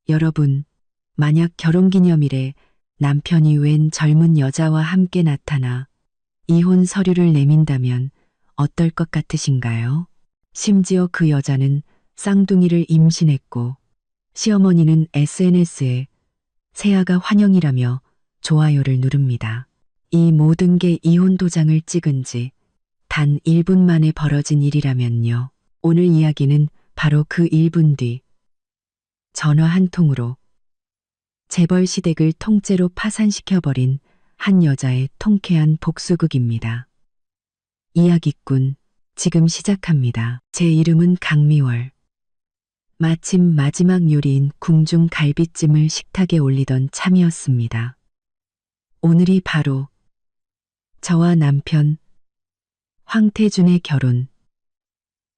여러분, 만약 결혼기념일에 남편이 웬 젊은 여자와 함께 나타나 이혼 서류를 내민다면 어떨 것 같으신가요? 심지어 그 여자는 쌍둥이를 임신했고 시어머니는 SNS에 새아가 환영이라며 좋아요를 누릅니다. 이 모든 게 이혼 도장을 찍은 지 단 1분 만에 벌어진 일이라면요. 오늘 이야기는 바로 그 1분 뒤 전화 한 통으로 재벌 시댁을 통째로 파산시켜버린 한 여자의 통쾌한 복수극입니다. 이야기꾼, 지금 시작합니다. 제 이름은 강미월. 마침 마지막 요리인 궁중 갈비찜을 식탁에 올리던 참이었습니다. 오늘이 바로 저와 남편 황태준의 결혼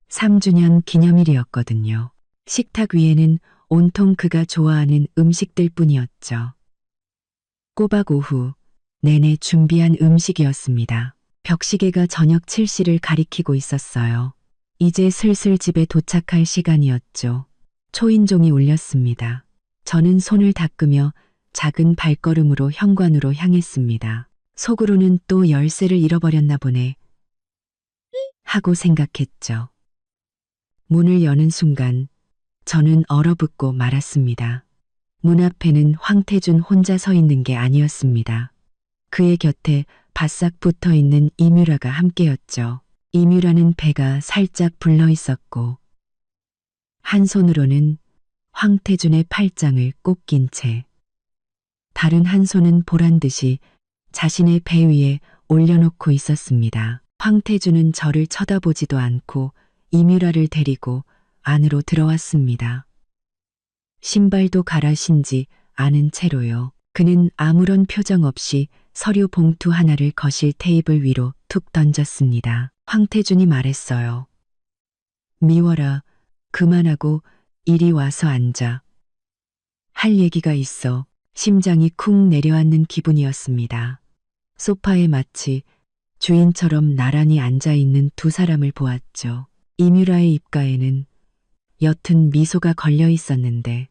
3주년 기념일이었거든요. 식탁 위에는 온통 그가 좋아하는 음식들 뿐이었죠. 꼬박 오후 내내 준비한 음식이었습니다. 벽시계가 저녁 7시를 가리키고 있었어요. 이제 슬슬 집에 도착할 시간이었죠. 초인종이 울렸습니다. 저는 손을 닦으며 작은 발걸음으로 현관으로 향했습니다. 속으로는 또 열쇠를 잃어버렸나 보네 하고 생각했죠. 문을 여는 순간 저는 얼어붙고 말았습니다. 문 앞에는 황태준 혼자 서 있는 게 아니었습니다. 그의 곁에 바싹 붙어 있는 이뮤라가 함께였죠. 이뮤라는 배가 살짝 불러 있었고 한 손으로는 황태준의 팔짱을 꼭 낀 채 다른 한 손은 보란 듯이 자신의 배 위에 올려놓고 있었습니다. 황태준은 저를 쳐다보지도 않고 이뮤라를 데리고 안으로 들어왔습니다. 신발도 갈아 신지 않은 채로요. 그는 아무런 표정 없이 서류 봉투 하나를 거실 테이블 위로 툭 던졌습니다. 황태준이 말했어요. 미워라, 그만하고 이리 와서 앉아. 할 얘기가 있어. 심장이 쿵 내려앉는 기분이었습니다. 소파에 마치 주인처럼 나란히 앉아있는 두 사람을 보았죠. 이뮤라의 입가에는 옅은 미소가 걸려 있었는데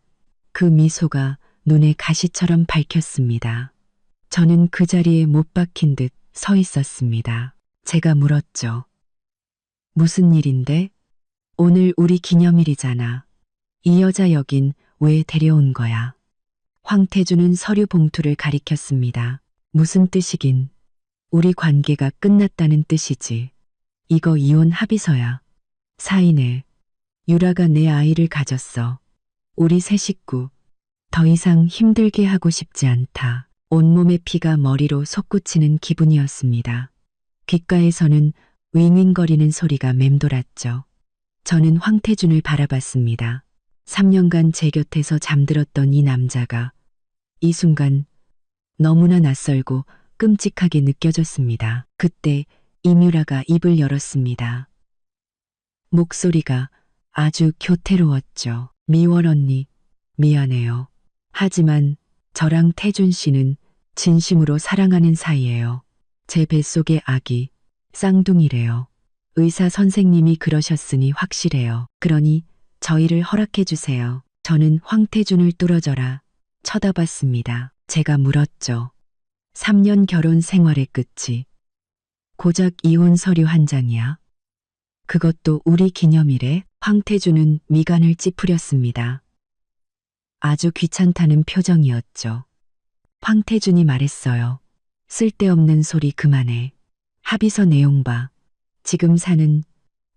그 미소가 눈에 가시처럼 밝혔습니다. 저는 그 자리에 못 박힌 듯 서 있었습니다. 제가 물었죠. 무슨 일인데? 오늘 우리 기념일이잖아. 이 여자 여긴 왜 데려온 거야? 황태준은 서류 봉투를 가리켰습니다. 무슨 뜻이긴. 우리 관계가 끝났다는 뜻이지. 이거 이혼 합의서야. 사인해. 유라가 내 아이를 가졌어. 우리 세 식구. 더 이상 힘들게 하고 싶지 않다. 온몸의 피가 머리로 솟구치는 기분이었습니다. 귓가에서는 윙윙거리는 소리가 맴돌았죠. 저는 황태준을 바라봤습니다. 3년간 제 곁에서 잠들었던 이 남자가 이 순간 너무나 낯설고 끔찍하게 느껴졌습니다. 그때 이뮤라가 입을 열었습니다. 목소리가 아주 교태로웠죠. 미월 언니, 미안해요. 하지만 저랑 태준 씨는 진심으로 사랑하는 사이예요. 제 뱃속의 아기, 쌍둥이래요. 의사 선생님이 그러셨으니 확실해요. 그러니 저희를 허락해 주세요. 저는 황태준을 뚫어져라 쳐다봤습니다. 제가 물었죠. 3년 결혼 생활의 끝이 고작 이혼 서류 한 장이야? 그것도 우리 기념일에? 황태준은 미간을 찌푸렸습니다. 아주 귀찮다는 표정이었죠. 황태준이 말했어요. 쓸데없는 소리 그만해. 합의서 내용 봐. 지금 사는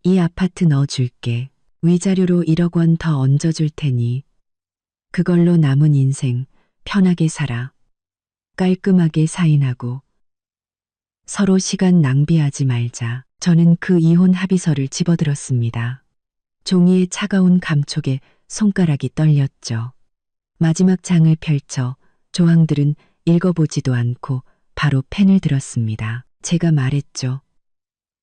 이 아파트 넣어줄게. 위자료로 1억 원 더 얹어줄 테니 그걸로 남은 인생 편하게 살아. 깔끔하게 사인하고 서로 시간 낭비하지 말자. 저는 그 이혼 합의서를 집어들었습니다. 종이의 차가운 감촉에 손가락이 떨렸죠. 마지막 장을 펼쳐 조항들은 읽어보지도 않고 바로 펜을 들었습니다. 제가 말했죠.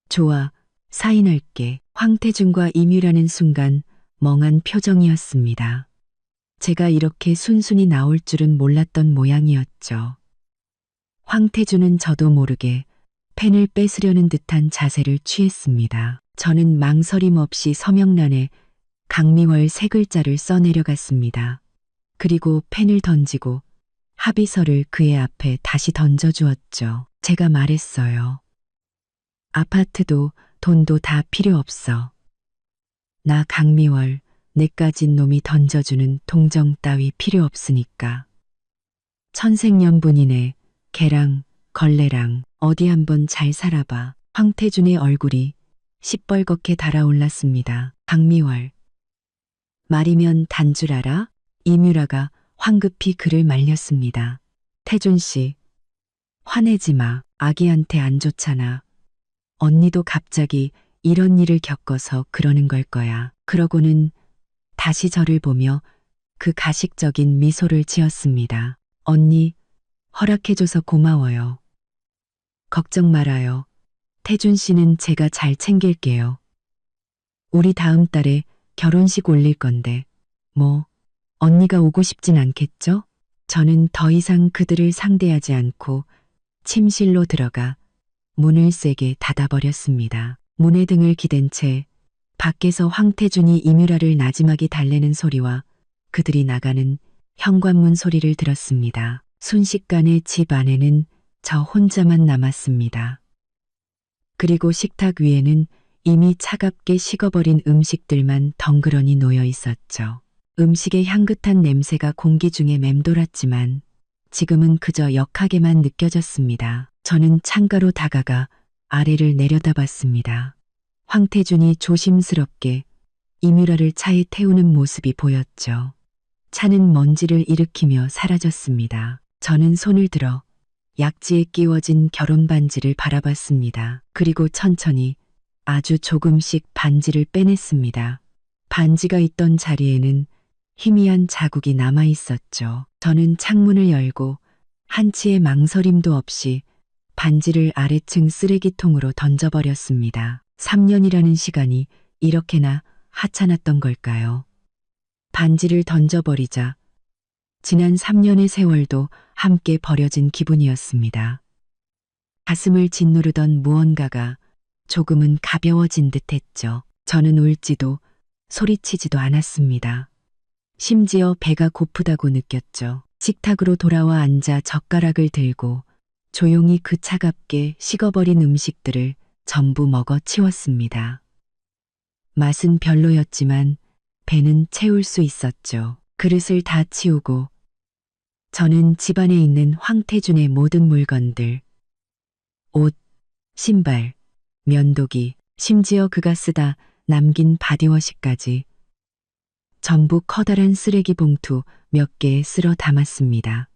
좋아, 사인할게. 황태준과 이뮤라는 순간 멍한 표정이었습니다. 제가 이렇게 순순히 나올 줄은 몰랐던 모양이었죠. 황태준은 저도 모르게 펜을 뺏으려는 듯한 자세를 취했습니다. 저는 망설임 없이 서명란에 강미월 세 글자를 써내려갔습니다. 그리고 펜을 던지고 합의서를 그의 앞에 다시 던져주었죠. 제가 말했어요. 아파트도 돈도 다 필요 없어. 나 강미월, 내까진 놈이 던져주는 동정 따위 필요 없으니까. 천생연분이네. 걔랑 걸레랑 어디 한번 잘 살아봐. 황태준의 얼굴이 시뻘겋게 달아올랐습니다. 강미월. 말이면 단 줄 알아? 이뮤라가 황급히 그를 말렸습니다. 태준 씨, 화내지 마. 아기한테 안 좋잖아. 언니도 갑자기 이런 일을 겪어서 그러는 걸 거야. 그러고는 다시 저를 보며 그 가식적인 미소를 지었습니다. 언니, 허락해줘서 고마워요. 걱정 말아요. 태준 씨는 제가 잘 챙길게요. 우리 다음 달에 결혼식 올릴 건데, 뭐, 언니가 오고 싶진 않겠죠? 저는 더 이상 그들을 상대하지 않고 침실로 들어가 문을 세게 닫아버렸습니다. 문에 등을 기댄 채 밖에서 황태준이 이뮤라를 나지막이 달래는 소리와 그들이 나가는 현관문 소리를 들었습니다. 순식간에 집 안에는 저 혼자만 남았습니다. 그리고 식탁 위에는 이미 차갑게 식어버린 음식들만 덩그러니 놓여 있었죠. 음식의 향긋한 냄새가 공기 중에 맴돌았지만 지금은 그저 역하게만 느껴졌습니다. 저는 창가로 다가가 아래를 내려다봤습니다. 황태준이 조심스럽게 이뮤라를 차에 태우는 모습이 보였죠. 차는 먼지를 일으키며 사라졌습니다. 저는 손을 들어 약지에 끼워진 결혼 반지를 바라봤습니다. 그리고 천천히 아주 조금씩 반지를 빼냈습니다. 반지가 있던 자리에는 희미한 자국이 남아 있었죠. 저는 창문을 열고 한치의 망설임도 없이 반지를 아래층 쓰레기통으로 던져버렸습니다. 3년이라는 시간이 이렇게나 하찮았던 걸까요? 반지를 던져버리자 지난 3년의 세월도 함께 버려진 기분이었습니다. 가슴을 짓누르던 무언가가 조금은 가벼워진 듯했죠. 저는 울지도 소리치지도 않았습니다. 심지어 배가 고프다고 느꼈죠. 식탁으로 돌아와 앉아 젓가락을 들고 조용히 그 차갑게 식어버린 음식들을 전부 먹어 치웠습니다. 맛은 별로였지만 배는 채울 수 있었죠. 그릇을 다 치우고 저는 집안에 있는 황태준의 모든 물건들, 옷, 신발, 면도기, 심지어 그가 쓰다 남긴 바디워시까지 전부 커다란 쓰레기 봉투 몇 개에 쓸어 담았습니다.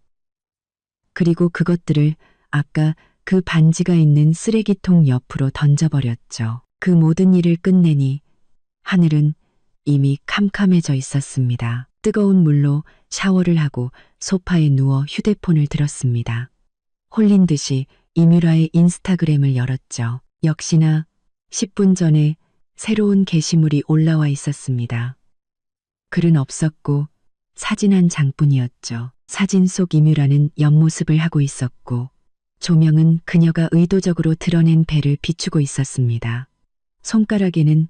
그리고 그것들을 아까 그 반지가 있는 쓰레기통 옆으로 던져버렸죠. 그 모든 일을 끝내니 하늘은 이미 캄캄해져 있었습니다. 뜨거운 물로 샤워를 하고 소파에 누워 휴대폰을 들었습니다. 홀린 듯이 이뮤라의 인스타그램을 열었죠. 역시나 10분 전에 새로운 게시물이 올라와 있었습니다. 글은 없었고 사진 한 장뿐이었죠. 사진 속 이뮤라는 옆모습을 하고 있었고 조명은 그녀가 의도적으로 드러낸 배를 비추고 있었습니다. 손가락에는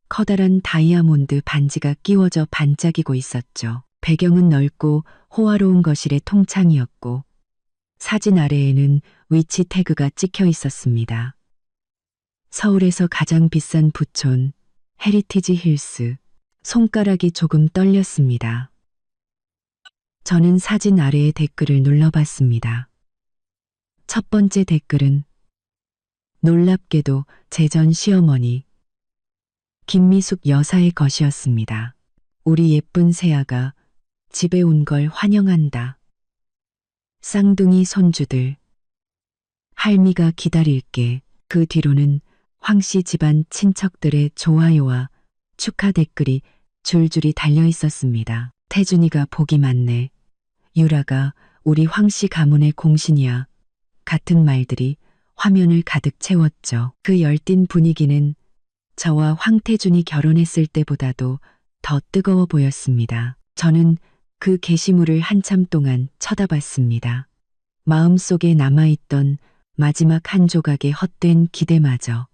커다란 다이아몬드 반지가 끼워져 반짝이고 있었죠. 배경은 넓고 호화로운 거실의 통창이었고 사진 아래에는 위치 태그가 찍혀 있었습니다. 서울에서 가장 비싼 부촌 헤리티지 힐스. 손가락이 조금 떨렸습니다. 저는 사진 아래의 댓글을 눌러봤습니다. 첫 번째 댓글은 놀랍게도 제 전 시어머니 김미숙 여사의 것이었습니다. 우리 예쁜 새아가 집에 온 걸 환영한다. 쌍둥이 손주들. 할미가 기다릴게. 그 뒤로는 황씨 집안 친척들의 좋아요와 축하 댓글이 줄줄이 달려 있었습니다. 태준이가 복이 많네. 유라가 우리 황씨 가문의 공신이야. 같은 말들이 화면을 가득 채웠죠. 그 열띤 분위기는 저와 황태준이 결혼했을 때보다도 더 뜨거워 보였습니다. 저는 그 게시물을 한참 동안 쳐다봤습니다. 마음속에 남아있던 마지막 한 조각의 헛된 기대마저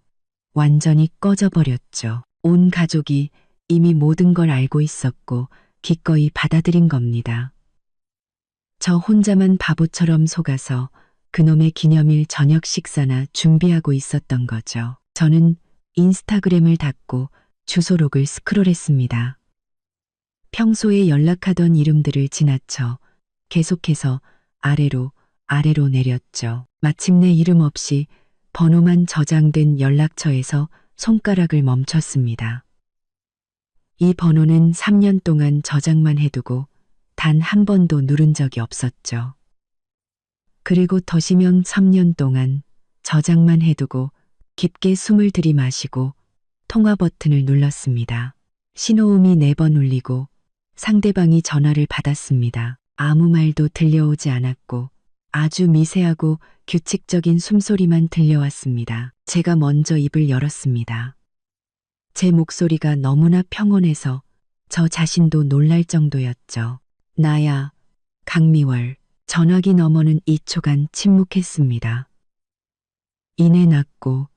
완전히 꺼져버렸죠. 온 가족이 이미 모든 걸 알고 있었고 기꺼이 받아들인 겁니다. 저 혼자만 바보처럼 속아서 그놈의 기념일 저녁 식사나 준비하고 있었던 거죠. 저는 인스타그램을 닫고 주소록을 스크롤했습니다. 평소에 연락하던 이름들을 지나쳐 계속해서 아래로 내렸죠. 마침내 이름 없이 번호만 저장된 연락처에서 손가락을 멈췄습니다. 이 번호는 3년 동안 저장만 해두고 단 한 번도 누른 적이 없었죠. 그리고 더시면 3년 동안 저장만 해두고 깊게 숨을 들이마시고 통화 버튼을 눌렀습니다. 신호음이 4번 울리고 상대방이 전화를 받았습니다. 아무 말도 들려오지 않았고 아주 미세하고 규칙적인 숨소리만 들려왔습니다. 제가 먼저 입을 열었습니다. 제 목소리가 너무나 평온해서 저 자신도 놀랄 정도였죠. 나야, 강미월. 전화기 너머는 2초간 침묵했습니다. 이내 낮고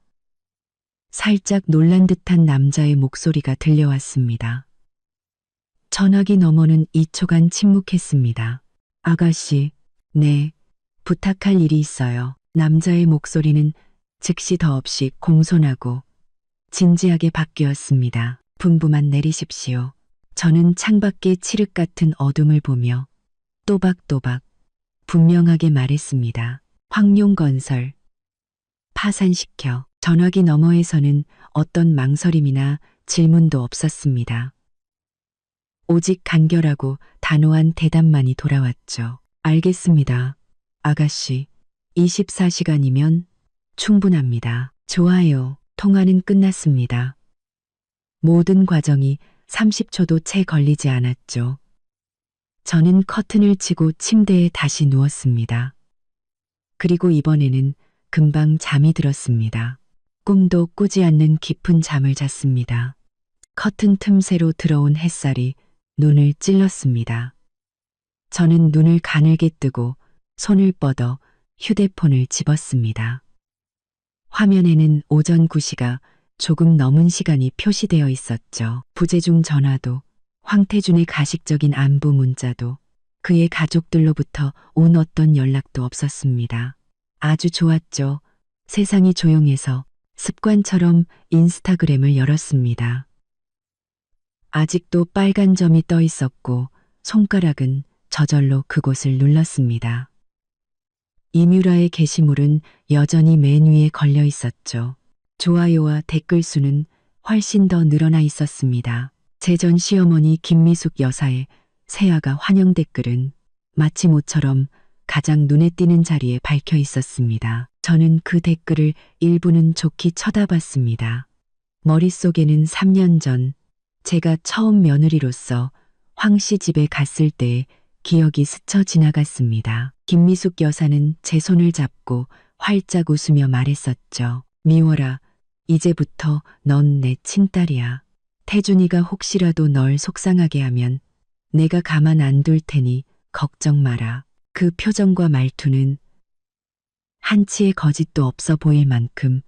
살짝 놀란 듯한 남자의 목소리가 들려왔습니다. 전화기 너머는 2초간 침묵했습니다. 아가씨, 네, 부탁할 일이 있어요. 남자의 목소리는 즉시 더없이 공손하고 진지하게 바뀌었습니다. 분부만 내리십시오. 저는 창밖의 칠흑 같은 어둠을 보며 또박또박 분명하게 말했습니다. 황룡건설 파산시켜. 전화기 너머에서는 어떤 망설임이나 질문도 없었습니다. 오직 간결하고 단호한 대답만이 돌아왔죠. 알겠습니다. 아가씨, 24시간이면 충분합니다. 좋아요. 통화는 끝났습니다. 모든 과정이 30초도 채 걸리지 않았죠. 저는 커튼을 치고 침대에 다시 누웠습니다. 그리고 이번에는 금방 잠이 들었습니다. 꿈도 꾸지 않는 깊은 잠을 잤습니다. 커튼 틈새로 들어온 햇살이 눈을 찔렀습니다. 저는 눈을 가늘게 뜨고 손을 뻗어 휴대폰을 집었습니다. 화면에는 오전 9시가 조금 넘은 시간이 표시되어 있었죠. 부재중 전화도, 황태준의 가식적인 안부 문자도, 그의 가족들로부터 온 어떤 연락도 없었습니다. 아주 좋았죠. 세상이 조용해서 습관처럼 인스타그램을 열었습니다. 아직도 빨간 점이 떠 있었고 손가락은 저절로 그곳을 눌렀습니다. 이뮤라의 게시물은 여전히 맨 위에 걸려 있었죠. 좋아요와 댓글 수는 훨씬 더 늘어나 있었습니다. 제 전 시어머니 김미숙 여사의 새아가 환영 댓글은 마치 모처럼 가장 눈에 띄는 자리에 박혀 있었습니다. 저는 그 댓글을 일부는 좋게 쳐다봤습니다. 머릿속에는 3년 전 제가 처음 며느리로서 황 씨 집에 갔을 때의 기억이 스쳐 지나갔습니다. 김미숙 여사는 제 손을 잡고 활짝 웃으며 말했었죠. 미워라, 이제부터 넌 내 친딸이야. 태준이가 혹시라도 널 속상하게 하면 내가 가만 안 둘 테니 걱정 마라. 그 표정과 말투는 한치의 거짓도 없어 보일 만큼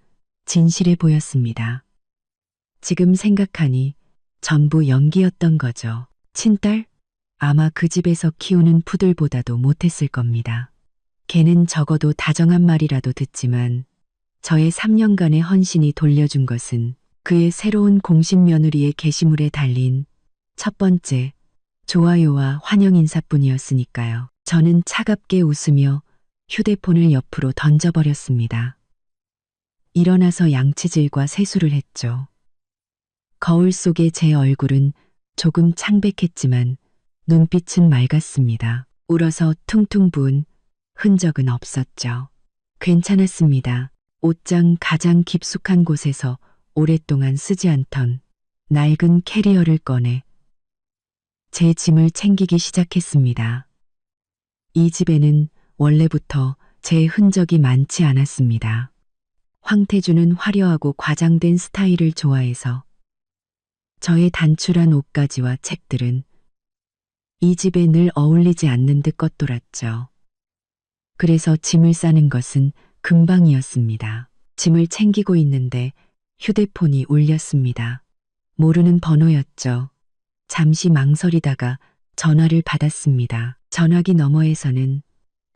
진실해 보였습니다. 지금 생각하니 전부 연기였던 거죠. 친딸? 아마 그 집에서 키우는 푸들보다도 못했을 겁니다. 걔는 적어도 다정한 말이라도 듣지만 저의 3년간의 헌신이 돌려준 것은 그의 새로운 공식 며느리의 게시물에 달린 첫 번째 좋아요와 환영 인사뿐이었으니까요. 저는 차갑게 웃으며 휴대폰을 옆으로 던져버렸습니다. 일어나서 양치질과 세수를 했죠. 거울 속의 제 얼굴은 조금 창백했지만 눈빛은 맑았습니다. 울어서 퉁퉁 부은 흔적은 없었죠. 괜찮았습니다. 옷장 가장 깊숙한 곳에서 오랫동안 쓰지 않던 낡은 캐리어를 꺼내 제 짐을 챙기기 시작했습니다. 이 집에는 원래부터 제 흔적이 많지 않았습니다. 황태준은 화려하고 과장된 스타일을 좋아해서 저의 단출한 옷가지와 책들은 이 집에 늘 어울리지 않는 듯 겉돌았죠. 그래서 짐을 싸는 것은 금방이었습니다. 짐을 챙기고 있는데 휴대폰이 울렸습니다. 모르는 번호였죠. 잠시 망설이다가 전화를 받았습니다. 전화기 너머에서는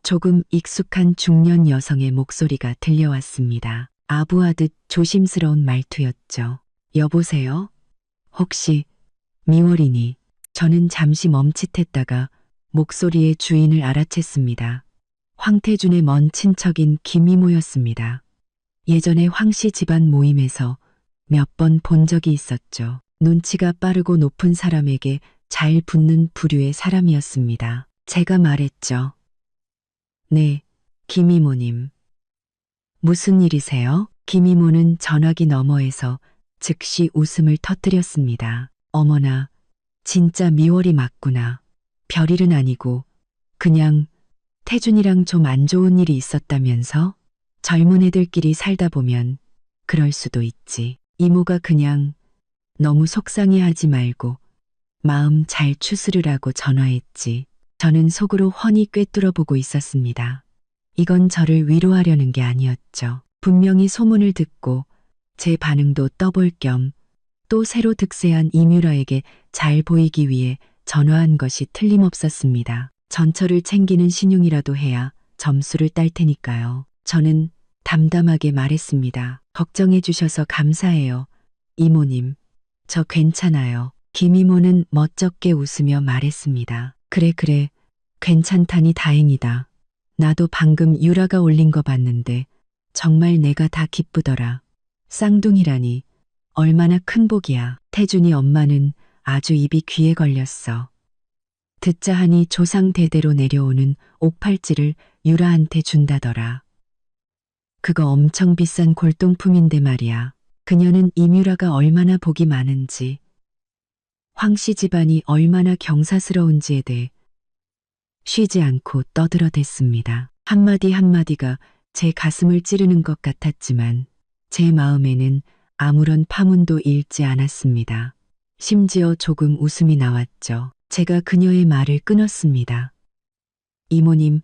조금 익숙한 중년 여성의 목소리가 들려왔습니다. 아부하듯 조심스러운 말투였죠. 여보세요? 혹시 미월이니? 저는 잠시 멈칫했다가 목소리의 주인을 알아챘습니다. 황태준의 먼 친척인 김이모였습니다. 예전에 황씨 집안 모임에서 몇 번 본 적이 있었죠. 눈치가 빠르고 높은 사람에게 잘 붙는 부류의 사람이었습니다. 제가 말했죠. 네, 김이모님. 무슨 일이세요? 김이모는 전화기 너머에서 즉시 웃음을 터뜨렸습니다. 어머나, 진짜 미월이 맞구나. 별일은 아니고 그냥 태준이랑 좀 안 좋은 일이 있었다면서? 젊은 애들끼리 살다 보면 그럴 수도 있지. 이모가 그냥 너무 속상해하지 말고 마음 잘 추스르라고 전화했지. 저는 속으로 훤히 꿰뚫어 보고 있었습니다. 이건 저를 위로하려는 게 아니었죠. 분명히 소문을 듣고 제 반응도 떠볼 겸 또 새로 득세한 이뮤라에게 잘 보이기 위해 전화한 것이 틀림없었습니다. 전처를 챙기는 신용이라도 해야 점수를 딸 테니까요. 저는 담담하게 말했습니다. 걱정해 주셔서 감사해요. 이모님, 저 괜찮아요. 김이모는 멋쩍게 웃으며 말했습니다. 그래, 괜찮다니 다행이다. 나도 방금 유라가 올린 거 봤는데 정말 내가 다 기쁘더라. 쌍둥이라니 얼마나 큰 복이야. 태준이 엄마는 아주 입이 귀에 걸렸어. 듣자 하니 조상 대대로 내려오는 옥팔찌를 유라한테 준다더라. 그거 엄청 비싼 골동품인데 말이야. 그녀는 이뮤라가 얼마나 복이 많은지, 황씨 집안이 얼마나 경사스러운지에 대해 쉬지 않고 떠들어댔습니다. 한마디 한마디가 제 가슴을 찌르는 것 같았지만 제 마음에는 아무런 파문도 일지 않았습니다. 심지어 조금 웃음이 나왔죠. 제가 그녀의 말을 끊었습니다. 이모님,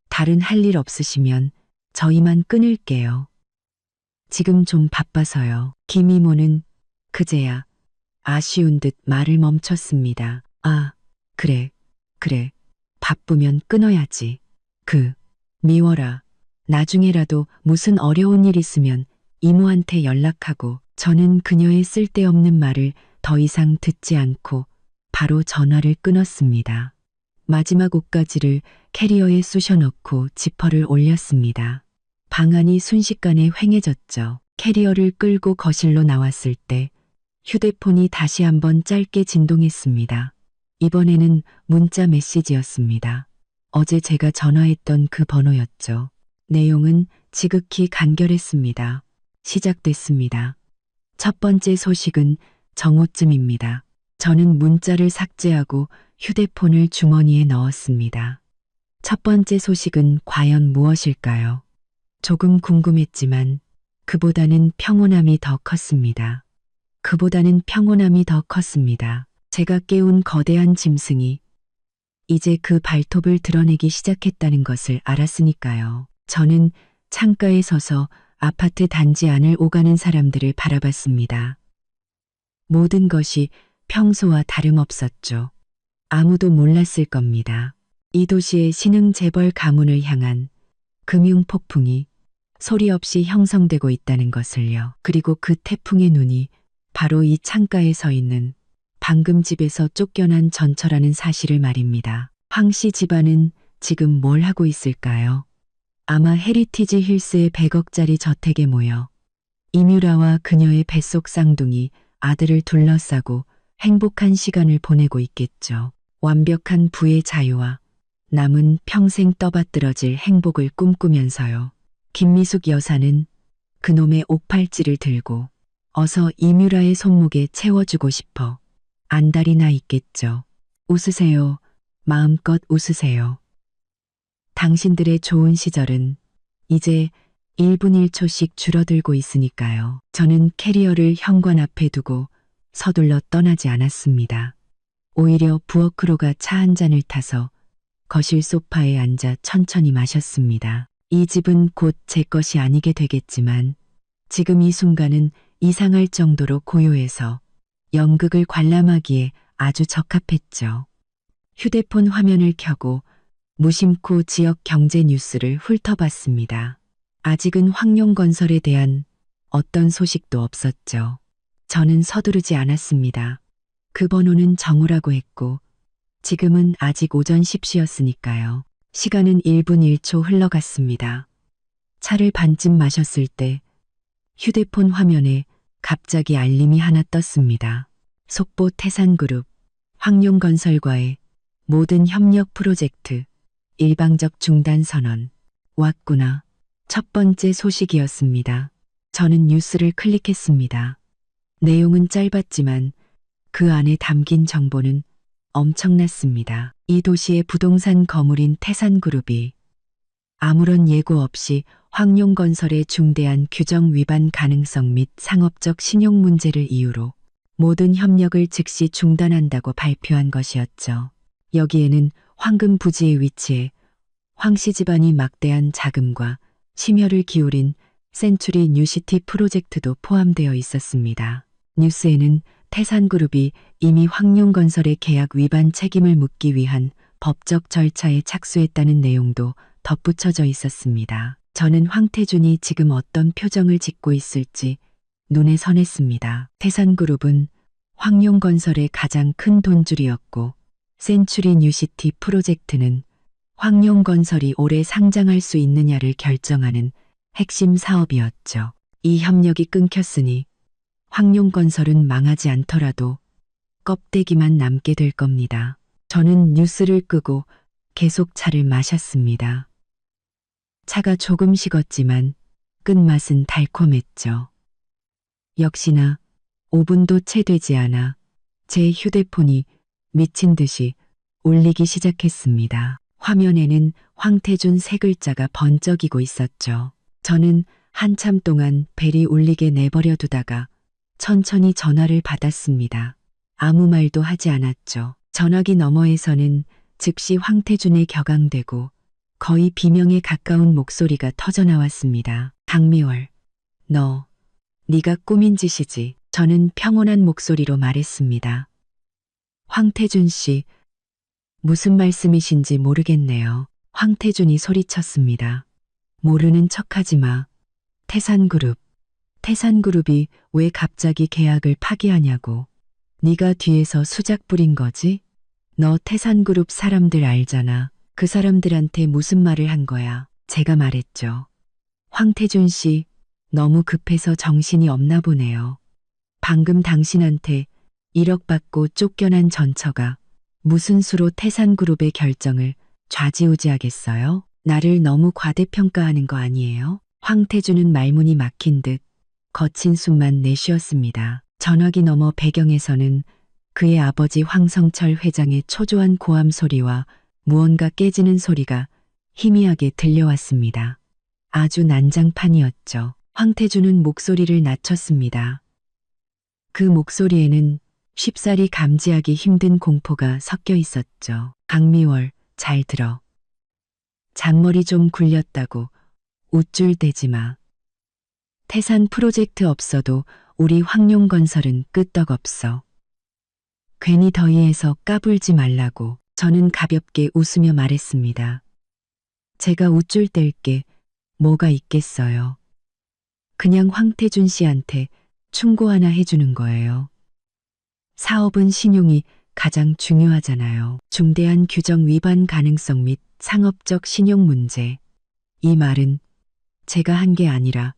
다른 할 일 없으시면 저희만 끊을게요. 지금 좀 바빠서요. 김이모는 그제야 아쉬운 듯 말을 멈췄습니다. 아, 그래. 바쁘면 끊어야지. 미워라. 나중에라도 무슨 어려운 일 있으면 이모한테 연락하고. 저는 그녀의 쓸데없는 말을 더 이상 듣지 않고 바로 전화를 끊었습니다. 마지막 옷가지를 캐리어에 쑤셔 넣고 지퍼를 올렸습니다. 방 안이 순식간에 휑해졌죠. 캐리어를 끌고 거실로 나왔을 때 휴대폰이 다시 한번 짧게 진동했습니다. 이번에는 문자 메시지였습니다. 어제 제가 전화했던 그 번호였죠. 내용은 지극히 간결했습니다. 시작됐습니다. 첫 번째 소식은 정오쯤입니다. 저는 문자를 삭제하고 휴대폰을 주머니에 넣었습니다. 첫 번째 소식은 과연 무엇일까요? 조금 궁금했지만 그보다는 평온함이 더 컸습니다. 제가 깨운 거대한 짐승이 이제 그 발톱을 드러내기 시작했다는 것을 알았으니까요. 저는 창가에 서서 아파트 단지 안을 오가는 사람들을 바라봤습니다. 모든 것이 평소와 다름없었죠. 아무도 몰랐을 겁니다. 이 도시의 신흥 재벌 가문을 향한 금융 폭풍이 소리 없이 형성되고 있다는 것을요. 그리고 그 태풍의 눈이 바로 이 창가에 서 있는 방금 집에서 쫓겨난 전처라는 사실을 말입니다. 황씨 집안은 지금 뭘 하고 있을까요? 아마 헤리티지 힐스의 100억짜리 저택에 모여 이뮤라와 그녀의 뱃속 쌍둥이 아들을 둘러싸고 행복한 시간을 보내고 있겠죠. 완벽한 부의 자유와 남은 평생 떠받들어질 행복을 꿈꾸면서요. 김미숙 여사는 그놈의 옥팔찌를 들고 어서 이뮤라의 손목에 채워주고 싶어 안달이 나 있겠죠. 웃으세요. 마음껏 웃으세요. 당신들의 좋은 시절은 이제 1분 1초씩 줄어들고 있으니까요. 저는 캐리어를 현관 앞에 두고 서둘러 떠나지 않았습니다. 오히려 부엌으로 차 한 잔을 타서 거실 소파에 앉아 천천히 마셨습니다. 이 집은 곧 제 것이 아니게 되겠지만 지금 이 순간은 이상할 정도로 고요해서 연극을 관람하기에 아주 적합했죠. 휴대폰 화면을 켜고 무심코 지역 경제 뉴스를 훑어봤습니다. 아직은 황룡건설에 대한 어떤 소식도 없었죠. 저는 서두르지 않았습니다. 그 번호는 정우라고 했고 지금은 아직 오전 10시였으니까요. 시간은 1분 1초 흘러갔습니다. 차를 반쯤 마셨을 때 휴대폰 화면에 갑자기 알림이 하나 떴습니다. 속보 태산그룹, 황룡건설과의 모든 협력 프로젝트, 일방적 중단 선언. 왔구나. 첫 번째 소식이었습니다. 저는 뉴스를 클릭했습니다. 내용은 짧았지만 그 안에 담긴 정보는 엄청났습니다. 이 도시의 부동산 거물인 태산그룹이 아무런 예고 없이 황룡건설의 중대한 규정 위반 가능성 및 상업적 신용 문제를 이유로 모든 협력을 즉시 중단한다고 발표한 것이었죠. 여기에는 황금 부지에 위치해 황씨 집안이 막대한 자금과 심혈을 기울인 센츄리 뉴시티 프로젝트도 포함되어 있었습니다. 뉴스에는 태산그룹이 이미 황룡건설의 계약 위반 책임을 묻기 위한 법적 절차에 착수했다는 내용도 덧붙여져 있었습니다. 저는 황태준이 지금 어떤 표정을 짓고 있을지 눈에 선했습니다. 태산그룹은 황룡건설의 가장 큰 돈줄이었고 센츄리 뉴시티 프로젝트는 황룡건설이 올해 상장할 수 있느냐를 결정하는 핵심 사업이었죠. 이 협력이 끊겼으니 황룡건설은 망하지 않더라도 껍데기만 남게 될 겁니다. 저는 뉴스를 끄고 계속 차를 마셨습니다. 차가 조금 식었지만 끝맛은 달콤했죠. 역시나 5분도 채 되지 않아 제 휴대폰이 미친 듯이 울리기 시작했습니다. 화면에는 황태준 세 글자가 번쩍이고 있었죠. 저는 한참 동안 벨이 울리게 내버려 두다가 천천히 전화를 받았습니다. 아무 말도 하지 않았죠. 전화기 너머에서는 즉시 황태준에 격앙되고 거의 비명에 가까운 목소리가 터져나왔습니다. 강미월, 네가 꾸민 짓이지. 저는 평온한 목소리로 말했습니다. 황태준 씨, 무슨 말씀이신지 모르겠네요. 황태준이 소리쳤습니다. 모르는 척하지 마. 태산그룹이 왜 갑자기 계약을 파기하냐고. 네가 뒤에서 수작 부린 거지? 너 태산그룹 사람들 알잖아. 그 사람들한테 무슨 말을 한 거야? 제가 말했죠. 황태준 씨, 너무 급해서 정신이 없나 보네요. 방금 당신한테 1억 받고 쫓겨난 전처가 무슨 수로 태산그룹의 결정을 좌지우지하겠어요? 나를 너무 과대평가하는 거 아니에요? 황태준은 말문이 막힌 듯 거친 숨만 내쉬었습니다. 전화기 너머 배경에서는 그의 아버지 황성철 회장의 초조한 고함 소리와 무언가 깨지는 소리가 희미하게 들려왔습니다. 아주 난장판이었죠. 황태준은 목소리를 낮췄습니다. 그 목소리에는 쉽사리 감지하기 힘든 공포가 섞여 있었죠. 강미월, 잘 들어. 잔머리 좀 굴렸다고 우쭐대지 마. 태산 프로젝트 없어도 우리 황룡건설은 끄떡없어. 괜히 더위에서 까불지 말라고. 저는 가볍게 웃으며 말했습니다. 제가 우쭐댈 게 뭐가 있겠어요. 그냥 황태준 씨한테 충고 하나 해주는 거예요. 사업은 신용이 가장 중요하잖아요. 중대한 규정 위반 가능성 및 상업적 신용 문제. 이 말은 제가 한 게 아니라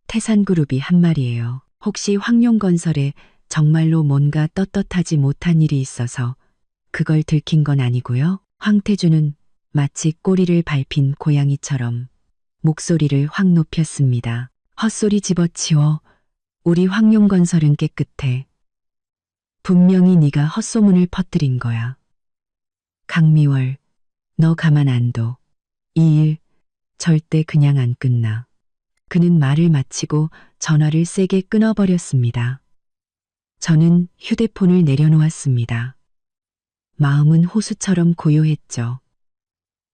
태산그룹이 한 말이에요. 혹시 황룡건설에 정말로 뭔가 떳떳하지 못한 일이 있어서 그걸 들킨 건 아니고요. 황태준은 마치 꼬리를 밟힌 고양이처럼 목소리를 확 높였습니다. 헛소리 집어치워. 우리 황룡건설은 깨끗해. 분명히 네가 헛소문을 퍼뜨린 거야. 강미월, 너 가만 안 둬. 이 일 절대 그냥 안 끝나. 그는 말을 마치고 전화를 세게 끊어버렸습니다. 저는 휴대폰을 내려놓았습니다. 마음은 호수처럼 고요했죠.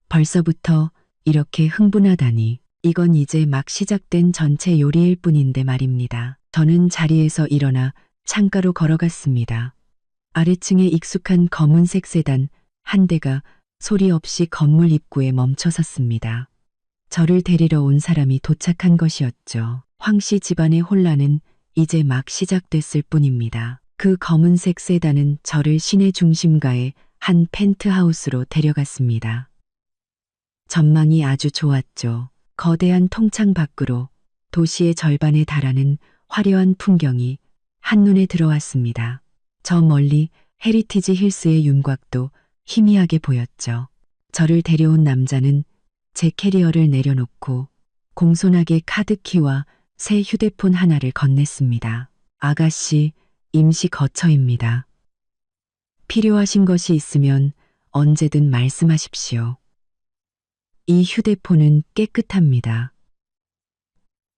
벌써부터 이렇게 흥분하다니. 이건 이제 막 시작된 전체 요리일 뿐인데 말입니다. 저는 자리에서 일어나 창가로 걸어갔습니다. 아래층에 익숙한 검은색 세단 한 대가 소리 없이 건물 입구에 멈춰 섰습니다. 저를 데리러 온 사람이 도착한 것이었죠. 황 씨 집안의 혼란은 이제 막 시작됐을 뿐입니다. 그 검은색 세단은 저를 시내 중심가의 한 펜트하우스로 데려갔습니다. 전망이 아주 좋았죠. 거대한 통창 밖으로 도시의 절반에 달하는 화려한 풍경이 한눈에 들어왔습니다. 저 멀리 헤리티지 힐스의 윤곽도 희미하게 보였죠. 저를 데려온 남자는 제 캐리어를 내려놓고 공손하게 카드키와 새 휴대폰 하나를 건넸습니다. 아가씨, 임시 거처입니다. 필요하신 것이 있으면 언제든 말씀하십시오. 이 휴대폰은 깨끗합니다.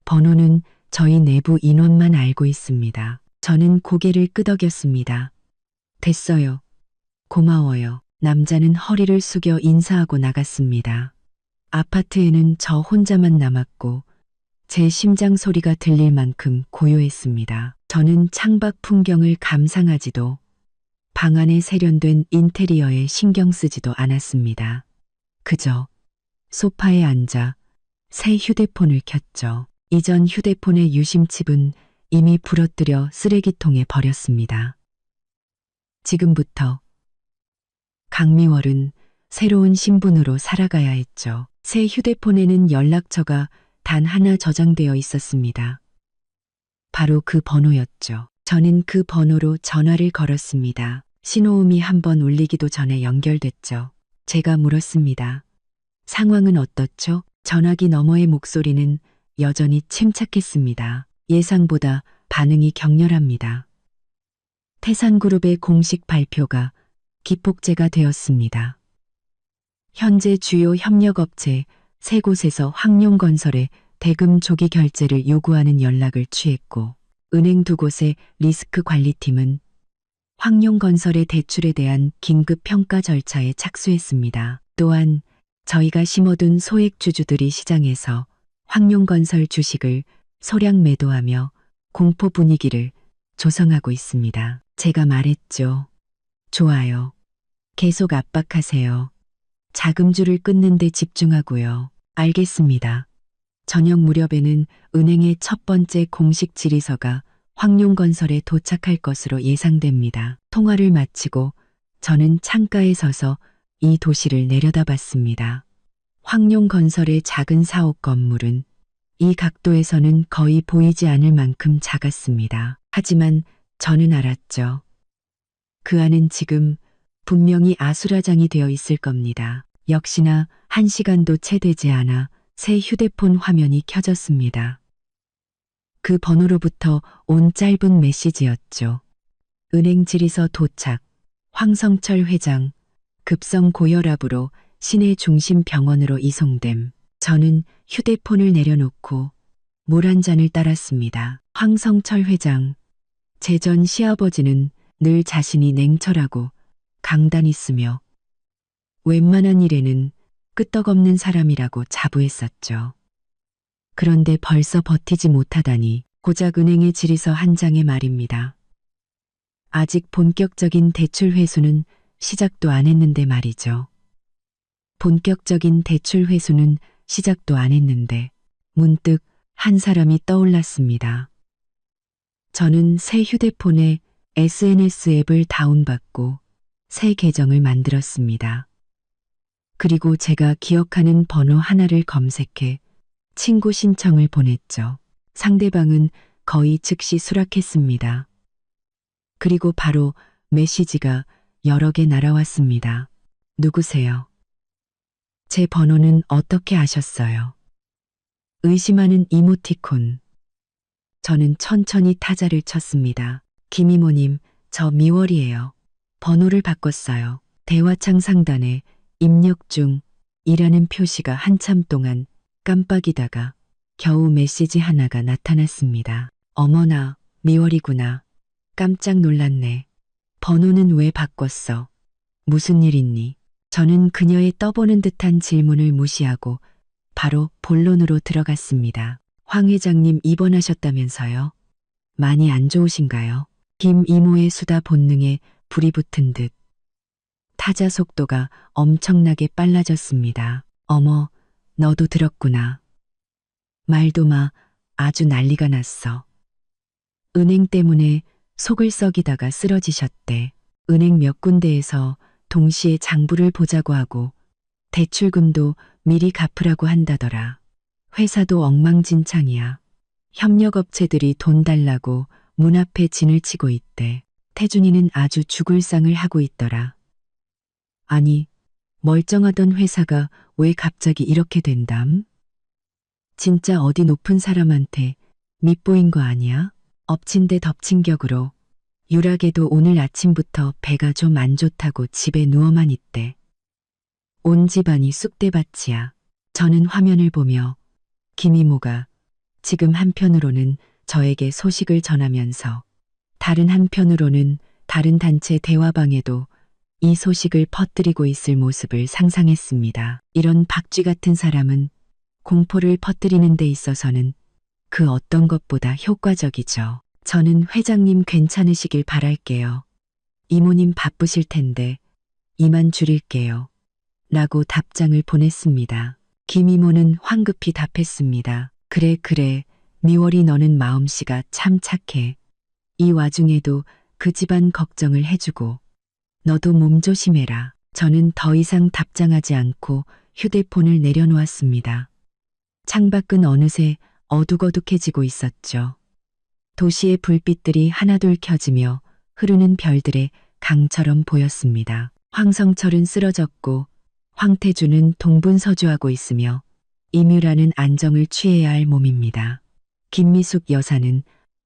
번호는 저희 내부 인원만 알고 있습니다. 저는 고개를 끄덕였습니다. 됐어요. 고마워요. 남자는 허리를 숙여 인사하고 나갔습니다. 아파트에는 저 혼자만 남았고 제 심장 소리가 들릴 만큼 고요했습니다. 저는 창밖 풍경을 감상하지도 방 안에 세련된 인테리어에 신경 쓰지도 않았습니다. 그저 소파에 앉아 새 휴대폰을 켰죠. 이전 휴대폰의 유심칩은 이미 부러뜨려 쓰레기통에 버렸습니다. 지금부터 강미월은 새로운 신분으로 살아가야 했죠. 새 휴대폰에는 연락처가 단 하나 저장되어 있었습니다. 바로 그 번호였죠. 저는 그 번호로 전화를 걸었습니다. 신호음이 한번 울리기도 전에 연결됐죠. 제가 물었습니다. 상황은 어떻죠? 전화기 너머의 목소리는 여전히 침착했습니다. 예상보다 반응이 격렬합니다. 태산그룹의 공식 발표가 기폭제가 되었습니다. 현재 주요 협력업체 3곳에서 황룡건설에 대금 조기 결제를 요구하는 연락을 취했고 은행 2곳의 리스크 관리팀은 황룡건설의 대출에 대한 긴급 평가 절차에 착수했습니다. 또한 저희가 심어둔 소액 주주들이 시장에서 황룡건설 주식을 소량 매도하며 공포 분위기를 조성하고 있습니다. 제가 말했죠. 좋아요. 계속 압박하세요. 자금줄을 끊는 데 집중하고요. 알겠습니다. 저녁 무렵에는 은행의 첫 번째 공식 질의서가 황룡건설에 도착할 것으로 예상됩니다. 통화를 마치고 저는 창가에 서서 이 도시를 내려다봤습니다. 황룡건설의 작은 사옥 건물은 이 각도에서는 거의 보이지 않을 만큼 작았습니다. 하지만 저는 알았죠. 그 안은 지금 분명히 아수라장이 되어 있을 겁니다. 역시나 1시간도 채 되지 않아 새 휴대폰 화면이 켜졌습니다. 그 번호로부터 온 짧은 메시지였죠. 은행 질의서 도착, 황성철 회장, 급성 고혈압으로 시내 중심 병원으로 이송됨. 저는 휴대폰을 내려놓고 물 한 잔을 따랐습니다. 황성철 회장, 제 전 시아버지는 늘 자신이 냉철하고 강단이 쓰며 웬만한 일에는 끄떡없는 사람이라고 자부했었죠. 그런데 벌써 버티지 못하다니 고작 은행의 질의서 한 장의 말입니다. 아직 본격적인 대출 회수는 시작도 안 했는데 말이죠. 본격적인 대출 회수는 시작도 안 했는데 문득 한 사람이 떠올랐습니다. 저는 새 휴대폰에 SNS 앱을 다운받고 새 계정을 만들었습니다. 그리고 제가 기억하는 번호 하나를 검색해 친구 신청을 보냈죠. 상대방은 거의 즉시 수락했습니다. 그리고 바로 메시지가 여러 개 날아왔습니다. 누구세요? 제 번호는 어떻게 아셨어요? 의심하는 이모티콘. 저는 천천히 타자를 쳤습니다. 김이모님, 저 미월이에요. 번호를 바꿨어요. 대화창 상단에 입력 중이라는 표시가 한참 동안 깜빡이다가 겨우 메시지 하나가 나타났습니다. 어머나, 미월이구나. 깜짝 놀랐네. 번호는 왜 바꿨어? 무슨 일 있니? 저는 그녀의 떠보는 듯한 질문을 무시하고 바로 본론으로 들어갔습니다. 황 회장님 입원하셨다면서요? 많이 안 좋으신가요? 김 이모의 수다 본능에 불이 붙은 듯 타자 속도가 엄청나게 빨라졌습니다. 어머, 너도 들었구나. 말도 마, 아주 난리가 났어. 은행 때문에 속을 썩이다가 쓰러지셨대. 은행 몇 군데에서 동시에 장부를 보자고 하고 대출금도 미리 갚으라고 한다더라. 회사도 엉망진창이야. 협력업체들이 돈 달라고 문 앞에 진을 치고 있대. 태준이는 아주 죽을 상을 하고 있더라. 아니, 멀쩡하던 회사가 왜 갑자기 이렇게 된담? 진짜 어디 높은 사람한테 밑보인 거 아니야? 엎친 데 덮친 격으로 유락에도 오늘 아침부터 배가 좀 안 좋다고 집에 누워만 있대. 온 집안이 쑥대밭이야. 저는 화면을 보며 김 이모가 지금 한편으로는 저에게 소식을 전하면서 다른 한편으로는 다른 단체 대화방에도 이 소식을 퍼뜨리고 있을 모습을 상상했습니다. 이런 박쥐 같은 사람은 공포를 퍼뜨리는 데 있어서는 그 어떤 것보다 효과적이죠. 저는 회장님 괜찮으시길 바랄게요. 이모님 바쁘실 텐데 이만 줄일게요. 라고 답장을 보냈습니다. 김 이모는 황급히 답했습니다. 그래 그래, 미월이 너는 마음씨가 참 착해. 이 와중에도 그 집안 걱정을 해주고 너도 몸 조심해라. 저는 더 이상 답장하지 않고 휴대폰을 내려놓았습니다. 창밖은 어느새 어둑어둑해지고 있었죠. 도시의 불빛들이 하나둘 켜지며 흐르는 별들의 강처럼 보였습니다. 황성철은 쓰러졌고 황태준은 동분서주하고 있으며 임유라는 안정을 취해야 할 몸입니다. 김미숙 여사는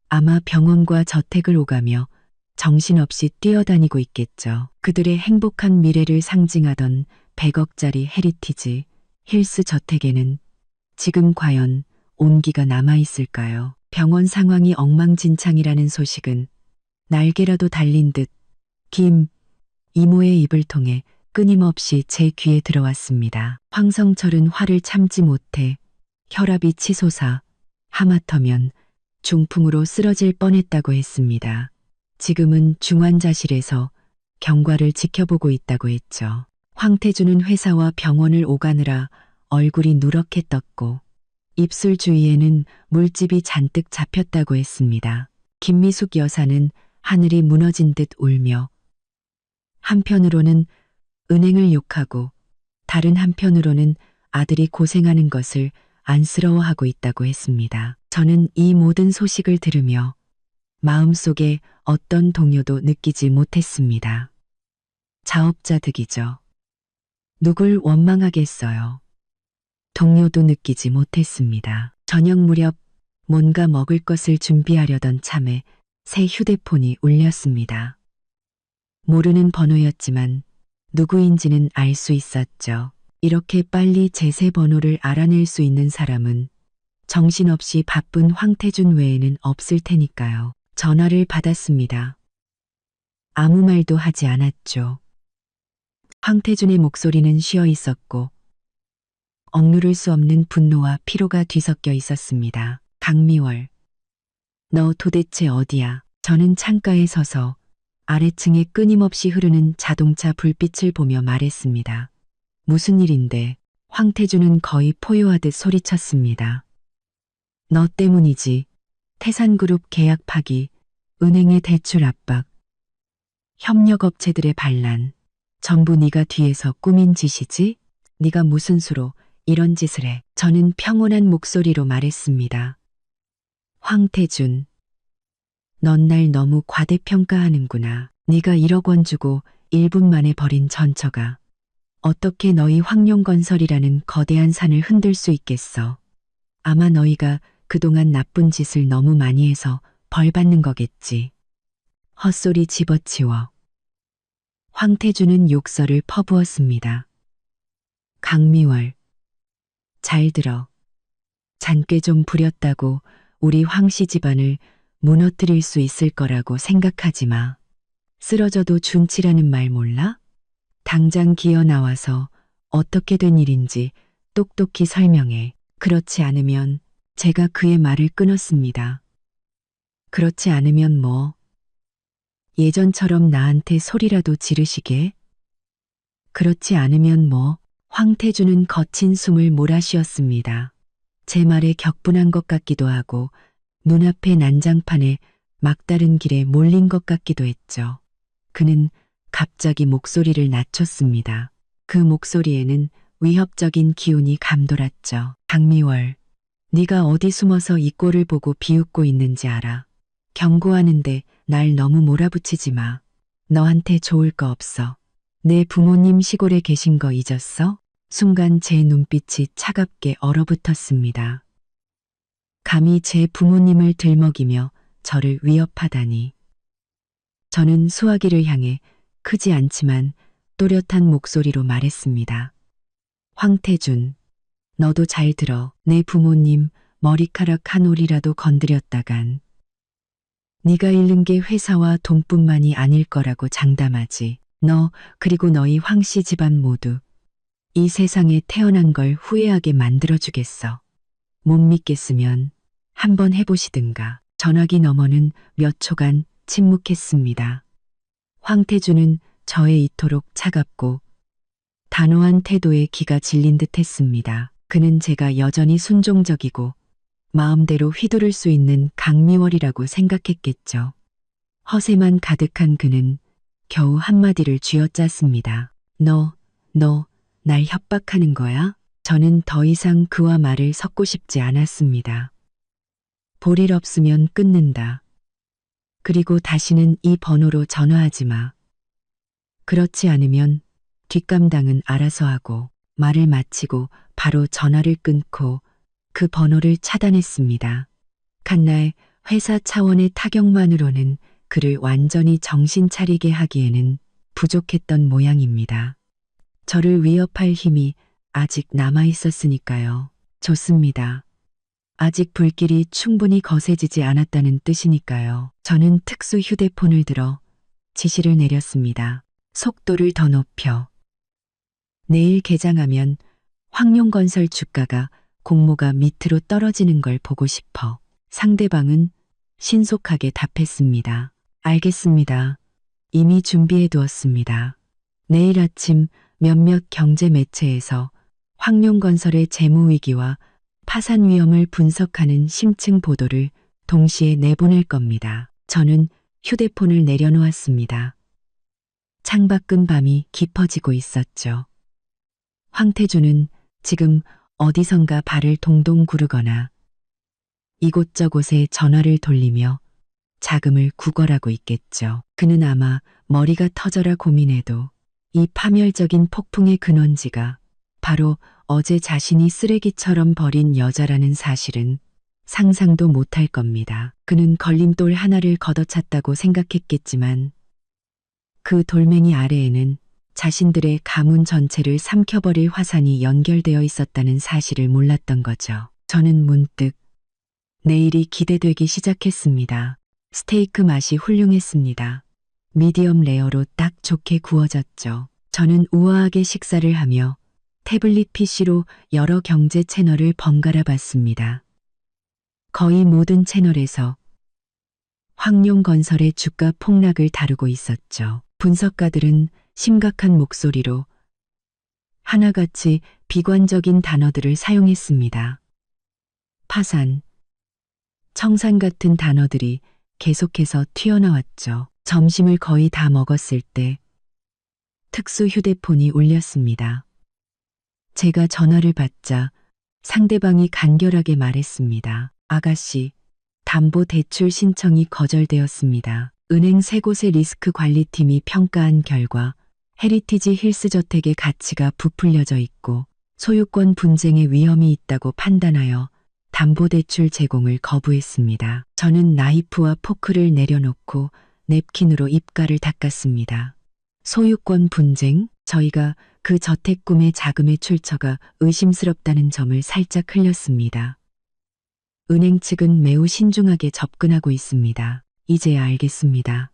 아마 병원과 저택을 오가며 정신없이 뛰어다니고 있겠죠. 그들의 행복한 미래를 상징하던 100억짜리 헤리티지 힐스 저택에는 지금 과연 온기가 남아있을까요? 병원 상황이 엉망진창이라는 소식은 날개라도 달린 듯 김 이모의 입을 통해 끊임없이 제 귀에 들어왔습니다. 황성철은 화를 참지 못해 혈압이 치솟아 하마터면 중풍으로 쓰러질 뻔했다고 했습니다. 지금은 중환자실에서 경과를 지켜보고 있다고 했죠. 황태준은 회사와 병원을 오가느라 얼굴이 누렇게 떴고 입술 주위에는 물집이 잔뜩 잡혔다고 했습니다. 김미숙 여사는 하늘이 무너진 듯 울며 한편으로는 은행을 욕하고 다른 한편으로는 아들이 고생하는 것을 안쓰러워하고 있다고 했습니다. 저는 이 모든 소식을 들으며 마음속에 어떤 동요도 느끼지 못했습니다. 자업자득이죠. 누굴 원망하겠어요. 동요도 느끼지 못했습니다. 저녁 무렵 뭔가 먹을 것을 준비하려던 참에 새 휴대폰이 울렸습니다. 모르는 번호였지만 누구인지는 알 수 있었죠. 이렇게 빨리 제 새 번호를 알아낼 수 있는 사람은 정신없이 바쁜 황태준 외에는 없을 테니까요. 전화를 받았습니다. 아무 말도 하지 않았죠. 황태준의 목소리는 쉬어 있었고 억누를 수 없는 분노와 피로가 뒤섞여 있었습니다. 강미월, 너 도대체 어디야? 저는 창가에 서서 아래층에 끊임없이 흐르는 자동차 불빛을 보며 말했습니다. 무슨 일인데? 황태준은 거의 포효하듯 소리쳤습니다. 너 때문이지. 태산그룹 계약 파기, 은행의 대출 압박, 협력업체들의 반란, 전부 네가 뒤에서 꾸민 짓이지? 네가 무슨 수로 이런 짓을 해? 저는 평온한 목소리로 말했습니다. 황태준, 넌 날 너무 과대평가하는구나. 네가 1억 원 주고 1분 만에 버린 전처가 어떻게 너희 황룡건설이라는 거대한 산을 흔들 수 있겠어. 아마 너희가 그동안 나쁜 짓을 너무 많이 해서 벌 받는 거겠지. 헛소리 집어치워. 황태준은 욕설을 퍼부었습니다. 강미월, 잘 들어. 잔꾀 좀 부렸다고 우리 황씨 집안을 무너뜨릴 수 있을 거라고 생각하지 마. 쓰러져도 준치라는 말 몰라? 당장 기어 나와서 어떻게 된 일인지 똑똑히 설명해. 그렇지 않으면 제가 그의 말을 끊었습니다. 그렇지 않으면 뭐? 예전처럼 나한테 소리라도 지르시게? 그렇지 않으면 뭐? 황태주는 거친 숨을 몰아쉬었습니다. 제 말에 격분한 것 같기도 하고 눈앞의 난장판에 막다른 길에 몰린 것 같기도 했죠. 그는 갑자기 목소리를 낮췄습니다. 그 목소리에는 위협적인 기운이 감돌았죠. 강미월, 네가 어디 숨어서 이 꼴을 보고 비웃고 있는지 알아. 경고하는데 날 너무 몰아붙이지 마. 너한테 좋을 거 없어. 내 부모님 시골에 계신 거 잊었어? 순간 제 눈빛이 차갑게 얼어붙었습니다. 감히 제 부모님을 들먹이며 저를 위협하다니. 저는 수화기를 향해 크지 않지만 또렷한 목소리로 말했습니다. 황태준, 너도 잘 들어. 내 부모님 머리카락 한 올이라도 건드렸다간 네가 잃는 게 회사와 돈뿐만이 아닐 거라고 장담하지. 너 그리고 너희 황씨 집안 모두 이 세상에 태어난 걸 후회하게 만들어주겠어. 못 믿겠으면 한번 해보시든가. 전화기 너머는 몇 초간 침묵했습니다. 황태주는 저의 이토록 차갑고 단호한 태도에 기가 질린 듯 했습니다. 그는 제가 여전히 순종적이고 마음대로 휘두를 수 있는 강미월이라고 생각했겠죠. 허세만 가득한 그는 겨우 한마디를 쥐어짰습니다. 너 날 협박하는 거야? 저는 더 이상 그와 말을 섞고 싶지 않았습니다. 볼 일 없으면 끊는다. 그리고 다시는 이 번호로 전화하지 마. 그렇지 않으면 뒷감당은 알아서 하고. 말을 마치고 바로 전화를 끊고 그 번호를 차단했습니다. 갓날 회사 차원의 타격만으로는 그를 완전히 정신 차리게 하기에는 부족했던 모양입니다. 저를 위협할 힘이 아직 남아 있었으니까요. 좋습니다. 아직 불길이 충분히 거세지지 않았다는 뜻이니까요. 저는 특수 휴대폰을 들어 지시를 내렸습니다. 속도를 더 높여. 내일 개장하면 황룡건설 주가가 공모가 밑으로 떨어지는 걸 보고 싶어. 상대방은 신속하게 답했습니다. 알겠습니다. 이미 준비해 두었습니다. 내일 아침 몇몇 경제 매체에서 황룡건설의 재무 위기와 파산 위험을 분석하는 심층 보도를 동시에 내보낼 겁니다. 저는 휴대폰을 내려놓았습니다. 창밖은 밤이 깊어지고 있었죠. 황태주는 지금 어디선가 발을 동동 구르거나 이곳저곳에 전화를 돌리며 자금을 구걸하고 있겠죠. 그는 아마 머리가 터져라 고민해도 이 파멸적인 폭풍의 근원지가 바로 어제 자신이 쓰레기처럼 버린 여자라는 사실은 상상도 못할 겁니다. 그는 걸림돌 하나를 걷어찼다고 생각했겠지만 그 돌멩이 아래에는 자신들의 가문 전체를 삼켜버릴 화산이 연결되어 있었다는 사실을 몰랐던 거죠. 저는 문득 내일이 기대되기 시작했습니다. 스테이크 맛이 훌륭했습니다. 미디엄 레어로 딱 좋게 구워졌죠. 저는 우아하게 식사를 하며 태블릿 PC로 여러 경제 채널을 번갈아 봤습니다. 거의 모든 채널에서 황룡건설의 주가 폭락을 다루고 있었죠. 분석가들은 심각한 목소리로 하나같이 비관적인 단어들을 사용했습니다. 파산, 청산 같은 단어들이 계속해서 튀어나왔죠. 점심을 거의 다 먹었을 때 특수 휴대폰이 울렸습니다. 제가 전화를 받자 상대방이 간결하게 말했습니다. 아가씨, 담보대출 신청이 거절되었습니다. 은행 세 곳의 리스크 관리팀이 평가한 결과 헤리티지 힐스 저택의 가치가 부풀려져 있고 소유권 분쟁의 위험이 있다고 판단하여 담보대출 제공을 거부했습니다. 저는 나이프와 포크를 내려놓고 냅킨으로 입가를 닦았습니다. 소유권 분쟁? 저희가 그 저택 꿈의 자금의 출처가 의심스럽다는 점을 살짝 흘렸습니다. 은행 측은 매우 신중하게 접근하고 있습니다. 이제야 알겠습니다.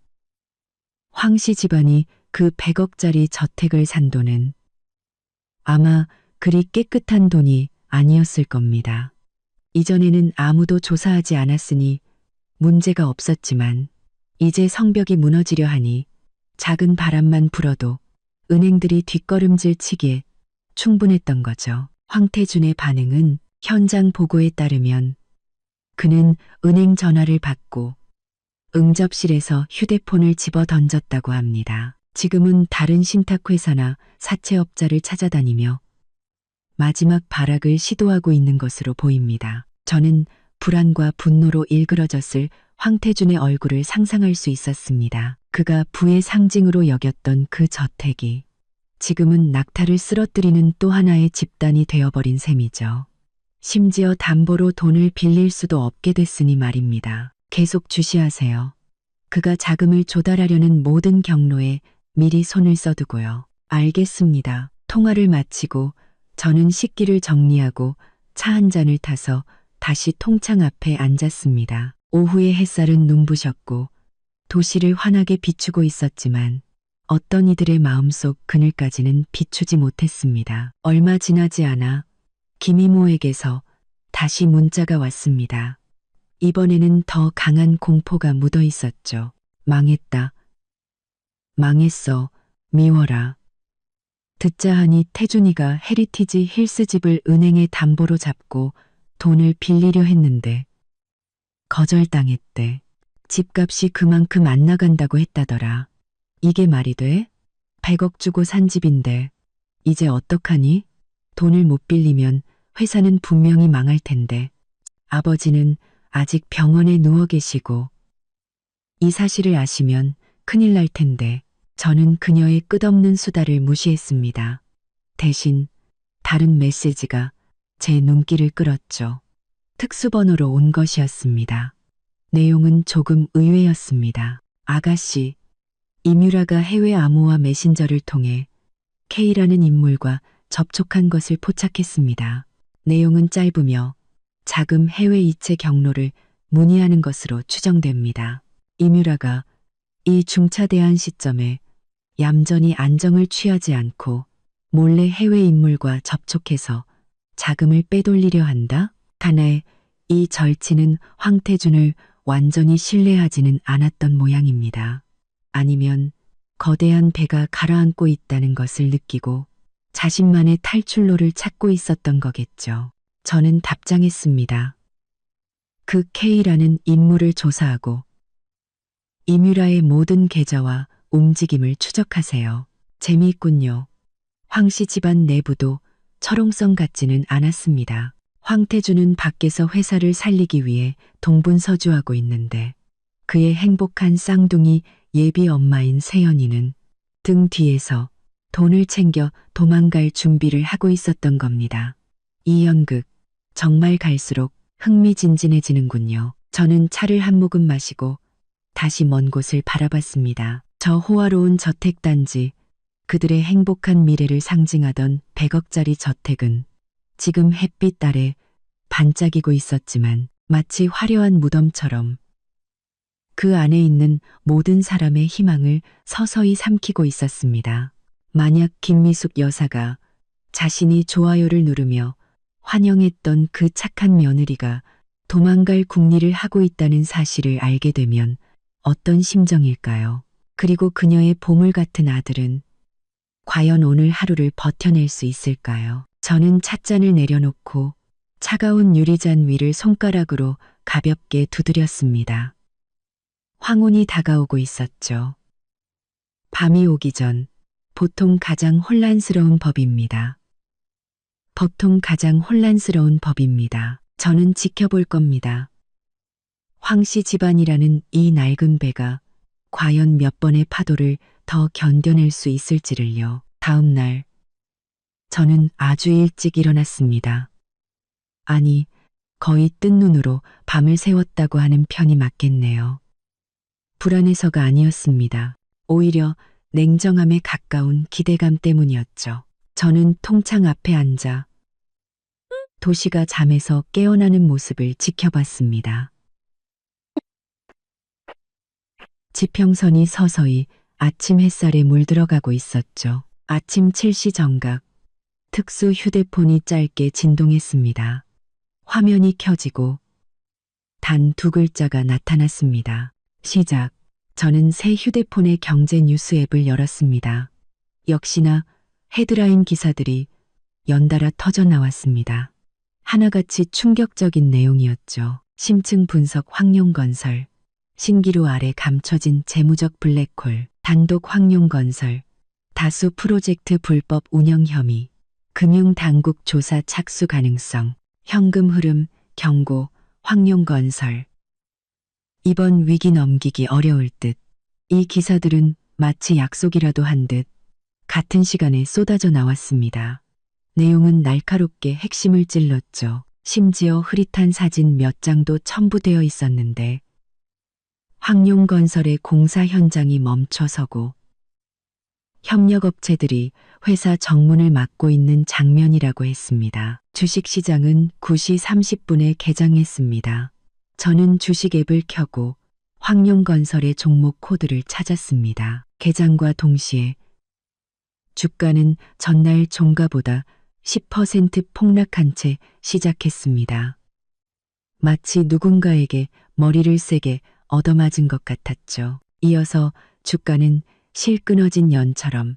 황씨 집안이 그 100억짜리 저택을 산 돈은 아마 그리 깨끗한 돈이 아니었을 겁니다. 이전에는 아무도 조사하지 않았으니 문제가 없었지만 이제 성벽이 무너지려 하니 작은 바람만 불어도 은행들이 뒷걸음질 치기에 충분했던 거죠. 황태준의 반응은 현장 보고에 따르면 그는 은행 전화를 받고 응접실에서 휴대폰을 집어 던졌다고 합니다. 지금은 다른 신탁회사나 사채업자를 찾아다니며 마지막 발악을 시도하고 있는 것으로 보입니다. 저는 불안과 분노로 일그러졌을 황태준의 얼굴을 상상할 수 있었습니다. 그가 부의 상징으로 여겼던 그 저택이 지금은 낙타를 쓰러뜨리는 또 하나의 집단이 되어버린 셈이죠. 심지어 담보로 돈을 빌릴 수도 없게 됐으니 말입니다. 계속 주시하세요. 그가 자금을 조달하려는 모든 경로에 미리 손을 써두고요. 알겠습니다. 통화를 마치고 저는 식기를 정리하고 차 한 잔을 타서 다시 통창 앞에 앉았습니다. 오후의 햇살은 눈부셨고 도시를 환하게 비추고 있었지만 어떤 이들의 마음속 그늘까지는 비추지 못했습니다. 얼마 지나지 않아 김이모에게서 다시 문자가 왔습니다. 이번에는 더 강한 공포가 묻어 있었죠. 망했다. 망했어. 미워라. 듣자 하니 태준이가 헤리티지 힐스 집을 은행에 담보로 잡고 돈을 빌리려 했는데 거절당했대. 집값이 그만큼 안 나간다고 했다더라. 이게 말이 돼? 100억 주고 산 집인데 이제 어떡하니? 돈을 못 빌리면 회사는 분명히 망할 텐데. 아버지는 아직 병원에 누워 계시고 이 사실을 아시면 큰일 날 텐데 저는 그녀의 끝없는 수다를 무시했습니다. 대신 다른 메시지가 제 눈길을 끌었죠. 특수번호로 온 것이었습니다. 내용은 조금 의외였습니다. 아가씨, 이뮤라가 해외 암호화 메신저를 통해 K라는 인물과 접촉한 것을 포착했습니다. 내용은 짧으며 자금 해외 이체 경로를 문의하는 것으로 추정됩니다. 이뮤라가 이 중차대한 시점에 얌전히 안정을 취하지 않고 몰래 해외 인물과 접촉해서 자금을 빼돌리려 한다? 하나의 이 절친은 황태준을 완전히 신뢰하지는 않았던 모양입니다. 아니면 거대한 배가 가라앉고 있다는 것을 느끼고 자신만의 탈출로를 찾고 있었던 거겠죠. 저는 답장했습니다. 그 K라는 인물을 조사하고 이뮤라의 모든 계좌와 움직임을 추적하세요. 재미있군요. 황씨 집안 내부도 철옹성 같지는 않았습니다. 황태준은 밖에서 회사를 살리기 위해 동분서주하고 있는데 그의 행복한 쌍둥이 예비 엄마인 세연이는 등 뒤에서 돈을 챙겨 도망갈 준비를 하고 있었던 겁니다. 이 연극 정말 갈수록 흥미진진해지는군요. 저는 차를 한 모금 마시고 다시 먼 곳을 바라봤습니다. 저 호화로운 저택단지, 그들의 행복한 미래를 상징하던 100억짜리 저택은 지금 햇빛 아래 반짝이고 있었지만 마치 화려한 무덤처럼 그 안에 있는 모든 사람의 희망을 서서히 삼키고 있었습니다. 만약 김미숙 여사가 자신이 좋아요를 누르며 환영했던 그 착한 며느리가 도망갈 궁리를 하고 있다는 사실을 알게 되면 어떤 심정일까요? 그리고 그녀의 보물 같은 아들은 과연 오늘 하루를 버텨낼 수 있을까요? 저는 찻잔을 내려놓고 차가운 유리잔 위를 손가락으로 가볍게 두드렸습니다. 황혼이 다가오고 있었죠. 밤이 오기 전 보통 가장 혼란스러운 법입니다. 보통 가장 혼란스러운 법입니다. 저는 지켜볼 겁니다. 황씨 집안이라는 이 낡은 배가 과연 몇 번의 파도를 더 견뎌낼 수 있을지를요. 다음 날 저는 아주 일찍 일어났습니다. 아니, 거의 뜬 눈으로 밤을 새웠다고 하는 편이 맞겠네요. 불안해서가 아니었습니다. 오히려 냉정함에 가까운 기대감 때문이었죠. 저는 통창 앞에 앉아 도시가 잠에서 깨어나는 모습을 지켜봤습니다. 지평선이 서서히 아침 햇살에 물들어가고 있었죠. 아침 7시 정각, 특수 휴대폰이 짧게 진동했습니다. 화면이 켜지고 단 두 글자가 나타났습니다. 시작. 저는 새 휴대폰의 경제 뉴스 앱을 열었습니다. 역시나 헤드라인 기사들이 연달아 터져 나왔습니다. 하나같이 충격적인 내용이었죠. 심층 분석 황룡건설, 신기루 아래 감춰진 재무적 블랙홀, 단독 황룡건설, 다수 프로젝트 불법 운영 혐의, 금융당국 조사 착수 가능성, 현금 흐름, 경고, 황룡건설. 이번 위기 넘기기 어려울 듯. 이 기사들은 마치 약속이라도 한 듯 같은 시간에 쏟아져 나왔습니다. 내용은 날카롭게 핵심을 찔렀죠. 심지어 흐릿한 사진 몇 장도 첨부되어 있었는데 황룡건설의 공사 현장이 멈춰서고 협력업체들이 회사 정문을 막고 있는 장면이라고 했습니다. 주식시장은 9시 30분에 개장했습니다. 저는 주식 앱을 켜고 황룡건설의 종목 코드를 찾았습니다. 개장과 동시에 주가는 전날 종가보다 10% 폭락한 채 시작했습니다. 마치 누군가에게 머리를 세게 얻어맞은 것 같았죠. 이어서 주가는 실 끊어진 연처럼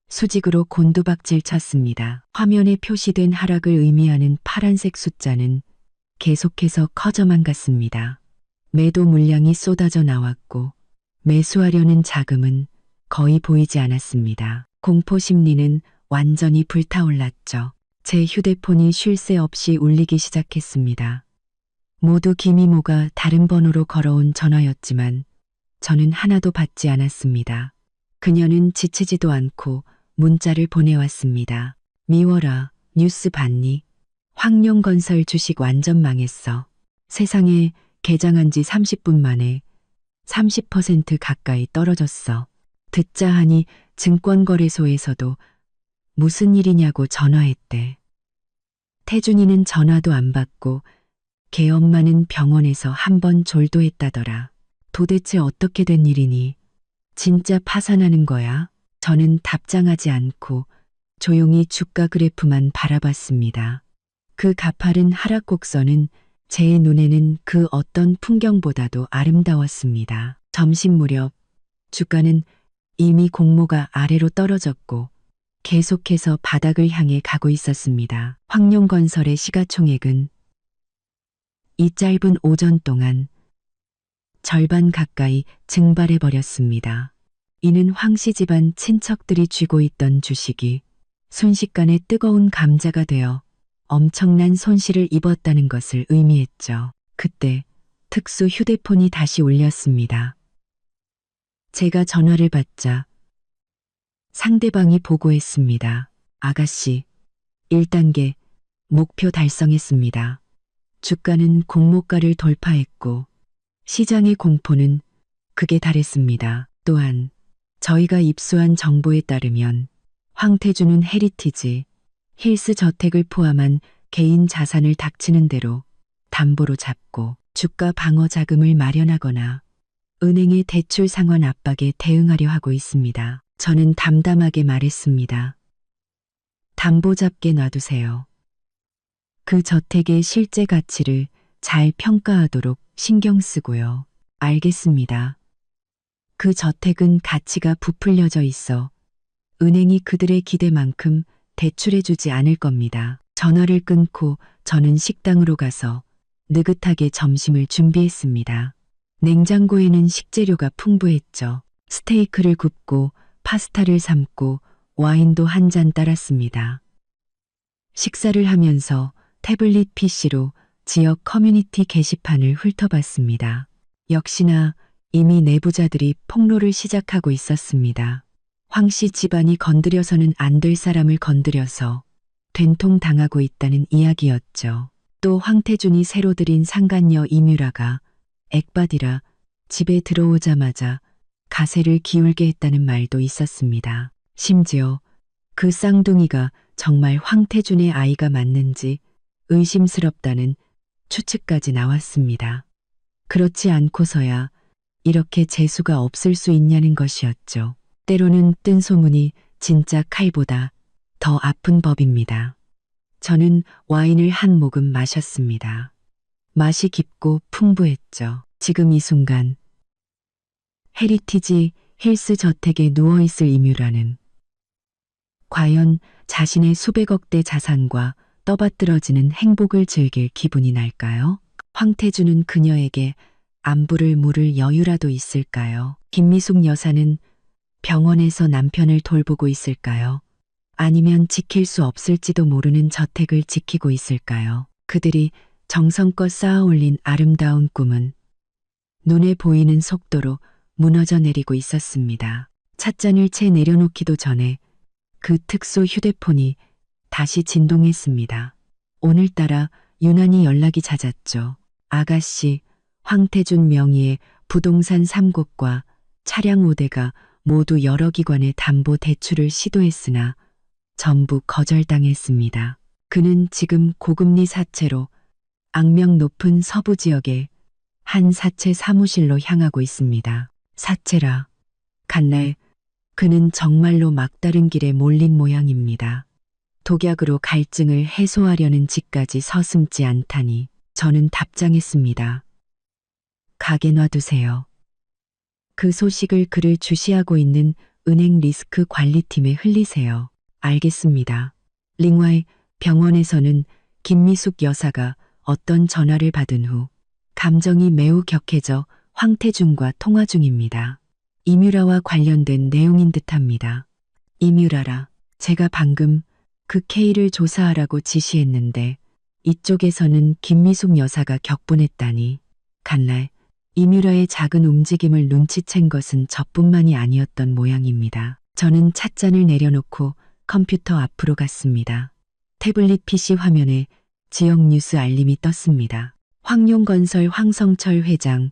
수직으로 곤두박질 쳤습니다. 화면에 표시된 하락을 의미하는 파란색 숫자는 계속해서 커져만 갔습니다. 매도 물량이 쏟아져 나왔고 매수하려는 자금은 거의 보이지 않았습니다. 공포 심리는 완전히 불타올랐죠. 제 휴대폰이 쉴 새 없이 울리기 시작했습니다. 모두 김이모가 다른 번호로 걸어온 전화였지만 저는 하나도 받지 않았습니다. 그녀는 지치지도 않고 문자를 보내왔습니다. 미워라, 뉴스 봤니? 황룡건설 주식 완전 망했어. 세상에 개장한 지 30분 만에 30% 가까이 떨어졌어. 듣자 하니 증권거래소에서도 무슨 일이냐고 전화했대. 태준이는 전화도 안 받고 걔 엄마는 병원에서 한 번 졸도했다더라. 도대체 어떻게 된 일이니? 진짜 파산하는 거야? 저는 답장하지 않고 조용히 주가 그래프만 바라봤습니다. 그 가파른 하락 곡선은 제 눈에는 그 어떤 풍경보다도 아름다웠습니다. 점심 무렵 주가는 이미 공모가 아래로 떨어졌고 계속해서 바닥을 향해 가고 있었습니다. 황룡건설의 시가총액은 이 짧은 오전 동안 절반 가까이 증발해버렸습니다. 이는 황씨 집안 친척들이 쥐고 있던 주식이 순식간에 뜨거운 감자가 되어 엄청난 손실을 입었다는 것을 의미했죠. 그때 특수 휴대폰이 다시 울렸습니다. 제가 전화를 받자 상대방이 보고했습니다. 아가씨, 1단계 목표 달성했습니다. 주가는 공모가를 돌파했고 시장의 공포는 극에 달했습니다. 또한 저희가 입수한 정보에 따르면 황태준은 헤리티지, 힐스 저택을 포함한 개인 자산을 닥치는 대로 담보로 잡고 주가 방어 자금을 마련하거나 은행의 대출 상환 압박에 대응하려 하고 있습니다. 저는 담담하게 말했습니다. 담보 잡게 놔두세요. 그 저택의 실제 가치를 잘 평가하도록 신경 쓰고요. 알겠습니다. 그 저택은 가치가 부풀려져 있어 은행이 그들의 기대만큼 대출해주지 않을 겁니다. 전화를 끊고 저는 식당으로 가서 느긋하게 점심을 준비했습니다. 냉장고에는 식재료가 풍부했죠. 스테이크를 굽고 파스타를 삶고 와인도 한 잔 따랐습니다. 식사를 하면서 태블릿 PC로 지역 커뮤니티 게시판을 훑어봤습니다. 역시나 이미 내부자들이 폭로를 시작하고 있었습니다. 황씨 집안이 건드려서는 안 될 사람을 건드려서 된통당하고 있다는 이야기였죠. 또 황태준이 새로 들인 상간녀 이뮤라가 액바디라 집에 들어오자마자 가세를 기울게 했다는 말도 있었습니다. 심지어 그 쌍둥이가 정말 황태준의 아이가 맞는지 의심스럽다는 추측까지 나왔습니다. 그렇지 않고서야 이렇게 재수가 없을 수 있냐는 것이었죠. 때로는 뜬 소문이 진짜 칼보다 더 아픈 법입니다. 저는 와인을 한 모금 마셨습니다. 맛이 깊고 풍부했죠. 지금 이 순간 헤리티지 힐스 저택에 누워있을 이뮤라는 과연 자신의 수백억 대 자산과 떠받들어지는 행복을 즐길 기분이 날까요? 황태준은 그녀에게 안부를 물을 여유라도 있을까요? 김미숙 여사는 병원에서 남편을 돌보고 있을까요? 아니면 지킬 수 없을지도 모르는 저택을 지키고 있을까요? 그들이 정성껏 쌓아올린 아름다운 꿈은 눈에 보이는 속도로 무너져 내리고 있었습니다. 찻잔을 채 내려놓기도 전에 그 특수 휴대폰이 다시 진동했습니다. 오늘따라 유난히 연락이 잦았죠. 아가씨, 황태준 명의의 부동산 3곳과 차량 5대가 모두 여러 기관의 담보 대출을 시도했으나 전부 거절당했습니다. 그는 지금 고금리 사채로 악명 높은 서부 지역의 한 사채 사무실로 향하고 있습니다. 사채라. 간날 그는 정말로 막다른 길에 몰린 모양입니다. 독약으로 갈증을 해소하려는 짓까지 서슴지 않다니 저는 답장했습니다. 가게 놔두세요. 그 소식을 그를 주시하고 있는 은행 리스크 관리팀에 흘리세요. 알겠습니다. 링와이 병원에서는 김미숙 여사가 어떤 전화를 받은 후 감정이 매우 격해져 황태준과 통화 중입니다. 이뮤라와 관련된 내용인 듯합니다. 이뮤라라, 제가 방금 그 K를 조사하라고 지시했는데 이쪽에서는 김미숙 여사가 격분했다니. 간날 이뮤라의 작은 움직임을 눈치챈 것은 저뿐만이 아니었던 모양입니다. 저는 찻잔을 내려놓고 컴퓨터 앞으로 갔습니다. 태블릿 PC 화면에 지역 뉴스 알림이 떴습니다. 황룡건설 황성철 회장,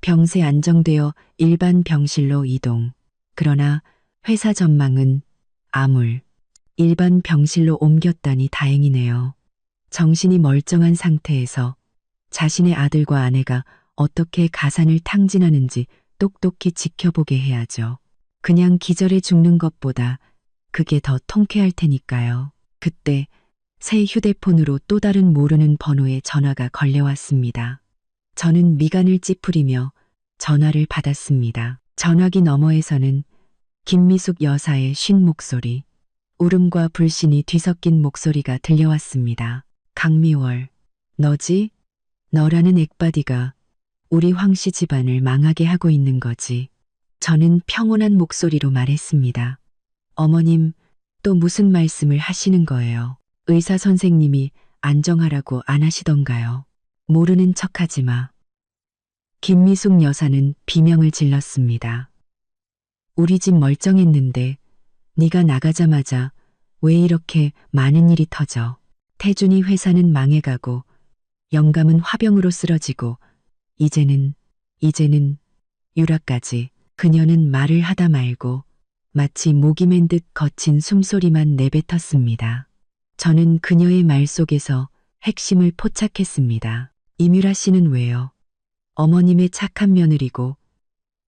병세 안정되어 일반 병실로 이동. 그러나 회사 전망은 암울. 일반 병실로 옮겼다니 다행이네요. 정신이 멀쩡한 상태에서 자신의 아들과 아내가 어떻게 가산을 탕진하는지 똑똑히 지켜보게 해야죠. 그냥 기절해 죽는 것보다 그게 더 통쾌할 테니까요. 그때 새 휴대폰으로 또 다른 모르는 번호의 전화가 걸려왔습니다. 저는 미간을 찌푸리며 전화를 받았습니다. 전화기 너머에서는 김미숙 여사의 쉰 목소리, 울음과 불신이 뒤섞인 목소리가 들려왔습니다. 강미월, 너지? 너라는 액바디가 우리 황씨 집안을 망하게 하고 있는 거지. 저는 평온한 목소리로 말했습니다. 어머님, 또 무슨 말씀을 하시는 거예요? 의사 선생님이 안정하라고 안 하시던가요? 모르는 척하지 마. 김미숙 여사는 비명을 질렀습니다. 우리 집 멀쩡했는데 네가 나가자마자 왜 이렇게 많은 일이 터져? 태준이 회사는 망해가고 영감은 화병으로 쓰러지고 이제는 유라까지. 그녀는 말을 하다 말고 마치 목이 맨 듯 거친 숨소리만 내뱉었습니다. 저는 그녀의 말 속에서 핵심을 포착했습니다. 이뮤라 씨는 왜요? 어머님의 착한 며느리고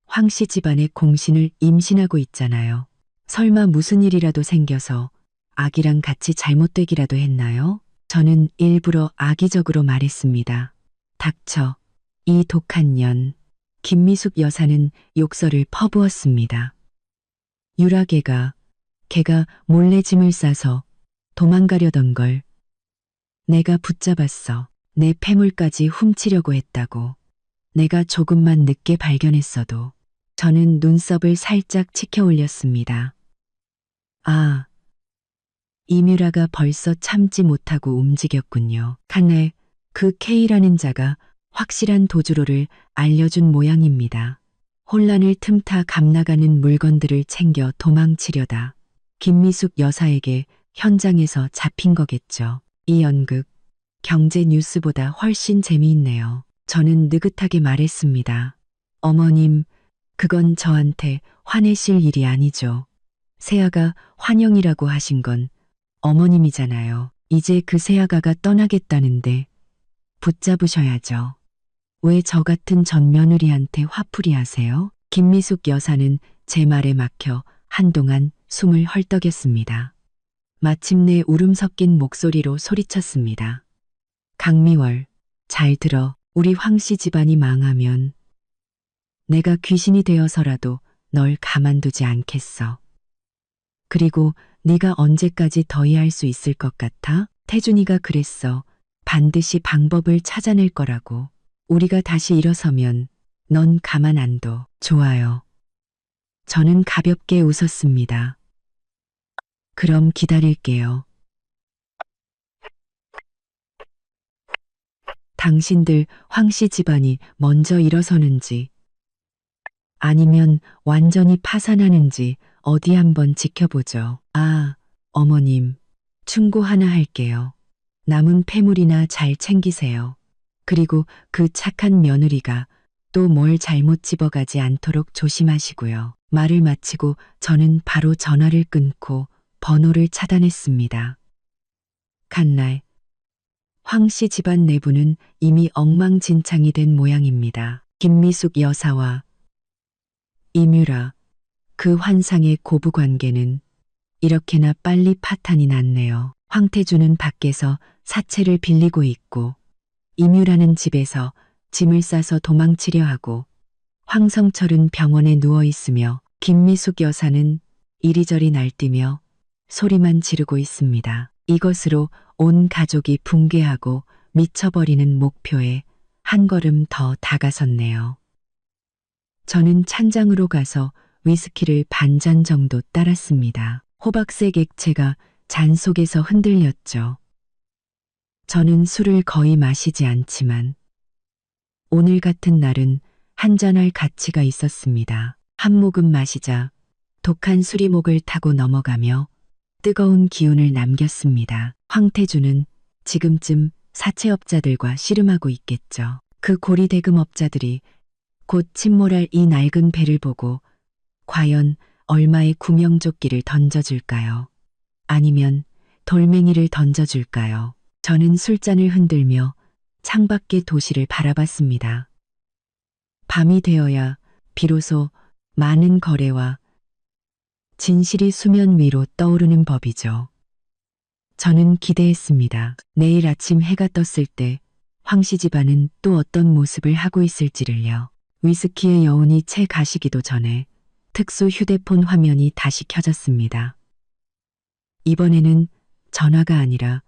황씨 집안의 공신을 임신하고 있잖아요. 설마 무슨 일이라도 생겨서 아기랑 같이 잘못되기라도 했나요? 저는 일부러 악의적으로 말했습니다. 닥쳐, 이 독한 년. 김미숙 여사는 욕설을 퍼부었습니다. 유라개가 걔가 몰래 짐을 싸서 도망가려던 걸 내가 붙잡았어. 내 폐물까지 훔치려고 했다고. 내가 조금만 늦게 발견했어도. 저는 눈썹을 살짝 치켜 올렸습니다. 아, 이뮤라가 벌써 참지 못하고 움직였군요. 간날 그 K라는 자가 확실한 도주로를 알려준 모양입니다. 혼란을 틈타 감나가는 물건들을 챙겨 도망치려다 김미숙 여사에게 현장에서 잡힌 거겠죠. 이 연극, 경제 뉴스보다 훨씬 재미있네요. 저는 느긋하게 말했습니다. 어머님, 그건 저한테 화내실 일이 아니죠. 새아가 환영이라고 하신 건 어머님이잖아요. 이제 그 새아가가 떠나겠다는데 붙잡으셔야죠. 왜 저 같은 전 며느리한테 화풀이 하세요? 김미숙 여사는 제 말에 막혀 한동안 숨을 헐떡였습니다. 마침내 울음 섞인 목소리로 소리쳤습니다. 강미월, 잘 들어. 우리 황씨 집안이 망하면 내가 귀신이 되어서라도 널 가만두지 않겠어. 그리고 네가 언제까지 더위 할 수 있을 것 같아? 태준이가 그랬어. 반드시 방법을 찾아낼 거라고. 우리가 다시 일어서면 넌 가만 안 둬. 좋아요. 저는 가볍게 웃었습니다. 그럼 기다릴게요. 당신들 황씨 집안이 먼저 일어서는지 아니면 완전히 파산하는지 어디 한번 지켜보죠. 아, 어머님, 충고 하나 할게요. 남은 폐물이나 잘 챙기세요. 그리고 그 착한 며느리가 또 뭘 잘못 집어가지 않도록 조심하시고요. 말을 마치고 저는 바로 전화를 끊고 번호를 차단했습니다. 간날 황씨 집안 내부는 이미 엉망진창이 된 모양입니다. 김미숙 여사와 이뮤라, 그 환상의 고부관계는 이렇게나 빨리 파탄이 났네요. 황태주는 밖에서 사채를 빌리고 있고 이뮤라는 집에서 짐을 싸서 도망치려 하고 황성철은 병원에 누워 있으며 김미숙 여사는 이리저리 날뛰며 소리만 지르고 있습니다. 이것으로 온 가족이 붕괴하고 미쳐버리는 목표에 한 걸음 더 다가섰네요. 저는 찬장으로 가서 위스키를 반잔 정도 따랐습니다. 호박색 액체가 잔 속에서 흔들렸죠. 저는 술을 거의 마시지 않지만 오늘 같은 날은 한잔할 가치가 있었습니다. 한 모금 마시자 독한 술이 목을 타고 넘어가며 뜨거운 기운을 남겼습니다. 황태주는 지금쯤 사채업자들과 씨름하고 있겠죠. 그 고리대금업자들이 곧 침몰할 이 낡은 배를 보고 과연 얼마의 구명조끼를 던져줄까요? 아니면 돌멩이를 던져줄까요? 저는 술잔을 흔들며 창밖의 도시를 바라봤습니다. 밤이 되어야 비로소 많은 거래와 진실이 수면 위로 떠오르는 법이죠. 저는 기대했습니다. 내일 아침 해가 떴을 때 황씨 집안은 또 어떤 모습을 하고 있을지를요. 위스키의 여운이 채 가시기도 전에 특수 휴대폰 화면이 다시 켜졌습니다. 이번에는 전화가 아니라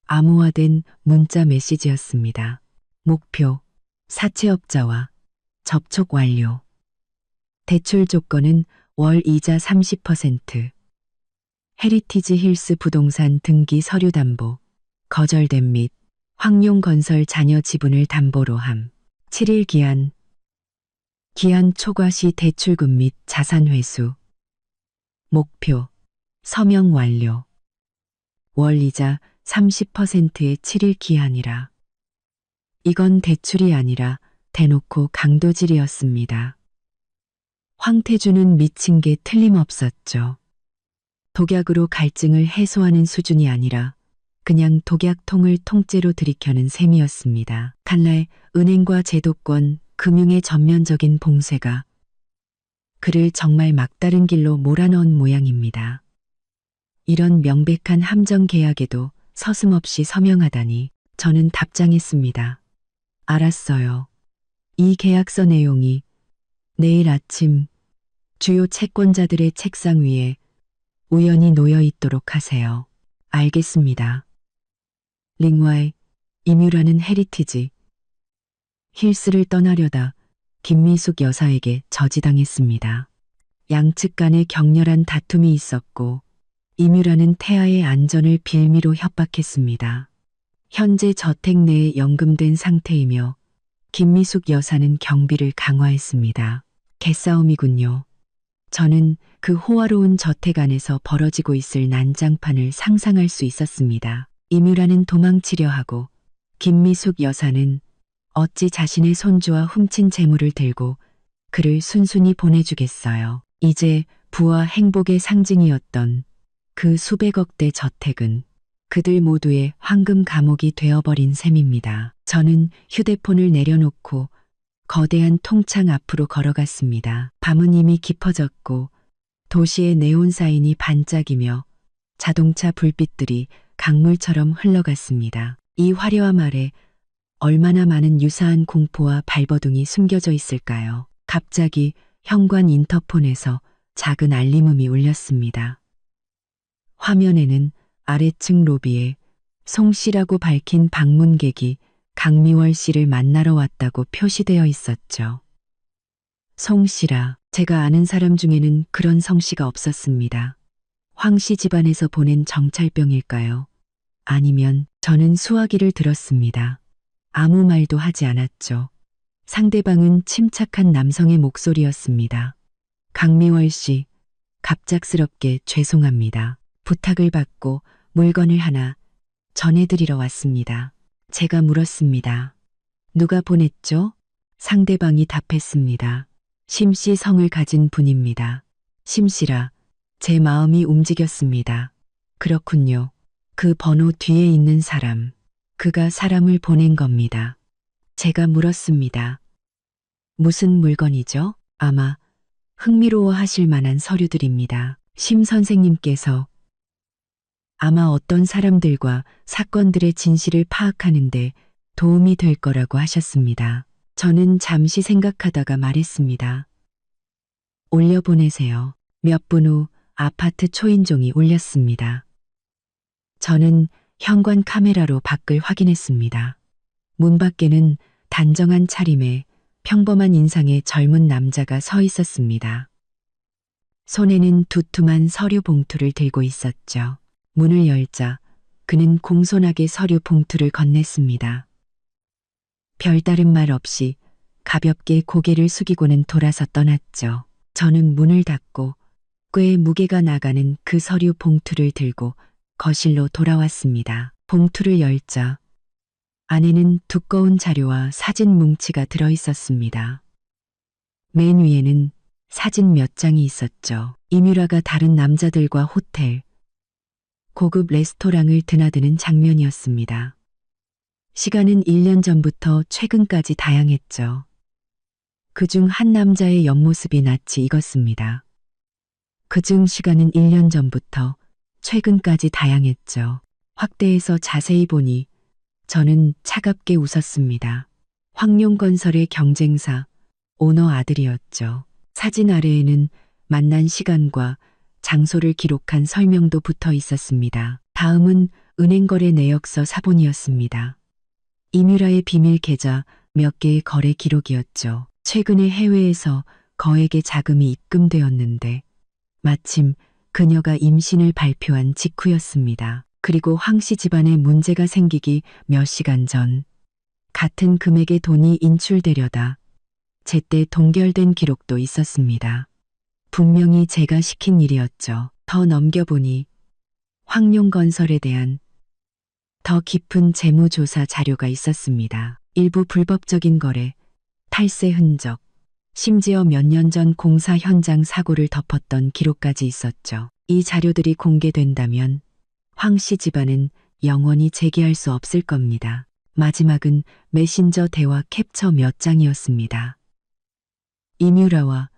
암호화된 문자 메시지였습니다. 목표, 사채업자와 접촉 완료. 대출 조건은 월 이자 30%. 헤리티지 힐스 부동산 등기 서류 담보, 거절됨 및 황룡건설 자녀 지분을 담보로 함. 7일 기한. 기한 초과 시 대출금 및 자산 회수. 목표, 서명 완료. 월 이자 30%의 7일 기한이라. 이건 대출이 아니라 대놓고 강도질이었습니다. 황태주는 미친 게 틀림없었죠. 독약으로 갈증을 해소하는 수준이 아니라 그냥 독약통을 통째로 들이켜는 셈이었습니다. 칼날 은행과 제도권, 금융의 전면적인 봉쇄가 그를 정말 막다른 길로 몰아넣은 모양입니다. 이런 명백한 함정 계약에도 서슴없이 서명하다니 저는 답장했습니다. 알았어요. 이 계약서 내용이 내일 아침 주요 채권자들의 책상 위에 우연히 놓여 있도록 하세요. 알겠습니다. 링와의 이뮤라는 헤리티지 힐스를 떠나려다 김미숙 여사에게 저지당했습니다. 양측 간에 격렬한 다툼이 있었고 이뮤라는 태아의 안전을 빌미로 협박했습니다. 현재 저택 내에 연금된 상태이며 김미숙 여사는 경비를 강화했습니다. 개싸움이군요. 저는 그 호화로운 저택 안에서 벌어지고 있을 난장판을 상상할 수 있었습니다. 이뮤라는 도망치려 하고 김미숙 여사는 어찌 자신의 손주와 훔친 재물을 들고 그를 순순히 보내주겠어요. 이제 부와 행복의 상징이었던 그 수백억대 저택은 그들 모두의 황금 감옥이 되어버린 셈입니다. 저는 휴대폰을 내려놓고 거대한 통창 앞으로 걸어갔습니다. 밤은 이미 깊어졌고 도시의 네온 사인이 반짝이며 자동차 불빛들이 강물처럼 흘러갔습니다. 이 화려함 아래 얼마나 많은 유사한 공포와 발버둥이 숨겨져 있을까요? 갑자기 현관 인터폰에서 작은 알림음이 울렸습니다. 화면에는 아래층 로비에 송 씨라고 밝힌 방문객이 강미월 씨를 만나러 왔다고 표시되어 있었죠. 송 씨라 제가 아는 사람 중에는 그런 성 씨가 없었습니다. 황 씨 집안에서 보낸 정찰병일까요? 아니면 저는 수화기를 들었습니다. 아무 말도 하지 않았죠. 상대방은 침착한 남성의 목소리였습니다. 강미월 씨, 갑작스럽게 죄송합니다. 부탁을 받고 물건을 하나 전해드리러 왔습니다. 제가 물었습니다. 누가 보냈죠? 상대방이 답했습니다. 심씨 성을 가진 분입니다. 심씨라 제 마음이 움직였습니다. 그렇군요. 그 번호 뒤에 있는 사람, 그가 사람을 보낸 겁니다. 제가 물었습니다. 무슨 물건이죠? 아마 흥미로워 하실 만한 서류들입니다. 심 선생님께서 아마 어떤 사람들과 사건들의 진실을 파악하는데 도움이 될 거라고 하셨습니다. 저는 잠시 생각하다가 말했습니다. 올려보내세요. 몇 분 후 아파트 초인종이 울렸습니다. 저는 현관 카메라로 밖을 확인했습니다. 문 밖에는 단정한 차림에 평범한 인상의 젊은 남자가 서 있었습니다. 손에는 두툼한 서류 봉투를 들고 있었죠. 문을 열자 그는 공손하게 서류 봉투를 건넸습니다. 별다른 말 없이 가볍게 고개를 숙이고는 돌아서 떠났죠. 저는 문을 닫고 꽤 무게가 나가는 그 서류 봉투를 들고 거실로 돌아왔습니다. 봉투를 열자 안에는 두꺼운 자료와 사진 뭉치가 들어 있었습니다. 맨 위에는 사진 몇 장이 있었죠. 이뮤라가 다른 남자들과 호텔, 고급 레스토랑을 드나드는 장면이었습니다. 시간은 1년 전부터 최근까지 다양했죠. 그중 한 남자의 옆모습이 낯이 익었습니다. 그중 시간은 1년 전부터 최근까지 다양했죠. 확대해서 자세히 보니 저는 차갑게 웃었습니다. 황룡건설의 경쟁사, 오너 아들이었죠. 사진 아래에는 만난 시간과 장소를 기록한 설명도 붙어 있었습니다. 다음은 은행거래 내역서 사본이었습니다. 이뮤라의 비밀 계좌 몇 개의 거래 기록이었죠. 최근에 해외에서 거액의 자금이 입금되었는데 마침 그녀가 임신을 발표한 직후였습니다. 그리고 황 씨 집안에 문제가 생기기 몇 시간 전 같은 금액의 돈이 인출되려다 제때 동결된 기록도 있었습니다. 분명히 제가 시킨 일이었죠. 더 넘겨보니 황룡건설에 대한 더 깊은 재무조사 자료가 있었습니다. 일부 불법적인 거래, 탈세 흔적, 심지어 몇 년 전 공사 현장 사고를 덮었던 기록까지 있었죠. 이 자료들이 공개된다면 황 씨 집안은 영원히 재기할 수 없을 겁니다. 마지막은 메신저 대화 캡처 몇 장이었습니다. 이뮤라와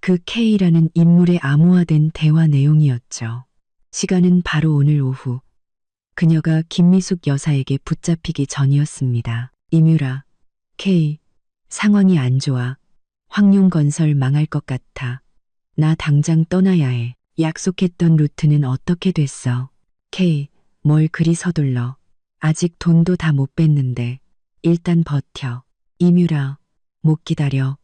그 K라는 인물의 암호화된 대화 내용이었죠. 시간은 바로 오늘 오후 그녀가 김미숙 여사에게 붙잡히기 전이었습니다. 이뮤라, K, 상황이 안 좋아. 황룡건설 망할 것 같아. 나 당장 떠나야 해. 약속했던 루트는 어떻게 됐어? K, 뭘 그리 서둘러. 아직 돈도 다 못 뺐는데. 일단 버텨. 이뮤라, 못 기다려.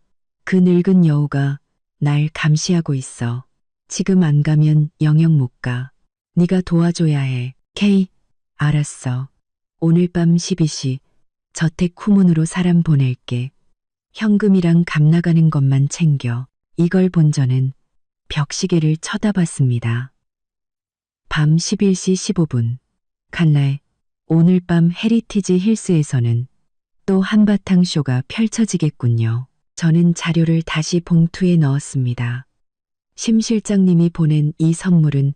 그 늙은 여우가 날 감시하고 있어. 지금 안 가면 영영 못 가. 네가 도와줘야 해. K, 알았어. 오늘 밤 12시 저택 후문으로 사람 보낼게. 현금이랑 값 나가는 것만 챙겨. 이걸 본 저는 벽시계를 쳐다봤습니다. 밤 11시 15분. 칼날 오늘 밤 헤리티지 힐스에서는 또 한바탕 쇼가 펼쳐지겠군요. 저는 자료를 다시 봉투에 넣었습니다. 심 실장님이 보낸 이 선물은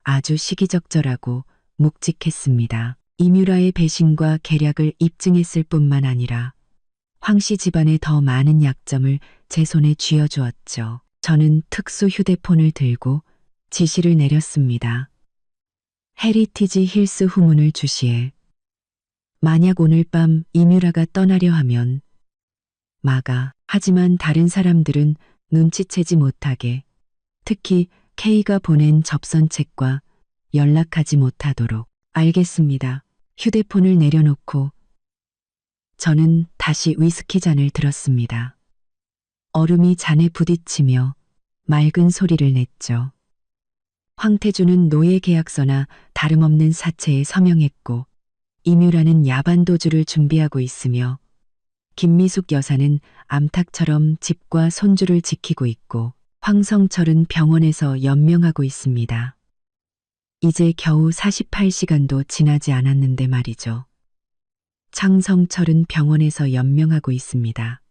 아주 시기적절하고 묵직했습니다. 이뮤라의 배신과 계략을 입증했을 뿐만 아니라 황 씨 집안의 더 많은 약점을 제 손에 쥐어주었죠. 저는 특수 휴대폰을 들고 지시를 내렸습니다. 헤리티지 힐스 후문을 주시해. 만약 오늘 밤 이뮤라가 떠나려 하면 막아. 하지만 다른 사람들은 눈치채지 못하게, 특히 K가 보낸 접선책과 연락하지 못하도록. 알겠습니다. 휴대폰을 내려놓고 저는 다시 위스키 잔을 들었습니다. 얼음이 잔에 부딪히며 맑은 소리를 냈죠. 황태주는 노예 계약서나 다름없는 사체에 서명했고 임유라는 야반도주를 준비하고 있으며 김미숙 여사는 암탉처럼 집과 손주를 지키고 있고 황성철은 병원에서 연명하고 있습니다. 이제 겨우 48시간도 지나지 않았는데 말이죠. 장성철은 병원에서 연명하고 있습니다.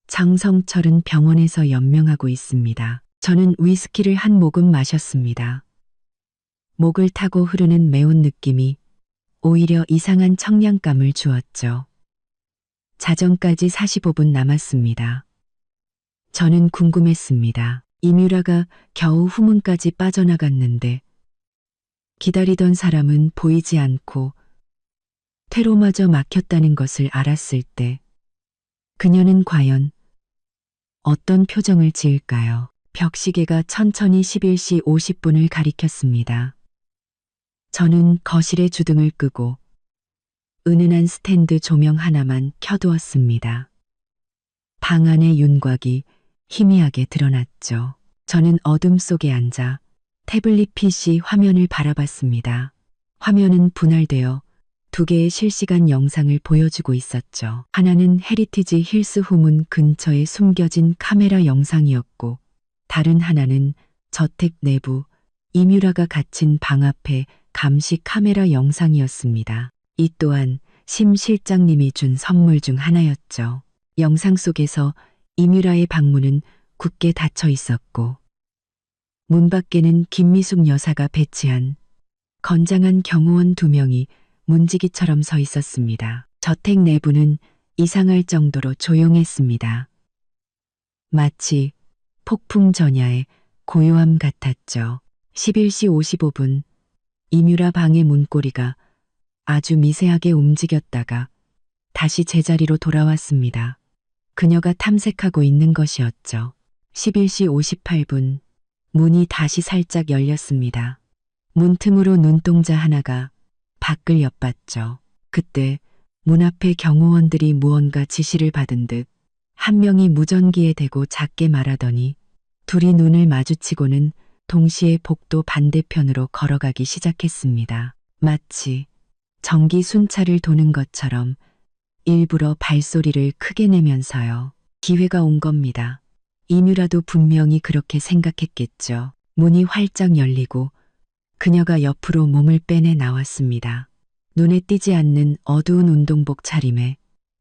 장성철은 병원에서 연명하고 있습니다. 저는 위스키를 한 모금 마셨습니다. 목을 타고 흐르는 매운 느낌이 오히려 이상한 청량감을 주었죠. 자정까지 45분 남았습니다. 저는 궁금했습니다. 임유라가 겨우 후문까지 빠져나갔는데 기다리던 사람은 보이지 않고 퇴로마저 막혔다는 것을 알았을 때 그녀는 과연 어떤 표정을 지을까요? 벽시계가 천천히 11시 50분을 가리켰습니다. 저는 거실에 주등을 끄고 은은한 스탠드 조명 하나만 켜두었습니다. 방 안의 윤곽이 희미하게 드러났죠. 저는 어둠 속에 앉아 태블릿 PC 화면을 바라봤습니다. 화면은 분할되어 두 개의 실시간 영상을 보여주고 있었죠. 하나는 헤리티지 힐스 후문 근처에 숨겨진 카메라 영상이었고 다른 하나는 저택 내부 임유라가 갇힌 방 앞의 감시 카메라 영상이었습니다. 이 또한 심 실장님이 준 선물 중 하나였죠. 영상 속에서 임유라의 방문은 굳게 닫혀 있었고 문 밖에는 김미숙 여사가 배치한 건장한 경호원 2명이 문지기처럼 서 있었습니다. 저택 내부는 이상할 정도로 조용했습니다. 마치 폭풍 전야의 고요함 같았죠. 11시 55분 임유라 방의 문고리가 아주 미세하게 움직였다가 다시 제자리로 돌아왔습니다. 그녀가 탐색하고 있는 것이었죠. 11시 58분 문이 다시 살짝 열렸습니다. 문틈으로 눈동자 하나가 밖을 엿봤죠. 그때 문 앞에 경호원들이 무언가 지시를 받은 듯 한 명이 무전기에 대고 작게 말하더니 둘이 눈을 마주치고는 동시에 복도 반대편으로 걸어가기 시작했습니다. 마치 전기 순찰을 도는 것처럼 일부러 발소리를 크게 내면서요. 기회가 온 겁니다. 임유라도 분명히 그렇게 생각했겠죠. 문이 활짝 열리고 그녀가 옆으로 몸을 빼내 나왔습니다. 눈에 띄지 않는 어두운 운동복 차림에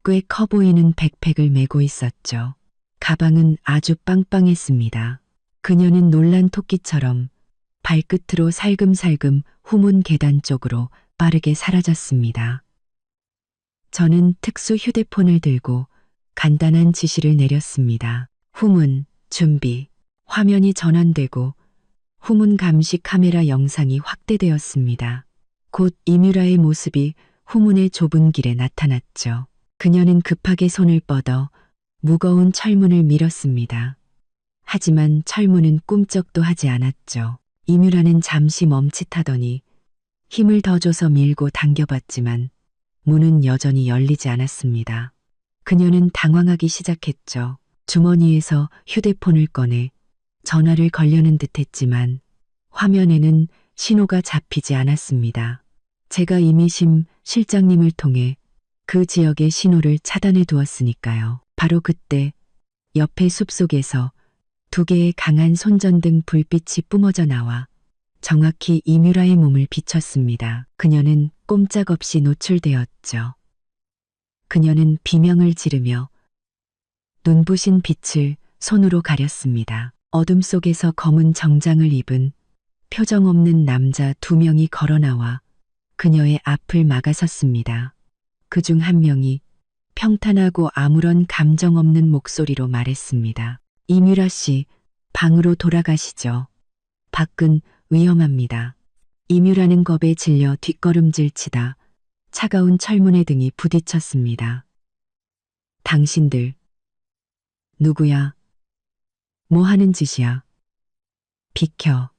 꽤 커 보이는 백팩을 메고 있었죠. 가방은 아주 빵빵했습니다. 그녀는 놀란 토끼처럼 발끝으로 살금살금 후문 계단 쪽으로 빠르게 사라졌습니다. 저는 특수 휴대폰을 들고 간단한 지시를 내렸습니다. 후문 준비. 화면이 전환되고 후문 감시 카메라 영상이 확대되었습니다. 곧 임유라의 모습이 후문의 좁은 길에 나타났죠. 그녀는 급하게 손을 뻗어 무거운 철문을 밀었습니다. 하지만 철문은 꿈쩍도 하지 않았죠. 임유라는 잠시 멈칫하더니 힘을 더 줘서 밀고 당겨봤지만 문은 여전히 열리지 않았습니다. 그녀는 당황하기 시작했죠. 주머니에서 휴대폰을 꺼내 전화를 걸려는 듯했지만 화면에는 신호가 잡히지 않았습니다. 제가 이미 심 실장님을 통해 그 지역의 신호를 차단해 두었으니까요. 바로 그때 옆의 숲속에서 2개의 강한 손전등 불빛이 뿜어져 나와 정확히 임유라의 몸을 비췄습니다. 그녀는 꼼짝없이 노출되었죠. 그녀는 비명을 지르며 눈부신 빛을 손으로 가렸습니다. 어둠 속에서 검은 정장을 입은 표정 없는 남자 2명이 걸어 나와 그녀의 앞을 막아섰습니다. 그중 한 명이 평탄하고 아무런 감정 없는 목소리로 말했습니다. 임유라 씨, 방으로 돌아가시죠. 밖은 위험합니다. 임유라는 겁에 질려 뒷걸음질 치다 차가운 철문의 등이 부딪혔습니다. 당신들 누구야? 뭐 하는 짓이야? 비켜.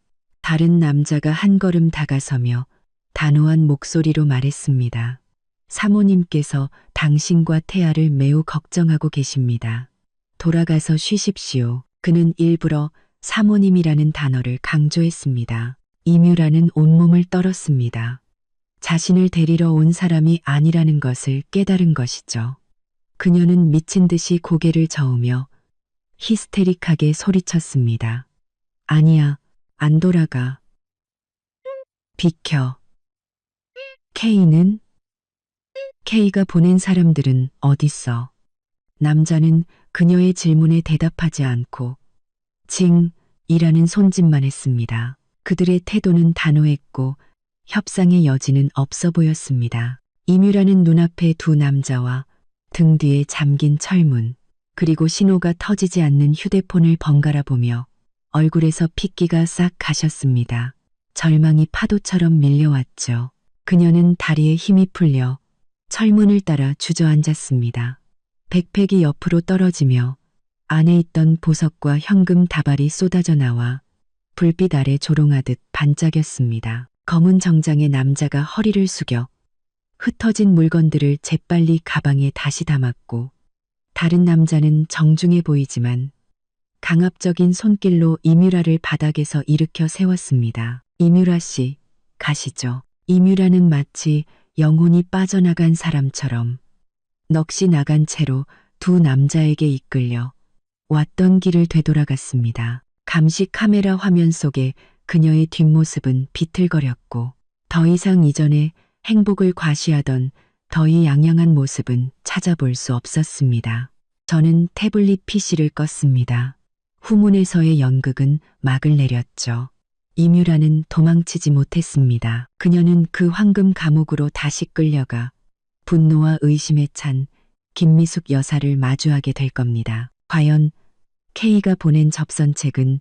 다른 남자가 한 걸음 다가서며 단호한 목소리로 말했습니다. 사모님께서 당신과 태아를 매우 걱정하고 계십니다. 돌아가서 쉬십시오. 그는 일부러 사모님이라는 단어를 강조했습니다. 이뮤라는 온몸을 떨었습니다. 자신을 데리러 온 사람이 아니라는 것을 깨달은 것이죠. 그녀는 미친 듯이 고개를 저으며 히스테릭하게 소리쳤습니다. 아니야, 안 돌아가. 비켜. K가 보낸 사람들은 어딨어? 남자는 그녀의 질문에 대답하지 않고 징이라는 손짓만 했습니다. 그들의 태도는 단호했고 협상의 여지는 없어 보였습니다. 이뮤라는 눈앞에 두 남자와 등 뒤에 잠긴 철문, 그리고 신호가 터지지 않는 휴대폰을 번갈아 보며 얼굴에서 핏기가 싹 가셨습니다. 절망이 파도처럼 밀려왔죠. 그녀는 다리에 힘이 풀려 철문을 따라 주저앉았습니다. 백팩이 옆으로 떨어지며 안에 있던 보석과 현금 다발이 쏟아져 나와 불빛 아래 조롱하듯 반짝였습니다. 검은 정장의 남자가 허리를 숙여 흩어진 물건들을 재빨리 가방에 다시 담았고, 다른 남자는 정중해 보이지만 강압적인 손길로 이뮤라를 바닥에서 일으켜 세웠습니다. 이뮤라 씨, 가시죠. 이뮤라는 마치 영혼이 빠져나간 사람처럼 넋이 나간 채로 두 남자에게 이끌려 왔던 길을 되돌아갔습니다. 감시 카메라 화면 속에 그녀의 뒷모습은 비틀거렸고 더 이상 이전에 행복을 과시하던 더위 양양한 모습은 찾아볼 수 없었습니다. 저는 태블릿 PC를 껐습니다. 후문에서의 연극은 막을 내렸죠. 이뮤라는 도망치지 못했습니다. 그녀는 그 황금 감옥으로 다시 끌려가 분노와 의심에 찬 김미숙 여사를 마주하게 될 겁니다. 과연 K가 보낸 접선책은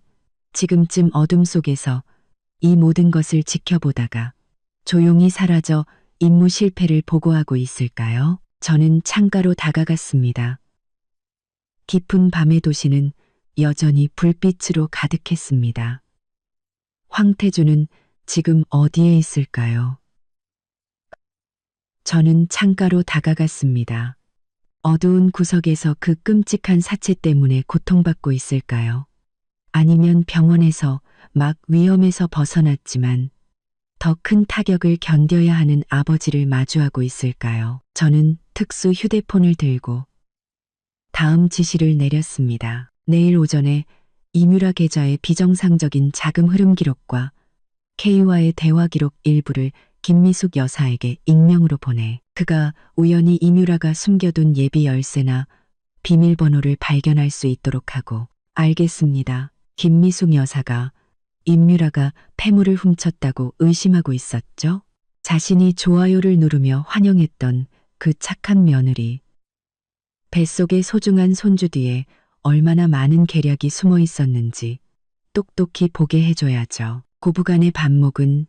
지금쯤 어둠 속에서 이 모든 것을 지켜보다가 조용히 사라져 임무 실패를 보고하고 있을까요? 저는 창가로 다가갔습니다. 깊은 밤의 도시는 여전히 불빛으로 가득했습니다. 황태주는 지금 어디에 있을까요? 저는 창가로 다가갔습니다. 어두운 구석에서 그 끔찍한 사체 때문에 고통받고 있을까요? 아니면 병원에서 막 위험에서 벗어났지만 더 큰 타격을 견뎌야 하는 아버지를 마주하고 있을까요? 저는 특수 휴대폰을 들고 다음 지시를 내렸습니다. 내일 오전에 이뮤라 계좌의 비정상적인 자금 흐름 기록과 K와의 대화 기록 일부를 김미숙 여사에게 익명으로 보내. 그가 우연히 이뮤라가 숨겨둔 예비 열쇠나 비밀번호를 발견할 수 있도록 하고. 알겠습니다. 김미숙 여사가 이뮤라가 폐물을 훔쳤다고 의심하고 있었죠? 자신이 좋아요를 누르며 환영했던 그 착한 며느리. 뱃속의 소중한 손주 뒤에 얼마나 많은 계략이 숨어 있었는지 똑똑히 보게 해줘야죠. 고부간의 반목은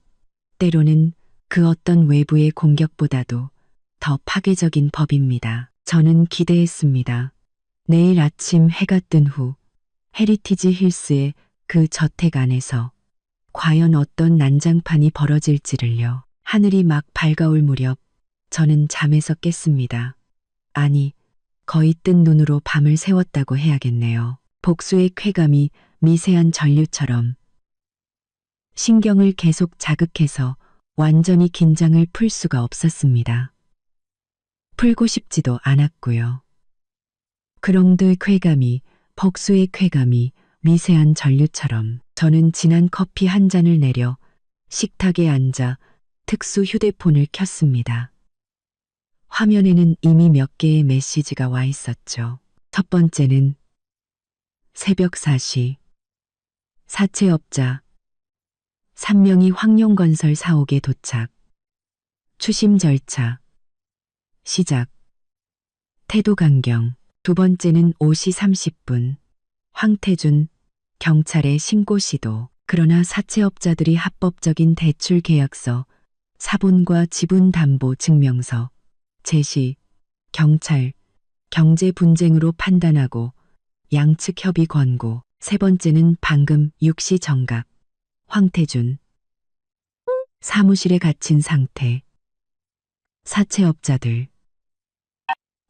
때로는 그 어떤 외부의 공격보다도 더 파괴적인 법입니다. 저는 기대했습니다. 내일 아침 해가 뜬 후 헤리티지 힐스의 그 저택 안에서 과연 어떤 난장판이 벌어질지를요. 하늘이 막 밝아올 무렵 저는 잠에서 깼습니다. 아니, 거의 뜬 눈으로 밤을 새웠다고 해야겠네요. 복수의 쾌감이 미세한 전류처럼 신경을 계속 자극해서 완전히 긴장을 풀 수가 없었습니다. 풀고 싶지도 않았고요. 그롱드의 쾌감이, 복수의 쾌감이 미세한 전류처럼. 저는 진한 커피 한 잔을 내려 식탁에 앉아 특수 휴대폰을 켰습니다. 화면에는 이미 몇 개의 메시지가 와 있었죠. 첫 번째는 새벽 4시 사채업자 3명이 황룡건설 사옥에 도착. 추심 절차 시작. 태도 강경. 두 번째는 5시 30분 황태준 경찰에 신고 시도. 그러나 사채업자들이 합법적인 대출 계약서, 사본과 지분 담보 증명서, 제시, 경찰, 경제 분쟁으로 판단하고 양측 협의 권고. 세 번째는 방금 6시 정각. 황태준. 사무실에 갇힌 상태. 사채업자들.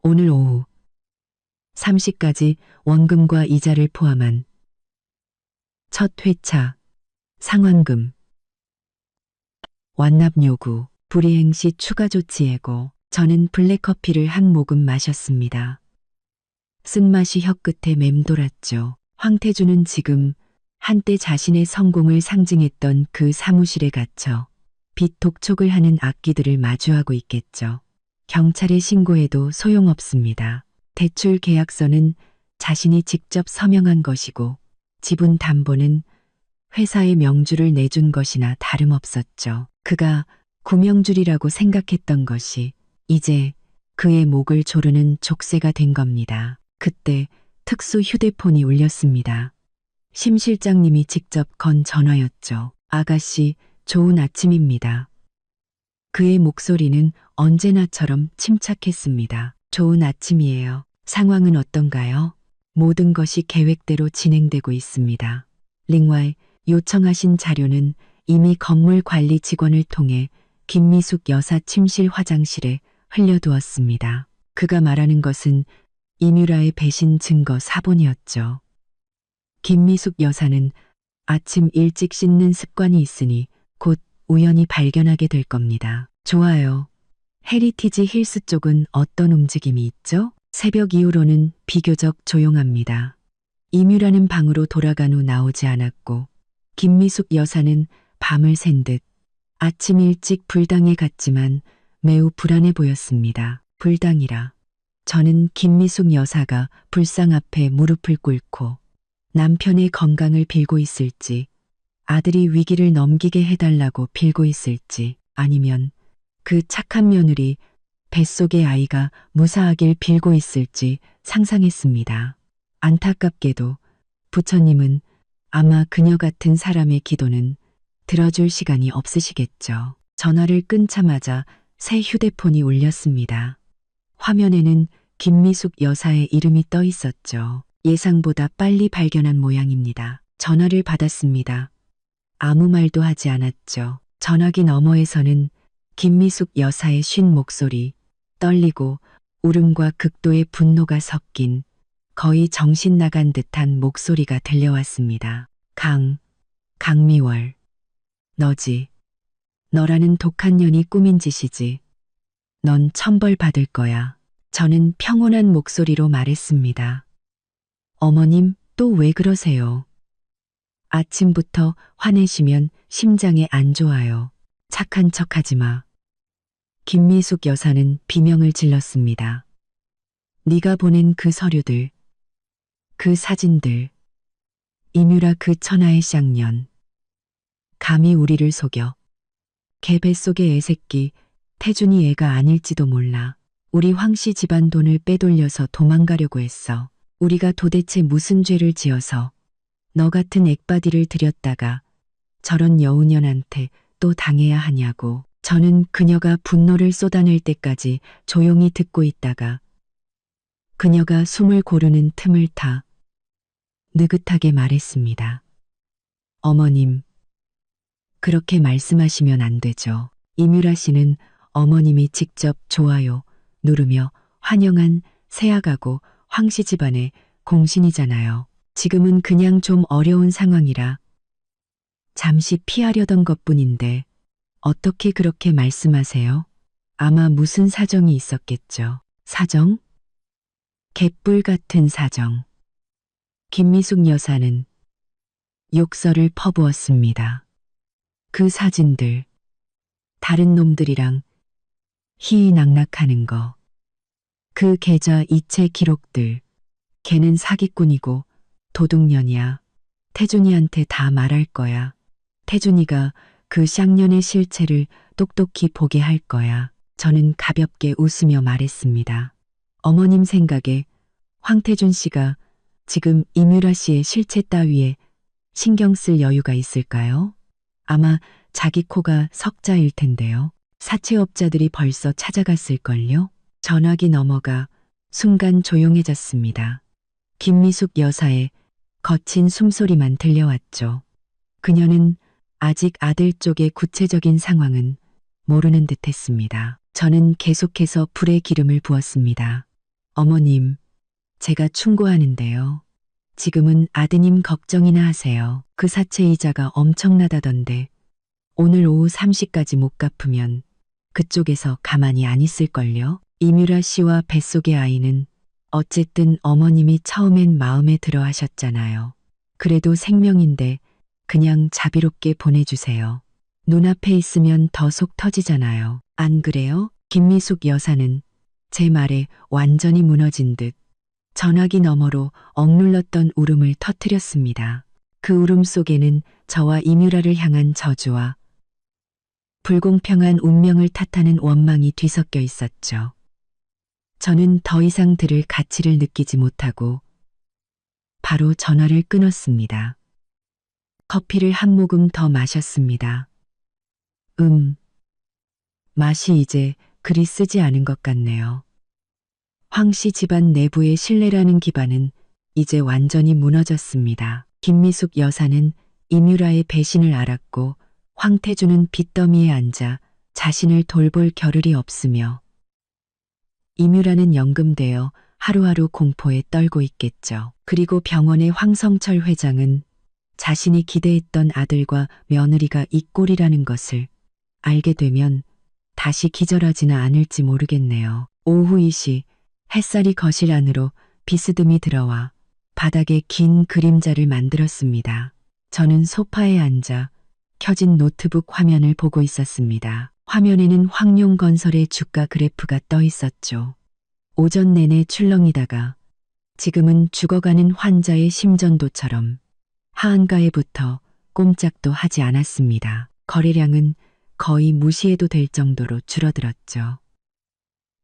오늘 오후 3시까지 원금과 이자를 포함한 첫 회차 상환금. 완납 요구. 불이행 시 추가 조치 예고. 저는 블랙커피를 한 모금 마셨습니다. 쓴맛이 혀끝에 맴돌았죠. 황태준은 지금 한때 자신의 성공을 상징했던 그 사무실에 갇혀 빚 독촉을 하는 악기들을 마주하고 있겠죠. 경찰에 신고해도 소용없습니다. 대출 계약서는 자신이 직접 서명한 것이고 지분 담보는 회사의 명주를 내준 것이나 다름없었죠. 그가 구명줄이라고 생각했던 것이 이제 그의 목을 조르는 족쇄가 된 겁니다. 그때 특수 휴대폰이 울렸습니다. 심 실장님이 직접 건 전화였죠. 아가씨, 좋은 아침입니다. 그의 목소리는 언제나처럼 침착했습니다. 좋은 아침이에요. 상황은 어떤가요? 모든 것이 계획대로 진행되고 있습니다. 링왈 요청하신 자료는 이미 건물 관리 직원을 통해 김미숙 여사 침실 화장실에 흘려두었습니다. 그가 말하는 것은 이뮤라의 배신 증거 사본이었죠. 김미숙 여사는 아침 일찍 씻는 습관이 있으니 곧 우연히 발견하게 될 겁니다. 좋아요. 헤리티지 힐스 쪽은 어떤 움직임이 있죠? 새벽 이후로는 비교적 조용합니다. 이뮤라는 방으로 돌아간 후 나오지 않았고 김미숙 여사는 밤을 샌 듯 아침 일찍 불당에 갔지만 매우 불안해 보였습니다. 불당이라. 저는 김미숙 여사가 불상 앞에 무릎을 꿇고 남편의 건강을 빌고 있을지, 아들이 위기를 넘기게 해달라고 빌고 있을지, 아니면 그 착한 며느리 뱃속의 아이가 무사하길 빌고 있을지 상상했습니다. 안타깝게도 부처님은 아마 그녀 같은 사람의 기도는 들어줄 시간이 없으시겠죠. 전화를 끊자마자 새 휴대폰이 울렸습니다. 화면에는 김미숙 여사의 이름이 떠 있었죠. 예상보다 빨리 발견한 모양입니다. 전화를 받았습니다. 아무 말도 하지 않았죠. 전화기 너머에서는 김미숙 여사의 쉰 목소리, 떨리고 울음과 극도의 분노가 섞인 거의 정신 나간 듯한 목소리가 들려왔습니다. 강미월. 너지. 너라는 독한 년이 꾸민 짓이지. 넌 천벌 받을 거야. 저는 평온한 목소리로 말했습니다. 어머님, 또 왜 그러세요? 아침부터 화내시면 심장에 안 좋아요. 착한 척하지 마. 김미숙 여사는 비명을 질렀습니다. 네가 보낸 그 서류들, 그 사진들, 이뮤라 그 천하의 쌍년. 감히 우리를 속여. 걔 뱃속의 애새끼 태준이 애가 아닐지도 몰라. 우리 황씨 집안 돈을 빼돌려서 도망가려고 했어. 우리가 도대체 무슨 죄를 지어서 너 같은 액바디를 들였다가 저런 여우년한테 또 당해야 하냐고. 저는 그녀가 분노를 쏟아낼 때까지 조용히 듣고 있다가 그녀가 숨을 고르는 틈을 타 느긋하게 말했습니다. 어머님, 그렇게 말씀하시면 안 되죠. 이뮤라 씨는 어머님이 직접 좋아요 누르며 환영한 세아가고 황씨 집안의 공신이잖아요. 지금은 그냥 좀 어려운 상황이라 잠시 피하려던 것뿐인데 어떻게 그렇게 말씀하세요? 아마 무슨 사정이 있었겠죠. 사정? 갯불 같은 사정. 김미숙 여사는 욕설을 퍼부었습니다. 그 사진들, 다른 놈들이랑 희희낙낙하는 거, 그 계좌 이체 기록들, 걔는 사기꾼이고 도둑년이야. 태준이한테 다 말할 거야. 태준이가 그 쌍년의 실체를 똑똑히 보게 할 거야. 저는 가볍게 웃으며 말했습니다. 어머님 생각에 황태준 씨가 지금 이뮤라 씨의 실체 따위에 신경 쓸 여유가 있을까요? 아마 자기 코가 석자일 텐데요. 사채업자들이 벌써 찾아갔을걸요? 전화기 넘어가 순간 조용해졌습니다. 김미숙 여사의 거친 숨소리만 들려왔죠. 그녀는 아직 아들 쪽의 구체적인 상황은 모르는 듯 했습니다. 저는 계속해서 불에 기름을 부었습니다. 어머님, 제가 충고하는데요. 지금은 아드님 걱정이나 하세요. 그 사채 이자가 엄청나다던데 오늘 오후 3시까지 못 갚으면 그쪽에서 가만히 안 있을걸요? 이뮤라 씨와 뱃속의 아이는 어쨌든 어머님이 처음엔 마음에 들어 하셨잖아요. 그래도 생명인데 그냥 자비롭게 보내주세요. 눈앞에 있으면 더 속 터지잖아요. 안 그래요? 김미숙 여사는 제 말에 완전히 무너진 듯 전화기 너머로 억눌렀던 울음을 터뜨렸습니다. 그 울음 속에는 저와 이뮤라를 향한 저주와 불공평한 운명을 탓하는 원망이 뒤섞여 있었죠. 저는 더 이상 들을 가치를 느끼지 못하고 바로 전화를 끊었습니다. 커피를 한 모금 더 마셨습니다. 맛이 이제 그리 쓰지 않은 것 같네요. 황씨 집안 내부의 신뢰라는 기반은 이제 완전히 무너졌습니다. 김미숙 여사는 이뮤라의 배신을 알았고 황태준은 빚더미에 앉아 자신을 돌볼 겨를이 없으며 이뮤라는 연금되어 하루하루 공포에 떨고 있겠죠. 그리고 병원의 황성철 회장은 자신이 기대했던 아들과 며느리가 이 꼴이라는 것을 알게 되면 다시 기절하지는 않을지 모르겠네요. 오후 2시 햇살이 거실 안으로 비스듬히 들어와 바닥에 긴 그림자를 만들었습니다. 저는 소파에 앉아 켜진 노트북 화면을 보고 있었습니다. 화면에는 황룡건설의 주가 그래프가 떠 있었죠. 오전 내내 출렁이다가 지금은 죽어가는 환자의 심전도처럼 하한가에부터 꼼짝도 하지 않았습니다. 거래량은 거의 무시해도 될 정도로 줄어들었죠.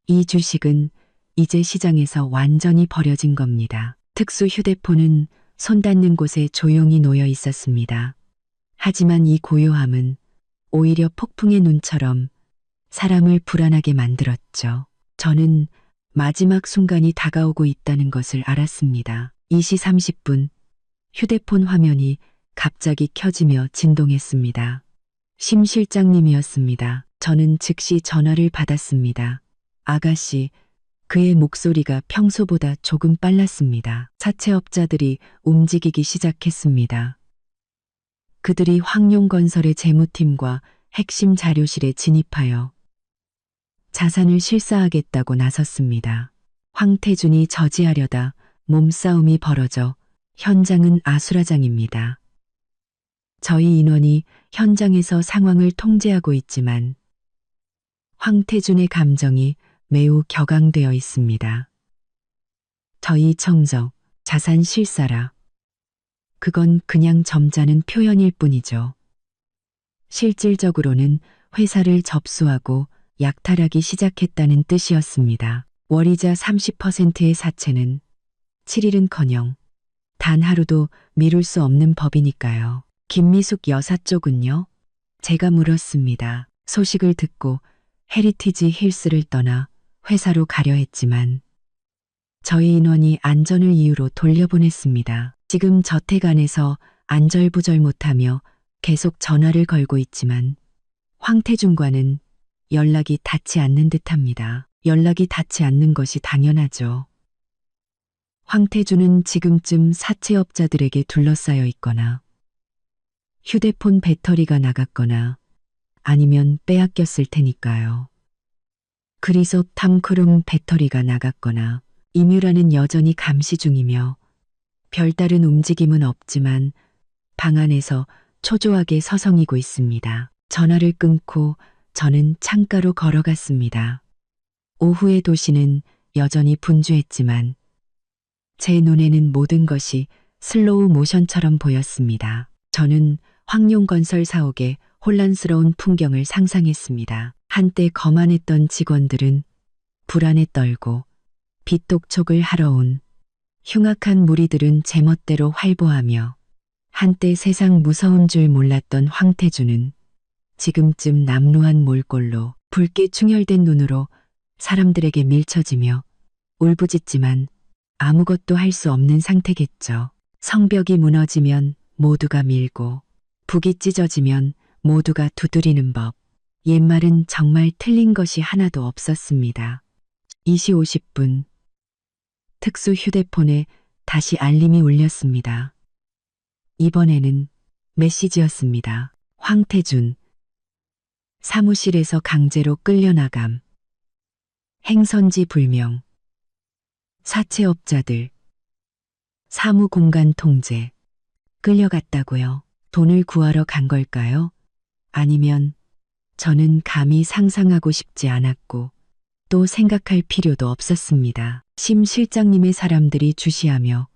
이 주식은 이제 시장에서 완전히 버려진 겁니다. 특수 휴대폰은 손 닿는 곳에 조용히 놓여 있었습니다. 하지만 이 고요함은 오히려 폭풍의 눈처럼 사람을 불안하게 만들었죠. 저는 마지막 순간이 다가오고 있다는 것을 알았습니다. 2시 30분 휴대폰 화면이 갑자기 켜지며 진동했습니다. 심 실장님이었습니다. 저는 즉시 전화를 받았습니다. 아가씨, 그의 목소리가 평소보다 조금 빨랐습니다. 사채업자들이 움직이기 시작했습니다. 그들이 황룡건설의 재무팀과 핵심 자료실에 진입하여 자산을 실사하겠다고 나섰습니다. 황태준이 저지하려다 몸싸움이 벌어져 현장은 아수라장입니다. 저희 인원이 현장에서 상황을 통제하고 있지만 황태준의 감정이 매우 격앙되어 있습니다. 저희 청적, 자산 실사라. 그건 그냥 점잖은 표현일 뿐이죠. 실질적으로는 회사를 접수하고 약탈하기 시작했다는 뜻이었습니다. 월이자 30%의 사채는 7일은커녕 단 하루도 미룰 수 없는 법이니까요. 김미숙 여사 쪽은요? 제가 물었습니다. 소식을 듣고 헤리티지 힐스를 떠나 회사로 가려 했지만 저희 인원이 안전을 이유로 돌려보냈습니다. 지금 저택 안에서 안절부절 못하며 계속 전화를 걸고 있지만 황태준과는 연락이 닿지 않는 듯합니다. 연락이 닿지 않는 것이 당연하죠. 황태준은 지금쯤 사채업자들에게 둘러싸여 있거나 휴대폰 배터리가 나갔거나 아니면 빼앗겼을 테니까요. 그리소 탐크룸 배터리가 나갔거나 이뮤라는 여전히 감시 중이며 별다른 움직임은 없지만 방 안에서 초조하게 서성이고 있습니다. 전화를 끊고 저는 창가로 걸어갔습니다. 오후의 도시는 여전히 분주했지만 제 눈에는 모든 것이 슬로우 모션처럼 보였습니다. 저는 황룡건설 사옥의 혼란스러운 풍경을 상상했습니다. 한때 거만했던 직원들은 불안에 떨고 빚독촉을 하러 온 흉악한 무리들은 제멋대로 활보하며 한때 세상 무서운 줄 몰랐던 황태준은 지금쯤 남루한 몰골로 붉게 충혈된 눈으로 사람들에게 밀쳐지며 울부짖지만 아무것도 할 수 없는 상태겠죠. 성벽이 무너지면 모두가 밀고 북이 찢어지면 모두가 두드리는 법. 옛말은 정말 틀린 것이 하나도 없었습니다. 2시 50분. 특수 휴대폰에 다시 알림이 울렸습니다. 이번에는 메시지였습니다. 황태준. 사무실에서 강제로 끌려나감. 행선지 불명. 사채업자들. 사무공간 통제. 끌려갔다고요. 돈을 구하러 간 걸까요? 아니면 저는 감히 상상하고 싶지 않았고 또 생각할 필요도 없었습니다. 심 실장님의 사람들이 주시하며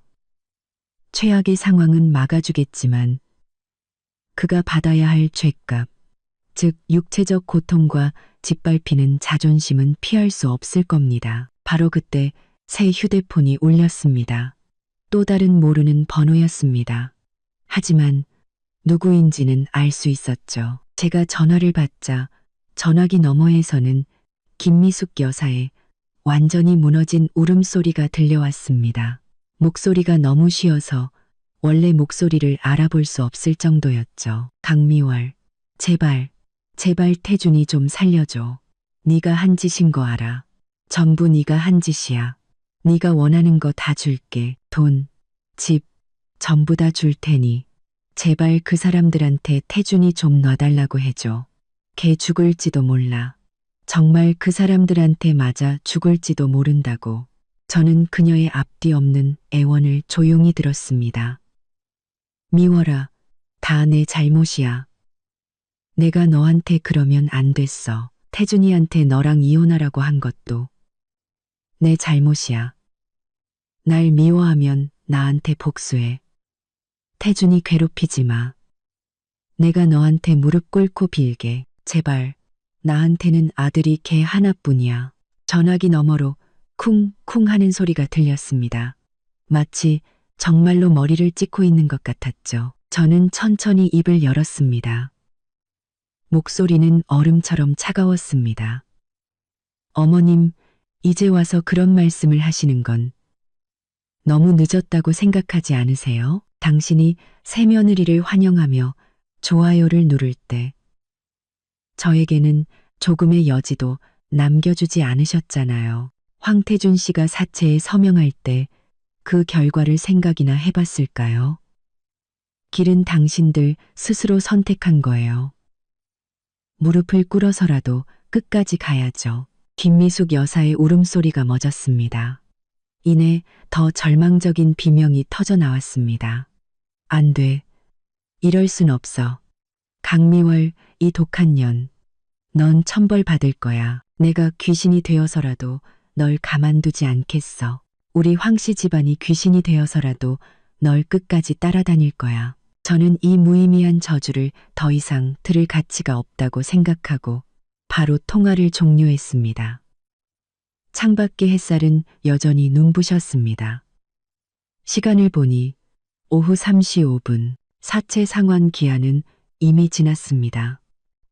최악의 상황은 막아주겠지만 그가 받아야 할 죗값, 즉 육체적 고통과 짓밟히는 자존심은 피할 수 없을 겁니다. 바로 그때 새 휴대폰이 울렸습니다. 또 다른 모르는 번호였습니다. 하지만 누구인지는 알 수 있었죠. 제가 전화를 받자 전화기 너머에서는 김미숙 여사의 완전히 무너진 울음소리가 들려왔습니다. 목소리가 너무 쉬어서 원래 목소리를 알아볼 수 없을 정도였죠. 강미월, 제발, 제발 태준이 좀 살려줘. 네가 한 짓인 거 알아. 전부 네가 한 짓이야. 네가 원하는 거 다 줄게. 돈, 집, 전부 다 줄 테니 제발 그 사람들한테 태준이 좀 놔달라고 해줘. 걔 죽을지도 몰라. 정말 그 사람들한테 맞아 죽을지도 모른다고. 저는 그녀의 앞뒤 없는 애원을 조용히 들었습니다. 미워라, 다 내 잘못이야. 내가 너한테 그러면 안 됐어. 태준이한테 너랑 이혼하라고 한 것도 내 잘못이야. 날 미워하면 나한테 복수해. 태준이 괴롭히지 마. 내가 너한테 무릎 꿇고 빌게. 제발. 나한테는 아들이 걔 하나뿐이야. 전화기 너머로 쿵쿵 하는 소리가 들렸습니다. 마치 정말로 머리를 찍고 있는 것 같았죠. 저는 천천히 입을 열었습니다. 목소리는 얼음처럼 차가웠습니다. 어머님, 이제 와서 그런 말씀을 하시는 건 너무 늦었다고 생각하지 않으세요? 당신이 새며느리를 환영하며 좋아요를 누를 때 저에게는 조금의 여지도 남겨주지 않으셨잖아요. 황태준 씨가 사체에 서명할 때 그 결과를 생각이나 해봤을까요? 길은 당신들 스스로 선택한 거예요. 무릎을 꿇어서라도 끝까지 가야죠. 김미숙 여사의 울음소리가 멎었습니다. 이내 더 절망적인 비명이 터져 나왔습니다. 안 돼. 이럴 순 없어. 강미월, 이 독한 년. 넌 천벌 받을 거야. 내가 귀신이 되어서라도 널 가만두지 않겠어. 우리 황씨 집안이 귀신이 되어서라도 널 끝까지 따라다닐 거야. 저는 이 무의미한 저주를 더 이상 들을 가치가 없다고 생각하고 바로 통화를 종료했습니다. 창밖의 햇살은 여전히 눈부셨습니다. 시간을 보니 오후 3시 5분, 사체 상환 기한은 이미 지났습니다.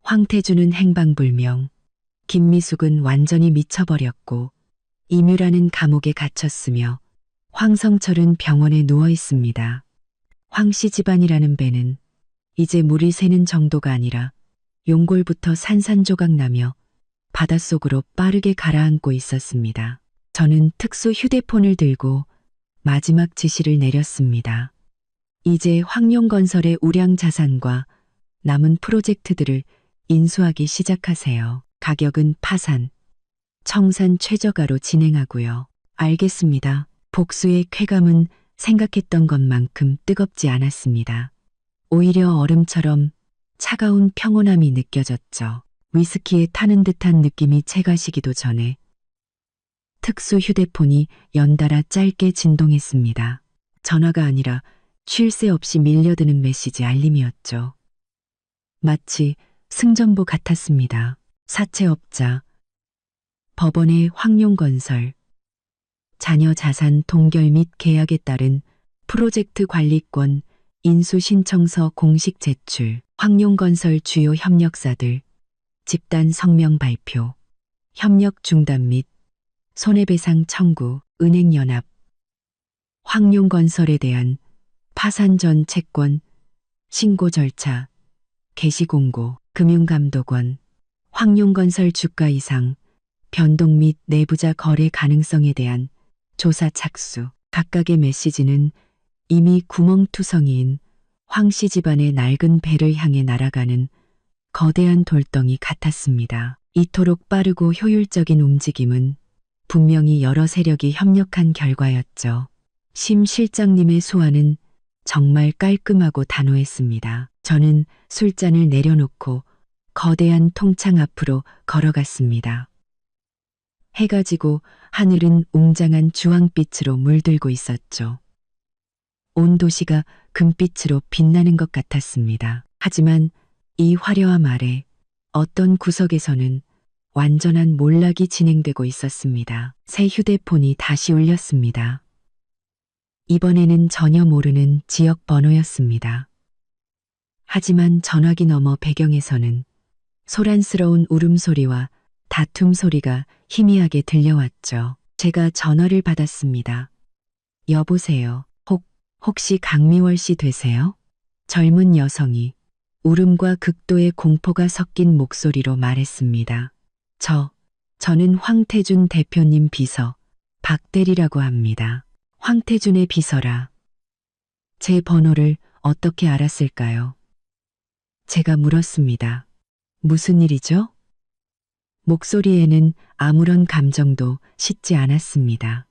황태준은 행방불명, 김미숙은 완전히 미쳐버렸고 이뮤라는 감옥에 갇혔으며 황성철은 병원에 누워 있습니다. 황씨 집안이라는 배는 이제 물이 새는 정도가 아니라 용골부터 산산조각 나며 바닷속으로 빠르게 가라앉고 있었습니다. 저는 특수 휴대폰을 들고 마지막 지시를 내렸습니다. 이제 황룡건설의 우량 자산과 남은 프로젝트들을 인수하기 시작하세요. 가격은 파산, 청산 최저가로 진행하고요. 알겠습니다. 복수의 쾌감은 생각했던 것만큼 뜨겁지 않았습니다. 오히려 얼음처럼 차가운 평온함이 느껴졌죠. 위스키에 타는 듯한 느낌이 채가시기도 전에 특수 휴대폰이 연달아 짧게 진동했습니다. 전화가 아니라 쉴 새 없이 밀려드는 메시지 알림이었죠. 마치 승전보 같았습니다. 사채업자, 법원의 황룡건설, 자녀 자산 동결 및 계약에 따른 프로젝트 관리권 인수 신청서 공식 제출, 황룡건설 주요 협력사들, 집단 성명 발표, 협력 중단 및 손해배상 청구, 은행연합, 황룡건설에 대한 파산 전 채권 신고 절차 게시공고, 금융감독원, 황룡건설 주가 이상, 변동 및 내부자 거래 가능성에 대한 조사 착수. 각각의 메시지는 이미 구멍투성이인 황씨 집안의 낡은 배를 향해 날아가는 거대한 돌덩이 같았습니다. 이토록 빠르고 효율적인 움직임은 분명히 여러 세력이 협력한 결과였죠. 심 실장님의 소환은 정말 깔끔하고 단호했습니다. 저는 술잔을 내려놓고 거대한 통창 앞으로 걸어갔습니다. 해가 지고 하늘은 웅장한 주황빛으로 물들고 있었죠. 온 도시가 금빛으로 빛나는 것 같았습니다. 하지만 이 화려함 아래 어떤 구석에서는 완전한 몰락이 진행되고 있었습니다. 새 휴대폰이 다시 울렸습니다. 이번에는 전혀 모르는 지역 번호였습니다. 하지만 전화기 너머 배경에서는 소란스러운 울음소리와 다툼 소리가 희미하게 들려왔죠. 제가 전화를 받았습니다. 여보세요. 혹시 강미월 씨 되세요? 젊은 여성이 울음과 극도의 공포가 섞인 목소리로 말했습니다. 저는 황태준 대표님 비서 박대리라고 합니다. 황태준의 비서라. 제 번호를 어떻게 알았을까요? 제가 물었습니다. 무슨 일이죠? 목소리에는 아무런 감정도 싣지 않았습니다.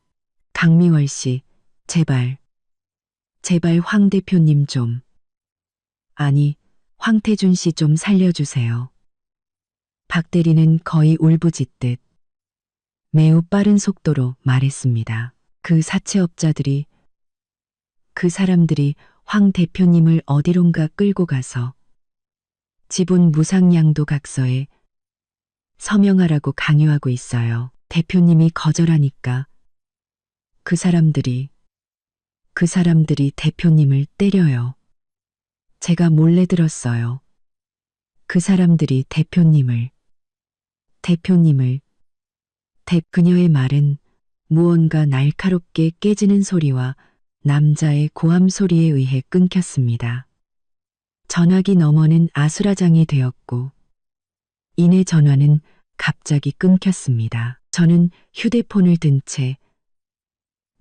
강미월 씨, 제발 황 대표님 좀. 아니, 황태준 씨 좀 살려주세요. 박 대리는 거의 울부짖듯 매우 빠른 속도로 말했습니다. 그 사채업자들이, 그 사람들이 황 대표님을 어디론가 끌고 가서 지분 무상양도 각서에 서명하라고 강요하고 있어요. 대표님이 거절하니까 그 사람들이 대표님을 때려요. 제가 몰래 들었어요. 그 사람들이 대표님을 그녀의 말은 무언가 날카롭게 깨지는 소리와 남자의 고함 소리에 의해 끊겼습니다. 전화기 너머는 아수라장이 되었고 이내 전화는 갑자기 끊겼습니다. 저는 휴대폰을 든 채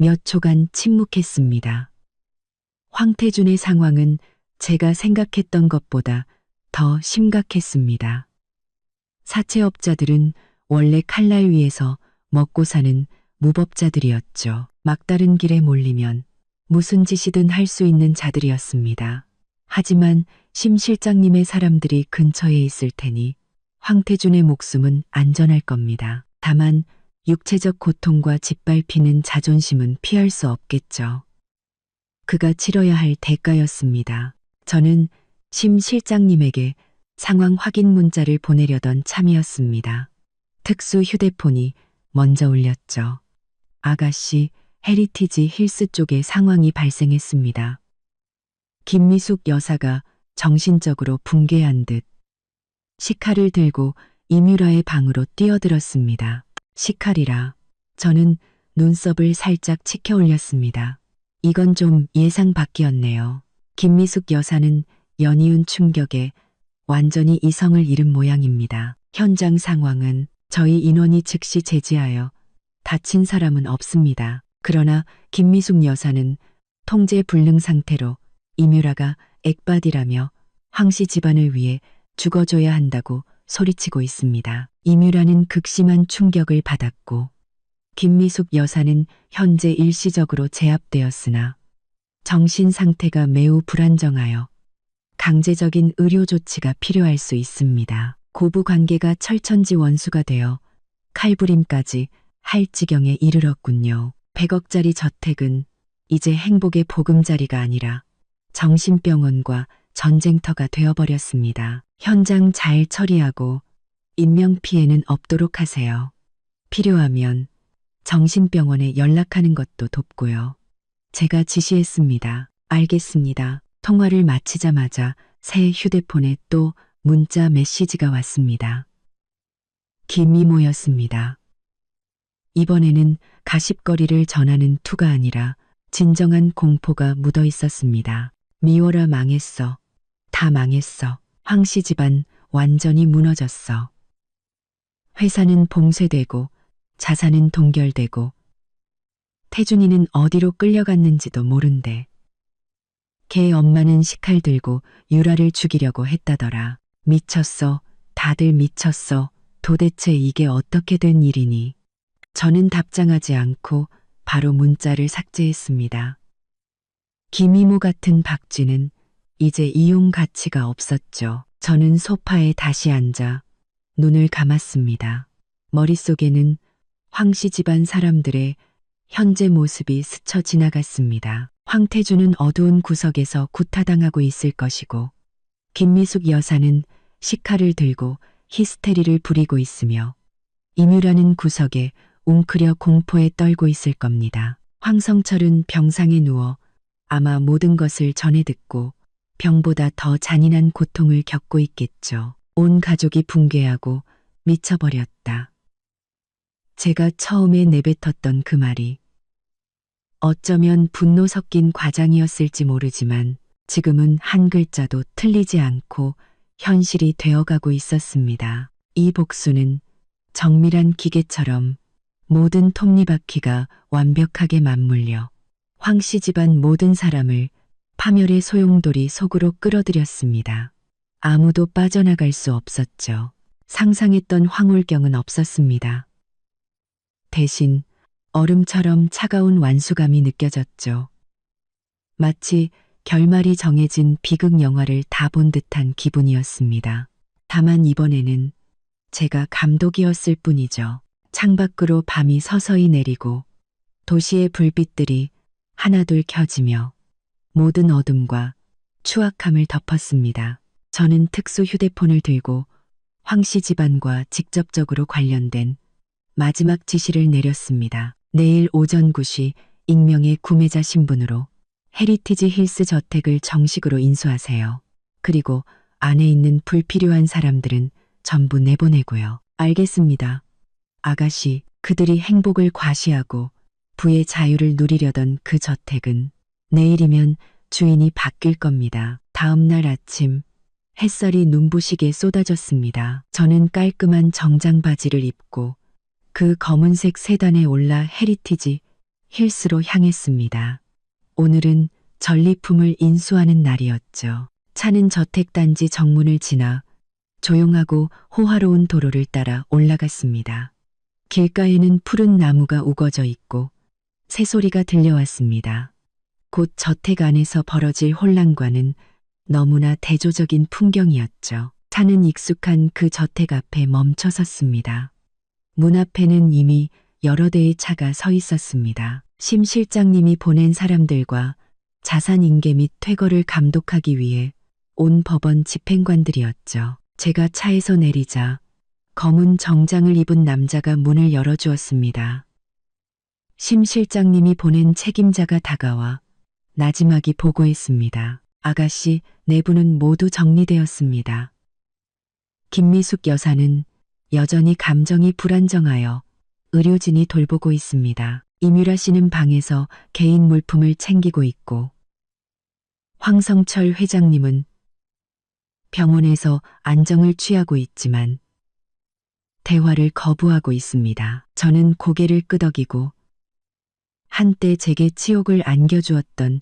몇 초간 침묵했습니다. 황태준의 상황은 제가 생각했던 것보다 더 심각했습니다. 사채업자들은 원래 칼날 위에서 먹고 사는 무법자들이었죠. 막다른 길에 몰리면 무슨 짓이든 할 수 있는 자들이었습니다. 하지만 심 실장님의 사람들이 근처에 있을 테니 황태준의 목숨은 안전할 겁니다. 다만 육체적 고통과 짓밟히는 자존심은 피할 수 없겠죠. 그가 치러야 할 대가였습니다. 저는 심 실장님에게 상황 확인 문자를 보내려던 참이었습니다. 특수 휴대폰이 먼저 울렸죠. 아가씨, 헤리티지 힐스 쪽에 상황이 발생했습니다. 김미숙 여사가 정신적으로 붕괴한 듯 식칼을 들고 이뮤라의 방으로 뛰어들었습니다. 식칼이라 저는 눈썹을 살짝 치켜 올렸습니다. 이건 좀 예상 밖이었네요. 김미숙 여사는 연이은 충격에 완전히 이성을 잃은 모양입니다. 현장 상황은 저희 인원이 즉시 제지하여 다친 사람은 없습니다. 그러나 김미숙 여사는 통제 불능 상태로 이뮤라가 액바디라며 황씨 집안을 위해 죽어줘야 한다고 소리치고 있습니다. 이뮤라는 극심한 충격을 받았고 김미숙 여사는 현재 일시적으로 제압되었으나 정신 상태가 매우 불안정하여 강제적인 의료 조치가 필요할 수 있습니다. 고부 관계가 철천지 원수가 되어 칼부림까지 할 지경에 이르렀군요. 100억짜리 저택은 이제 행복의 보금자리가 아니라 정신병원과 전쟁터가 되어버렸습니다. 현장 잘 처리하고 인명피해는 없도록 하세요. 필요하면 정신병원에 연락하는 것도 돕고요. 제가 지시했습니다. 알겠습니다. 통화를 마치자마자 새 휴대폰에 또 문자 메시지가 왔습니다. 김이모였습니다. 이번에는 가십거리를 전하는 투가 아니라 진정한 공포가 묻어 있었습니다. 미워라 망했어. 다 망했어. 황씨 집안 완전히 무너졌어. 회사는 봉쇄되고 자산은 동결되고 태준이는 어디로 끌려갔는지도 모른대. 걔 엄마는 식칼 들고 유라를 죽이려고 했다더라. 미쳤어. 다들 미쳤어. 도대체 이게 어떻게 된 일이니? 저는 답장하지 않고 바로 문자를 삭제했습니다. 김이모 같은 박쥐는 이제 이용 가치가 없었죠. 저는 소파에 다시 앉아 눈을 감았습니다. 머릿속에는 황씨 집안 사람들의 현재 모습이 스쳐 지나갔습니다. 황태주는 어두운 구석에서 구타당하고 있을 것이고 김미숙 여사는 식칼을 들고 히스테리를 부리고 있으며 임유라는 구석에 웅크려 공포에 떨고 있을 겁니다. 황성철은 병상에 누워 아마 모든 것을 전해 듣고 병보다 더 잔인한 고통을 겪고 있겠죠. 온 가족이 붕괴하고 미쳐버렸다. 제가 처음에 내뱉었던 그 말이 어쩌면 분노 섞인 과장이었을지 모르지만 지금은 한 글자도 틀리지 않고 현실이 되어가고 있었습니다. 이 복수는 정밀한 기계처럼 모든 톱니바퀴가 완벽하게 맞물려 황씨 집안 모든 사람을 파멸의 소용돌이 속으로 끌어들였습니다. 아무도 빠져나갈 수 없었죠. 상상했던 황홀경은 없었습니다. 대신 얼음처럼 차가운 완수감이 느껴졌죠. 마치 결말이 정해진 비극 영화를 다 본 듯한 기분이었습니다. 다만 이번에는 제가 감독이었을 뿐이죠. 창밖으로 밤이 서서히 내리고 도시의 불빛들이 하나둘 켜지며 모든 어둠과 추악함을 덮었습니다. 저는 특수 휴대폰을 들고 황씨 집안과 직접적으로 관련된 마지막 지시를 내렸습니다. 내일 오전 9시 익명의 구매자 신분으로 헤리티지 힐스 저택을 정식으로 인수하세요. 그리고 안에 있는 불필요한 사람들은 전부 내보내고요. 알겠습니다. 아가씨, 그들이 행복을 과시하고 부의 자유를 누리려던 그 저택은 내일이면 주인이 바뀔 겁니다. 다음 날 아침 햇살이 눈부시게 쏟아졌습니다. 저는 깔끔한 정장 바지를 입고 그 검은색 세단에 올라 헤리티지 힐스로 향했습니다. 오늘은 전리품을 인수하는 날이었죠. 차는 저택단지 정문을 지나 조용하고 호화로운 도로를 따라 올라갔습니다. 길가에는 푸른 나무가 우거져 있고 새소리가 들려왔습니다. 곧 저택 안에서 벌어질 혼란과는 너무나 대조적인 풍경이었죠. 차는 익숙한 그 저택 앞에 멈춰 섰습니다. 문 앞에는 이미 여러 대의 차가 서 있었습니다. 심 실장님이 보낸 사람들과 자산 인계 및 퇴거를 감독하기 위해 온 법원 집행관들이었죠. 제가 차에서 내리자 검은 정장을 입은 남자가 문을 열어주었습니다. 심 실장님이 보낸 책임자가 다가와 나지막이 보고했습니다. 아가씨, 내부는 모두 정리되었습니다. 김미숙 여사는 여전히 감정이 불안정하여 의료진이 돌보고 있습니다. 임유라 씨는 방에서 개인 물품을 챙기고 있고 황성철 회장님은 병원에서 안정을 취하고 있지만 대화를 거부하고 있습니다. 저는 고개를 끄덕이고 한때 제게 치욕을 안겨주었던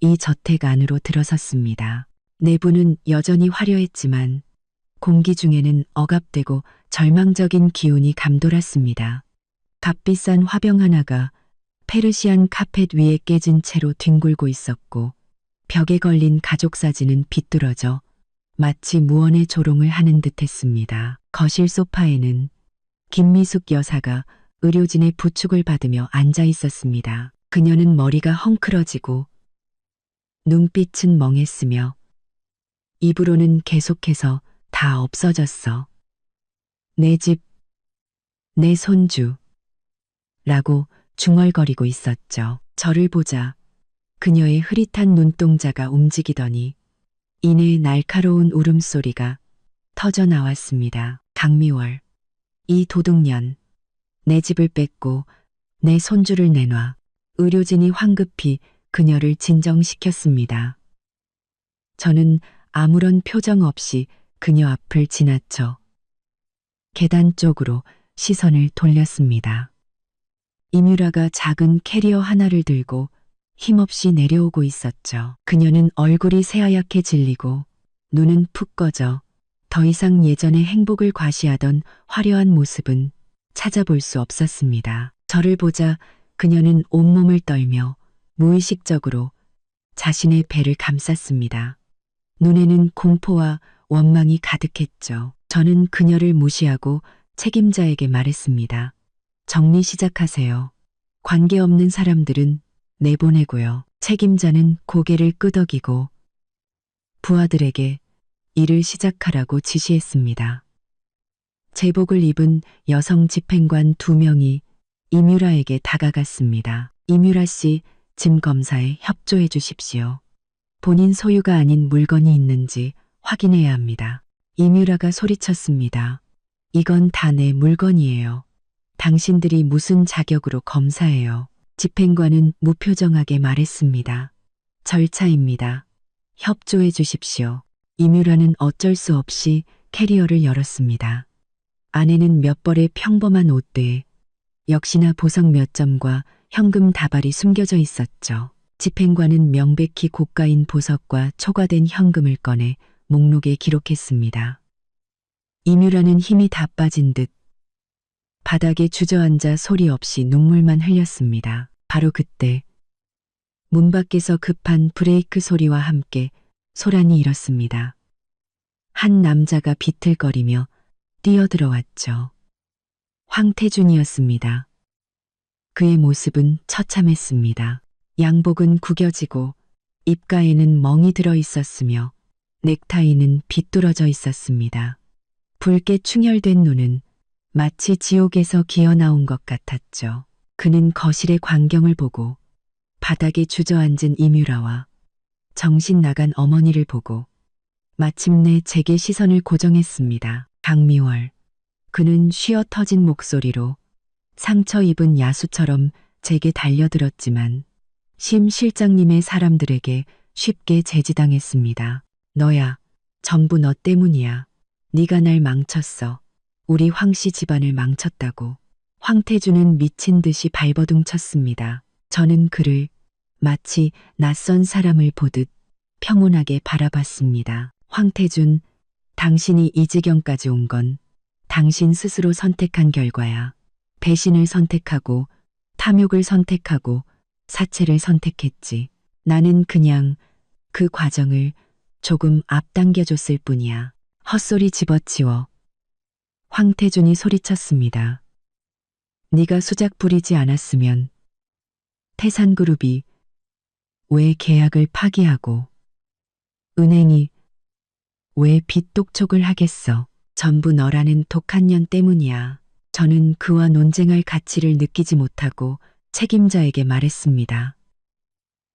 이 저택 안으로 들어섰습니다. 내부는 여전히 화려했지만 공기 중에는 억압되고 절망적인 기운이 감돌았습니다. 값비싼 화병 하나가 페르시안 카펫 위에 깨진 채로 뒹굴고 있었고 벽에 걸린 가족 사진은 비뚤어져 마치 무언의 조롱을 하는 듯했습니다. 거실 소파에는 김미숙 여사가 의료진의 부축을 받으며 앉아 있었습니다. 그녀는 머리가 헝클어지고 눈빛은 멍했으며 입으로는 계속해서 다 없어졌어. 내 집, 내 손주 라고 중얼거리고 있었죠. 저를 보자 그녀의 흐릿한 눈동자가 움직이더니 이내 날카로운 울음소리가 터져 나왔습니다. 강미월, 이 도둑년, 내 집을 뺏고 내 손주를 내놔. 의료진이 황급히 그녀를 진정시켰습니다. 저는 아무런 표정 없이 그녀 앞을 지나쳐 계단 쪽으로 시선을 돌렸습니다. 이뮤라가 작은 캐리어 하나를 들고 힘없이 내려오고 있었죠. 그녀는 얼굴이 새하얗게 질리고 눈은 푹 꺼져 더 이상 예전의 행복을 과시하던 화려한 모습은 찾아볼 수 없었습니다. 저를 보자 그녀는 온몸을 떨며 무의식적으로 자신의 배를 감쌌습니다. 눈에는 공포와 원망이 가득했죠. 저는 그녀를 무시하고 책임자에게 말했습니다. 정리 시작하세요. 관계없는 사람들은 내보내고요. 책임자는 고개를 끄덕이고 부하들에게 일을 시작하라고 지시했습니다. 제복을 입은 여성 집행관 2명이 이뮤라에게 다가갔습니다. 이뮤라 씨, 짐 검사에 협조해 주십시오. 본인 소유가 아닌 물건이 있는지 확인해야 합니다. 이뮤라가 소리쳤습니다. 이건 다 내 물건이에요. 당신들이 무슨 자격으로 검사해요? 집행관은 무표정하게 말했습니다. 절차입니다. 협조해 주십시오. 이뮤라는 어쩔 수 없이 캐리어를 열었습니다. 안에는 몇 벌의 평범한 옷들, 역시나 보석 몇 점과 현금 다발이 숨겨져 있었죠. 집행관은 명백히 고가인 보석과 초과된 현금을 꺼내 목록에 기록했습니다. 이뮤라는 힘이 다 빠진 듯 바닥에 주저앉아 소리 없이 눈물만 흘렸습니다. 바로 그때 문 밖에서 급한 브레이크 소리와 함께 소란이 일었습니다. 한 남자가 비틀거리며 뛰어들어왔죠. 황태준이었습니다. 그의 모습은 처참했습니다. 양복은 구겨지고 입가에는 멍이 들어 있었으며 넥타이는 비뚤어져 있었습니다. 붉게 충혈된 눈은 마치 지옥에서 기어나온 것 같았죠. 그는 거실의 광경을 보고 바닥에 주저앉은 이뮤라와 정신 나간 어머니를 보고 마침내 제게 시선을 고정했습니다. 강미월. 그는 쉬어 터진 목소리로 상처 입은 야수처럼 제게 달려들었지만 심 실장님의 사람들에게 쉽게 제지당했습니다. 너야. 전부 너 때문이야. 네가 날 망쳤어. 우리 황씨 집안을 망쳤다고. 황태준은 미친 듯이 발버둥 쳤습니다. 저는 그를 마치 낯선 사람을 보듯 평온하게 바라봤습니다. 황태준, 당신이 이 지경까지 온 건 당신 스스로 선택한 결과야. 배신을 선택하고 탐욕을 선택하고 사체를 선택했지. 나는 그냥 그 과정을 조금 앞당겨줬을 뿐이야. 헛소리 집어치워. 황태준이 소리쳤습니다. 네가 수작 부리지 않았으면 태산그룹이 왜 계약을 파기하고 은행이 왜 빚독촉을 하겠어. 전부 너라는 독한 년 때문이야. 저는 그와 논쟁할 가치를 느끼지 못하고 책임자에게 말했습니다.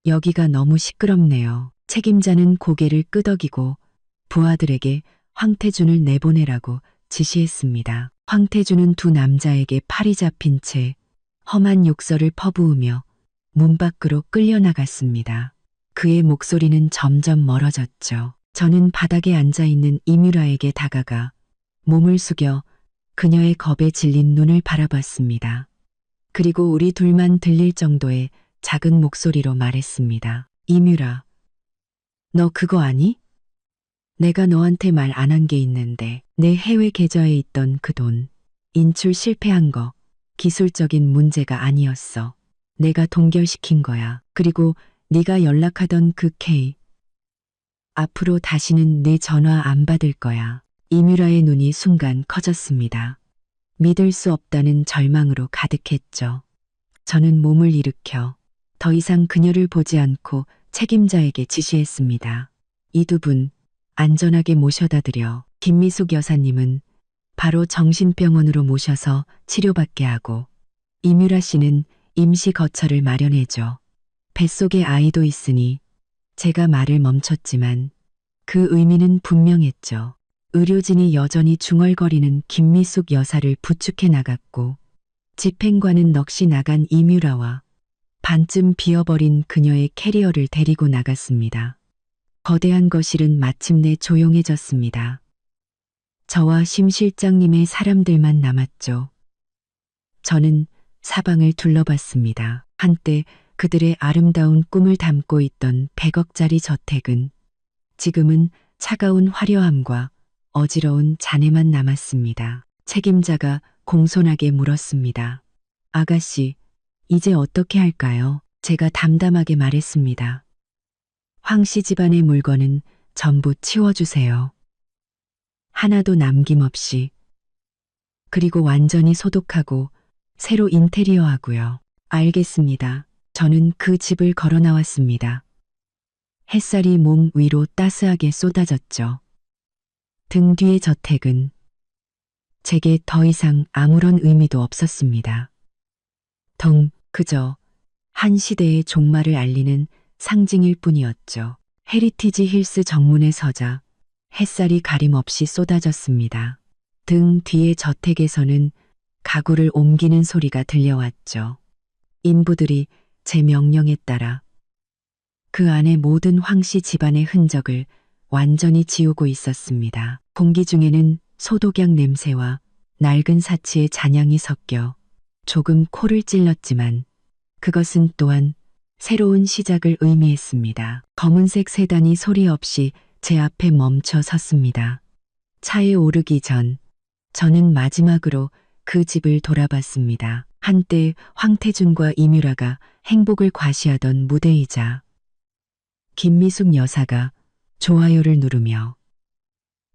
여기가 너무 시끄럽네요. 책임자는 고개를 끄덕이고 부하들에게 황태준을 내보내라고 지시했습니다. 황태준은 두 남자에게 팔이 잡힌 채 험한 욕설을 퍼부으며 문 밖으로 끌려나갔습니다. 그의 목소리는 점점 멀어졌죠. 저는 바닥에 앉아있는 이뮤라에게 다가가 몸을 숙여 그녀의 겁에 질린 눈을 바라봤습니다. 그리고 우리 둘만 들릴 정도의 작은 목소리로 말했습니다. 이뮤라, 너 그거 아니? 내가 너한테 말 안 한 게 있는데 내 해외 계좌에 있던 그 돈 인출 실패한 거 기술적인 문제가 아니었어. 내가 동결시킨 거야. 그리고 네가 연락하던 그 K 앞으로 다시는 내 전화 안 받을 거야. 이뮤라의 눈이 순간 커졌습니다. 믿을 수 없다는 절망으로 가득했죠. 저는 몸을 일으켜 더 이상 그녀를 보지 않고 책임자에게 지시했습니다. 이 두 분 안전하게 모셔다 드려. 김미숙 여사님은 바로 정신병원으로 모셔서 치료받게 하고 이뮤라 씨는 임시 거처를 마련해줘. 뱃속에 아이도 있으니 제가 말을 멈췄지만 그 의미는 분명했죠. 의료진이 여전히 중얼거리는 김미숙 여사를 부축해 나갔고 집행관은 넋이 나간 이뮤라와 반쯤 비어버린 그녀의 캐리어를 데리고 나갔습니다. 거대한 거실은 마침내 조용해졌습니다. 저와 심 실장님의 사람들만 남았죠. 저는 사방을 둘러봤습니다. 한때 그들의 아름다운 꿈을 담고 있던 100억짜리 저택은 지금은 차가운 화려함과 어지러운 잔해만 남았습니다. 책임자가 공손하게 물었습니다. 아가씨, 이제 어떻게 할까요? 제가 담담하게 말했습니다. 황씨 집안의 물건은 전부 치워주세요. 하나도 남김없이. 그리고 완전히 소독하고 새로 인테리어하고요. 알겠습니다. 저는 그 집을 걸어 나왔습니다. 햇살이 몸 위로 따스하게 쏟아졌죠. 등 뒤의 저택은 제게 더 이상 아무런 의미도 없었습니다. 그저 한 시대의 종말을 알리는 상징일 뿐이었죠. 헤리티지 힐스 정문에 서자 햇살이 가림없이 쏟아졌습니다. 등 뒤의 저택에서는 가구를 옮기는 소리가 들려왔죠. 인부들이 제 명령에 따라 그 안에 모든 황씨 집안의 흔적을 완전히 지우고 있었습니다. 공기 중에는 소독약 냄새와 낡은 사치의 잔향이 섞여 조금 코를 찔렀지만 그것은 또한 새로운 시작을 의미했습니다. 검은색 세단이 소리 없이 제 앞에 멈춰 섰습니다. 차에 오르기 전 저는 마지막으로 그 집을 돌아봤습니다. 한때 황태준과 이뮤라가 행복을 과시하던 무대이자 김미숙 여사가 좋아요를 누르며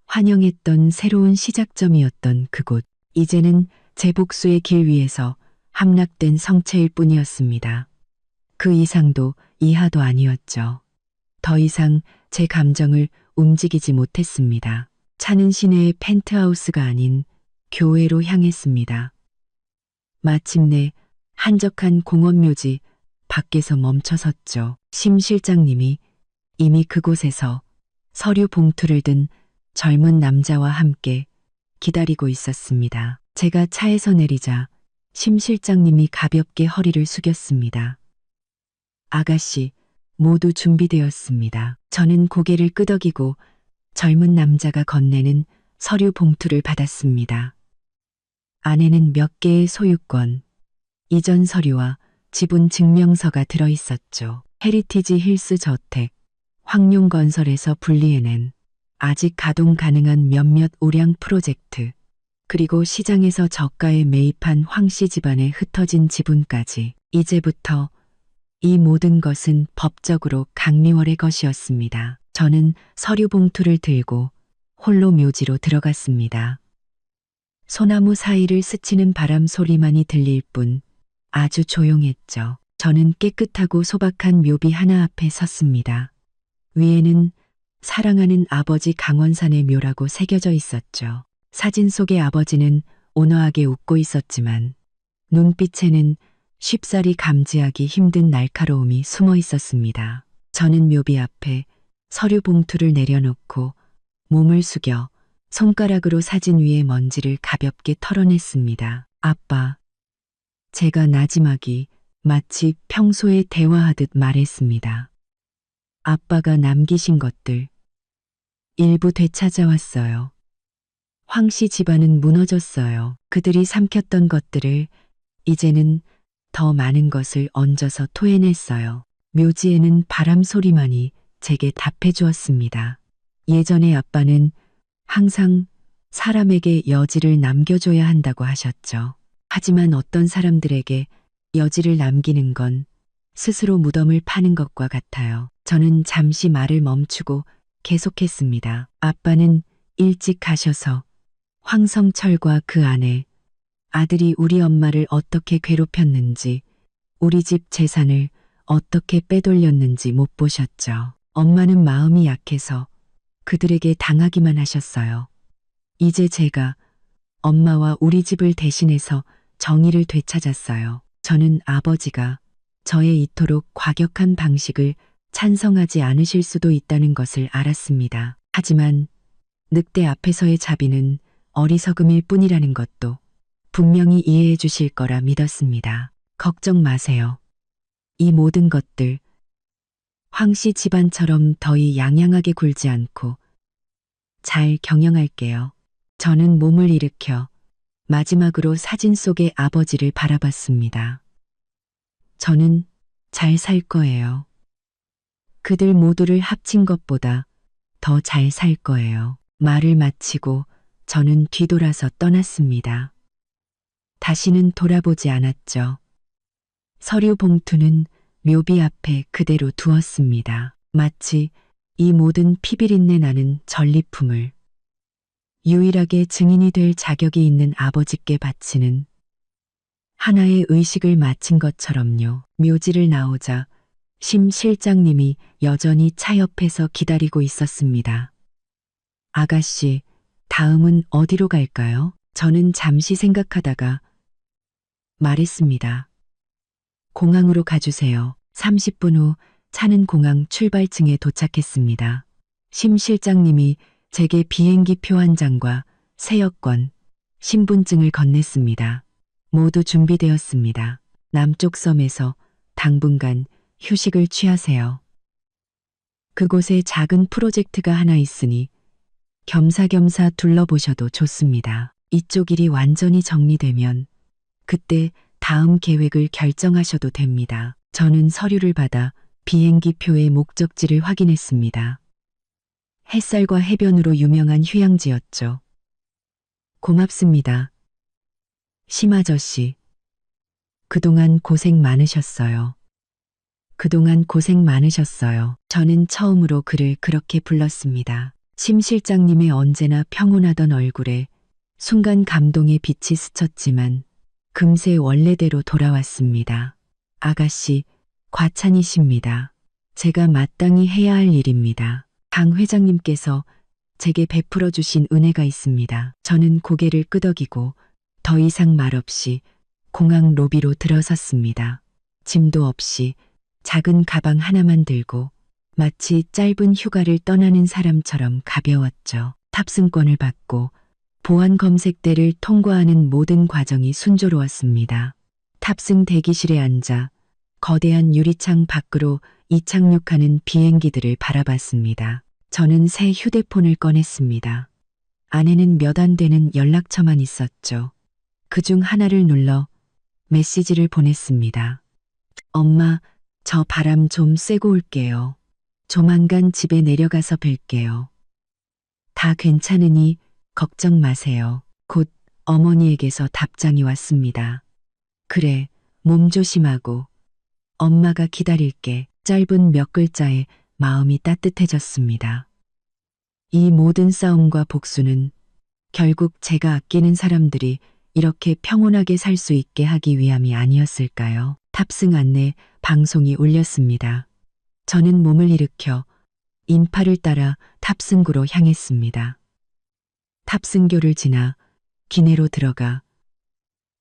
환영했던 새로운 시작점이었던 그곳. 이제는 제 복수의 길 위에서 함락된 성체일 뿐이었습니다. 그 이상도 이하도 아니었죠. 더 이상 제 감정을 움직이지 못했습니다. 차는 시내의 펜트하우스가 아닌 교회로 향했습니다. 마침내 한적한 공원묘지 밖에서 멈춰섰죠. 심 실장님이 이미 그곳에서 서류 봉투를 든 젊은 남자와 함께 기다리고 있었습니다. 제가 차에서 내리자 심 실장님이 가볍게 허리를 숙였습니다. 아가씨, 모두 준비되었습니다. 저는 고개를 끄덕이고 젊은 남자가 건네는 서류 봉투를 받았습니다. 안에는 몇 개의 소유권, 이전 서류와 지분 증명서가 들어있었죠. 헤리티지 힐스 저택, 황룡건설에서 분리해낸 아직 가동 가능한 몇몇 우량 프로젝트, 그리고 시장에서 저가에 매입한 황씨 집안의 흩어진 지분까지. 이제부터 이 모든 것은 법적으로 강리월의 것이었습니다. 저는 서류 봉투를 들고 홀로 묘지로 들어갔습니다. 소나무 사이를 스치는 바람 소리만이 들릴 뿐 아주 조용했죠. 저는 깨끗하고 소박한 묘비 하나 앞에 섰습니다. 위에는 사랑하는 아버지 강원산의 묘라고 새겨져 있었죠. 사진 속의 아버지는 온화하게 웃고 있었지만 눈빛에는 쉽사리 감지하기 힘든 날카로움이 숨어 있었습니다. 저는 묘비 앞에 서류 봉투를 내려놓고 몸을 숙여 손가락으로 사진 위의 먼지를 가볍게 털어냈습니다. 아빠. 제가 나지막이 마치 평소에 대화하듯 말했습니다. 아빠가 남기신 것들 일부 되찾아왔어요. 황씨 집안은 무너졌어요. 그들이 삼켰던 것들을 이제는 더 많은 것을 얹어서 토해냈어요. 묘지에는 바람 소리만이 제게 답해 주었습니다. 예전에 아빠는 항상 사람에게 여지를 남겨줘야 한다고 하셨죠. 하지만 어떤 사람들에게 여지를 남기는 건 스스로 무덤을 파는 것과 같아요. 저는 잠시 말을 멈추고 계속했습니다. 아빠는 일찍 가셔서 황성철과 그 아내, 아들이 우리 엄마를 어떻게 괴롭혔는지, 우리 집 재산을 어떻게 빼돌렸는지 못 보셨죠. 엄마는 마음이 약해서 그들에게 당하기만 하셨어요. 이제 제가 엄마와 우리 집을 대신해서 정의를 되찾았어요. 저는 아버지가 저의 이토록 과격한 방식을 찬성하지 않으실 수도 있다는 것을 알았습니다. 하지만 늑대 앞에서의 자비는 어리석음일 뿐이라는 것도 분명히 이해해 주실 거라 믿었습니다. 걱정 마세요. 이 모든 것들 황씨 집안처럼 더위 양양하게 굴지 않고 잘 경영할게요. 저는 몸을 일으켜 마지막으로 사진 속의 아버지를 바라봤습니다. 저는 잘 살 거예요. 그들 모두를 합친 것보다 더 잘 살 거예요. 말을 마치고 저는 뒤돌아서 떠났습니다. 다시는 돌아보지 않았죠. 서류 봉투는 묘비 앞에 그대로 두었습니다. 마치 이 모든 피비린내 나는 전리품을 유일하게 증인이 될 자격이 있는 아버지께 바치는 하나의 의식을 마친 것처럼요. 묘지를 나오자 심 실장님이 여전히 차 옆에서 기다리고 있었습니다. 아가씨, 다음은 어디로 갈까요? 저는 잠시 생각하다가 말했습니다. 공항으로 가주세요. 30분 후 차는 공항 출발층에 도착했습니다. 심 실장님이 제게 비행기 표 한 장과 새 여권, 신분증을 건넸습니다. 모두 준비되었습니다. 남쪽 섬에서 당분간 휴식을 취하세요. 그곳에 작은 프로젝트가 하나 있으니 겸사겸사 둘러보셔도 좋습니다. 이쪽 일이 완전히 정리되면 그때 다음 계획을 결정하셔도 됩니다. 저는 서류를 받아 비행기 표의 목적지를 확인했습니다. 햇살과 해변으로 유명한 휴양지였죠. 고맙습니다. 심 아저씨. 그동안 고생 많으셨어요. 그동안 고생 많으셨어요. 저는 처음으로 그를 그렇게 불렀습니다. 심 실장님의 언제나 평온하던 얼굴에 순간 감동의 빛이 스쳤지만 금세 원래대로 돌아왔습니다. 아가씨, 과찬이십니다. 제가 마땅히 해야 할 일입니다. 강 회장님께서 제게 베풀어 주신 은혜가 있습니다. 저는 고개를 끄덕이고 더 이상 말없이 공항 로비로 들어섰습니다. 짐도 없이 작은 가방 하나만 들고 마치 짧은 휴가를 떠나는 사람처럼 가벼웠죠. 탑승권을 받고 보안 검색대를 통과하는 모든 과정이 순조로웠습니다. 탑승 대기실에 앉아 거대한 유리창 밖으로 이착륙하는 비행기들을 바라봤습니다. 저는 새 휴대폰을 꺼냈습니다. 안에는 몇 안 되는 연락처만 있었죠. 그중 하나를 눌러 메시지를 보냈습니다. 엄마, 저 바람 좀 쐬고 올게요. 조만간 집에 내려가서 뵐게요. 다 괜찮으니 걱정 마세요. 곧 어머니에게서 답장이 왔습니다. 그래, 몸 조심하고 엄마가 기다릴게. 짧은 몇 글자에 마음이 따뜻해졌습니다. 이 모든 싸움과 복수는 결국 제가 아끼는 사람들이 이렇게 평온하게 살 수 있게 하기 위함이 아니었을까요? 탑승 안내 방송이 울렸습니다. 저는 몸을 일으켜 인파를 따라 탑승구로 향했습니다. 탑승교를 지나 기내로 들어가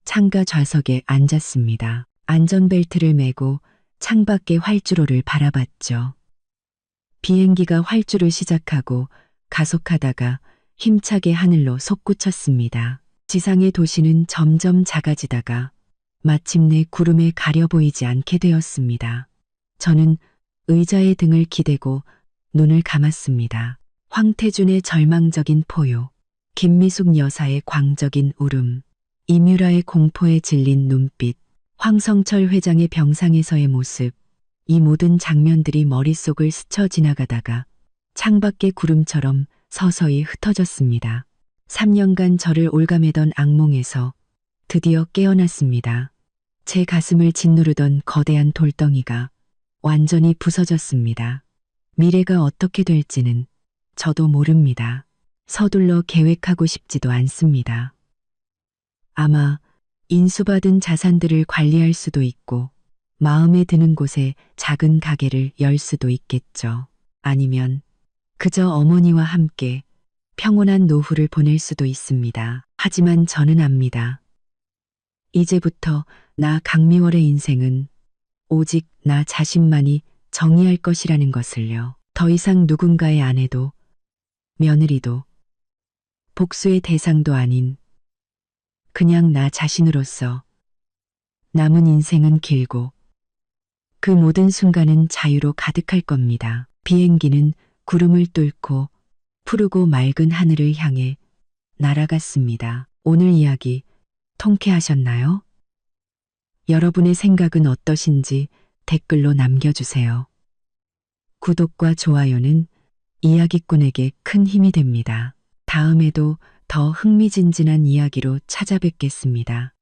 창가 좌석에 앉았습니다. 안전벨트를 매고 창밖의 활주로를 바라봤죠. 비행기가 활주를 시작하고 가속하다가 힘차게 하늘로 솟구쳤습니다. 지상의 도시는 점점 작아지다가 마침내 구름에 가려 보이지 않게 되었습니다. 저는 의자에 등을 기대고 눈을 감았습니다. 황태준의 절망적인 포효, 김미숙 여사의 광적인 울음, 이뮤라의 공포에 질린 눈빛, 황성철 회장의 병상에서의 모습, 이 모든 장면들이 머릿속을 스쳐 지나가다가 창밖의 구름처럼 서서히 흩어졌습니다. 3년간 저를 올가매던 악몽에서 드디어 깨어났습니다. 제 가슴을 짓누르던 거대한 돌덩이가 완전히 부서졌습니다. 미래가 어떻게 될지는 저도 모릅니다. 서둘러 계획하고 싶지도 않습니다. 아마 인수받은 자산들을 관리할 수도 있고 마음에 드는 곳에 작은 가게를 열 수도 있겠죠. 아니면 그저 어머니와 함께 평온한 노후를 보낼 수도 있습니다. 하지만 저는 압니다. 이제부터 나 강미월의 인생은 오직 나 자신만이 정의할 것이라는 것을요. 더 이상 누군가의 아내도 며느리도 복수의 대상도 아닌 그냥 나 자신으로서 남은 인생은 길고 그 모든 순간은 자유로 가득할 겁니다. 비행기는 구름을 뚫고 푸르고 맑은 하늘을 향해 날아갔습니다. 오늘 이야기 통쾌하셨나요? 여러분의 생각은 어떠신지 댓글로 남겨주세요. 구독과 좋아요는 이야기꾼에게 큰 힘이 됩니다. 다음에도 더 흥미진진한 이야기로 찾아뵙겠습니다.